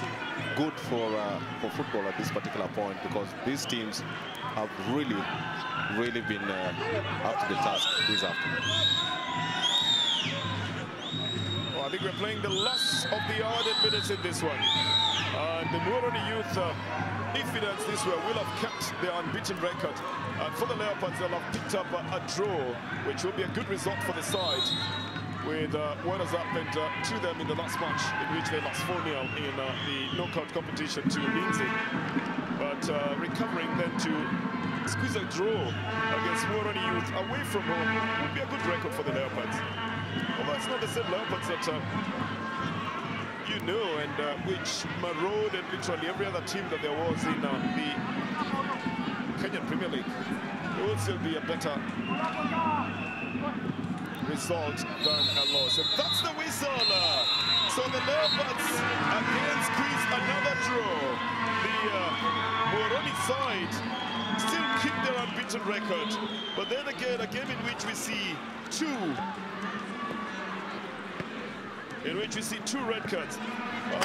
S4: good for football at this particular point, because these teams have really been up to the task this afternoon.
S3: Well, I think we're playing the last of the added minutes in this one. The Muhoroni youth, if it ends this way, will have kept their unbeaten record. And for the Leopards, they'll have picked up a draw, which will be a good result for the side, with what has happened to them in the last match, in which they lost 4-0 in the knockout competition to Lindsay. But recovering then to squeeze a draw against Muhoroni youth away from home would be a good record for the Leopards. Although it's not the same Leopards that you know, and which marauded literally every other team that there was in the Kenyan Premier League. It will still be a better result than a loss. And that's the whistle. So the Leopards again squeeze another draw. The Muhoroni side still keep their unbeaten record. But then again, a game in which we see two red cards.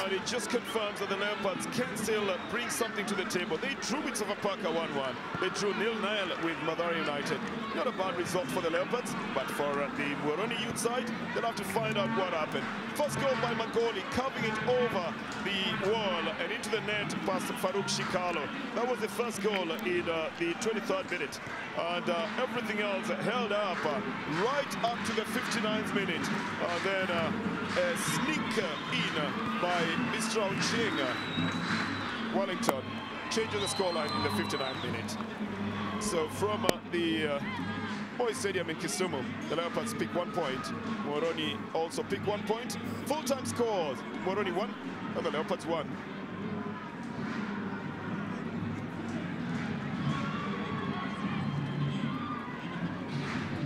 S3: And it just confirms that the Leopards can still bring something to the table. They drew with Sofapaka 1-1. They drew 0-0 with Mathare United. Not a bad result for the Leopards, but for the Muhoroni youth side, they'll have to find out what happened. First goal by Magoli, carving it over the wall and into the net past Farouk Shikalo. That was the first goal in the 23rd minute. And everything else held up right up to the 59th minute. Then a sneak in by Mr. Oching Wellington changes the scoreline in the 59th minute. So from the Moi Stadium in Kisumu, the Leopards pick 1 point. Muhoroni also pick 1 point. Full-time scores: Muhoroni 1 and the Leopards 1.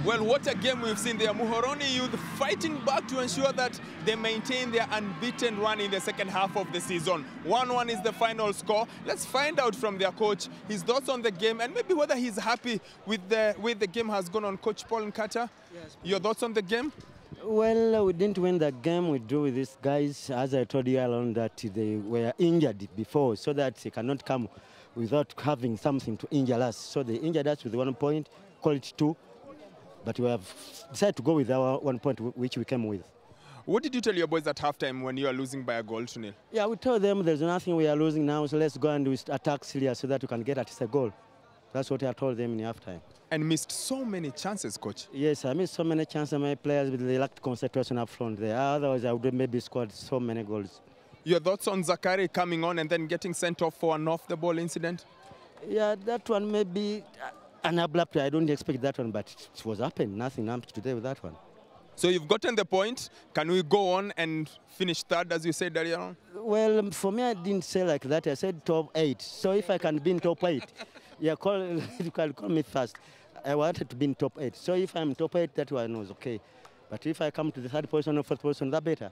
S5: Well, what a game we've seen there. Muhoroni youth fighting back to ensure that they maintain their unbeaten run in the second half of the season. 1-1 is the final score. Let's find out from their coach his thoughts on the game and maybe whether he's happy with the way the game has gone on. Coach Paul Nkata, yes, your thoughts on the game?
S7: Well, we didn't win the game. We drew with these guys. As I told you along, that they were injured before, so that they cannot come without having something to injure us. So they injured us with 1 point, call it 2. But we have decided to go with our 1 point, which we came with.
S5: What did you tell your boys at halftime when you are losing by a goal to 0?
S7: Yeah, we told them there's nothing, we are losing now, so let's go and attack serious so that we can get at least a goal. That's what I told them in halftime.
S5: And missed so many chances, coach.
S7: Yes, I missed so many chances. My players, they lacked concentration up front there. Otherwise, I would have maybe scored so many goals. Your thoughts on Zakari coming on and then getting sent off for an off-the-ball incident? Yeah, that one may be an abrupt. I don't expect that one, but it was happened. Nothing happened today with that one. So you've gotten the point. Can we go on and finish third, as you said earlier on? Well, for me, I didn't say like that. I said top 8. So if I can be in top 8, yeah, you can call me first. I wanted to be in top 8. So if I'm top 8, that one was okay. But if I come to the third position or fourth position, that better.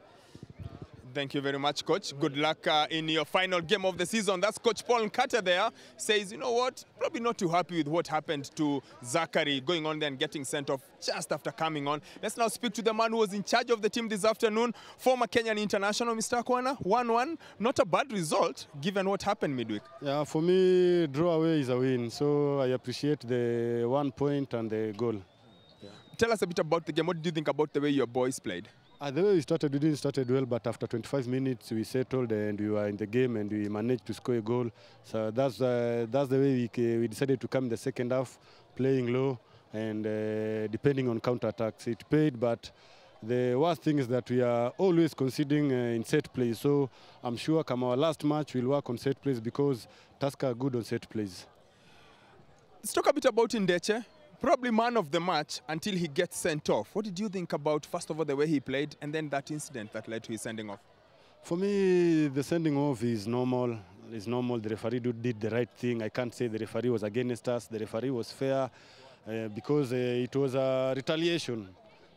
S7: Thank you very much, Coach. Good luck in your final game of the season. That's Coach Paul Nkata there. Says, you know what, probably not too happy with what happened to Zachary going on there and getting sent off just after coming on. Let's now speak to the man who was in charge of the team this afternoon, former Kenyan international, Mr. Kwana. 1-1, not a bad result given what happened midweek. Yeah, for me, draw away is a win. So I appreciate the 1 point and the goal. Yeah.
S5: Tell us a bit about the game. What did you think about the way your boys played?
S8: The way we didn't start well, but after 25 minutes we settled and we were in the game and we managed to score a goal. So that's the way we decided to come in the second half, playing low and depending on counter-attacks. It paid, but the worst thing is that we are always conceding in set plays. So I'm sure come our last match we'll work on set plays because Tusker are good on set plays.
S5: Let's talk a bit about Ndeche. Probably man of the match until he gets sent off. What did you think about, first of all, the way he played and then that incident that led to his sending off?
S8: For me, the sending off is normal. It's normal. The referee did the right thing. I can't say the referee was against us. The referee was fair because it was a retaliation.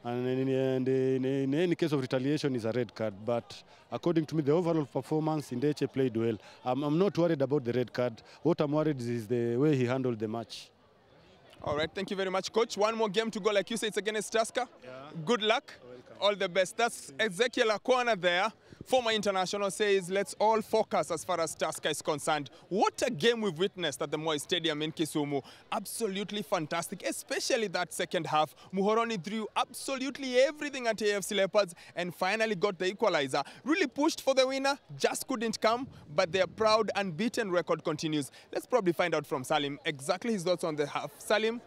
S8: And in any case of retaliation is a red card. But according to me, the overall performance, Ndeche played well. I'm not worried about the red card. What I'm worried is the way he handled the match.
S5: All right, thank you very much, Coach. One more game to go. Like you say, it's against Tusker. Yeah. Good luck. All the best. That's Ezekiel Akwana there. Former international says, let's all focus as far as Tusker is concerned. What a game we've witnessed at the Moi Stadium in Kisumu. Absolutely fantastic, especially that second half. Muhoroni threw absolutely everything at AFC Leopards and finally got the equalizer. Really pushed for the winner, just couldn't come, but their proud unbeaten record continues. Let's probably find out from Salim exactly his thoughts on the half. Salim,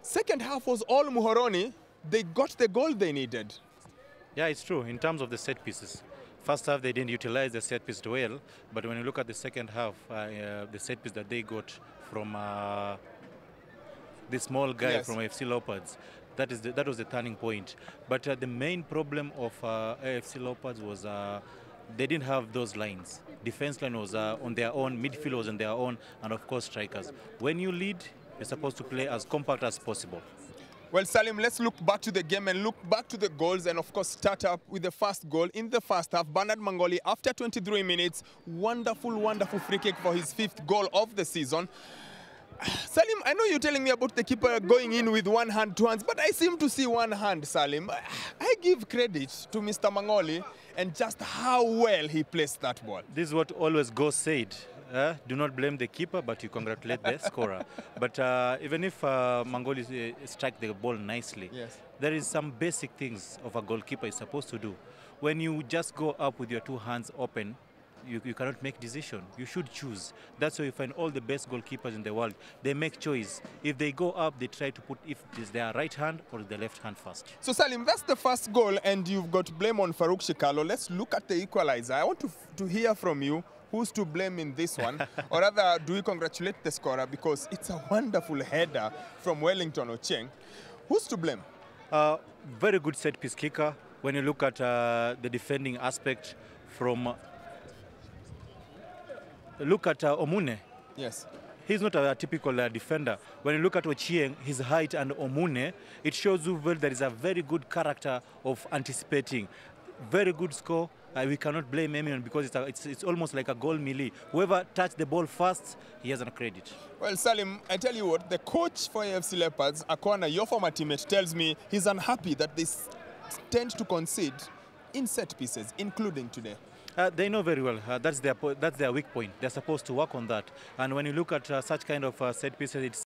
S5: second half was all Muhoroni. They got the goal they needed.
S6: Yeah, it's true. In terms of the set pieces, first half they didn't utilize the set piece well, but when you look at the second half, the set piece that they got from the small guy from AFC Leopards, that was the turning point. But the main problem of AFC Leopards was they didn't have those lines. Defense line was on their own, midfield was on their own, and of course strikers. When you lead, you're supposed to play as compact as possible.
S5: Well, Salim, let's look back to the game and look back to the goals and, of course, start up with the first goal in the first half. Bernard Mangoli, after 23 minutes, wonderful, wonderful free kick for his 5th goal of the season. Salim, I know you're telling me about the keeper going in with one hand, 2 hands, but I seem to see one hand, Salim. I give credit to Mr. Mangoli and just how well he placed that ball.
S6: This is what always Go said. Do not blame the keeper, but you congratulate the scorer. But even if Mangoli strike the ball nicely, there is some basic things of a goalkeeper is supposed to do. When you just go up with your 2 hands open, you cannot make decision. You should choose. That's why you find all the best goalkeepers in the world. They make choice. If they go up, they try to put if it's their right hand or the left hand first.
S5: So Salim, that's the first goal, and you've got blame on Farouk Shikalo. Let's look at the equalizer. I want to hear from you. Who's to blame in this one? Or rather, do we congratulate the scorer because it's a wonderful header from Wellington Ocheng? Who's to blame?
S6: Very good set-piece kicker. When you look at the defending aspect from... Look at Omune.
S5: Yes.
S6: He's not a typical defender. When you look at Ochieng, his height and Omune, it shows you well there is a very good character of anticipating. Very good score. We cannot blame Emion because it's almost like a goal melee. Whoever touched the ball first, he has a credit.
S5: Well, Salim, I tell you what, the coach for AFC Leopards, Akwana, your former teammate, tells me he's unhappy that they tend to concede in set pieces, including today.
S6: They know very well. That's their weak point. They're supposed to work on that. And when you look at such kind of set pieces,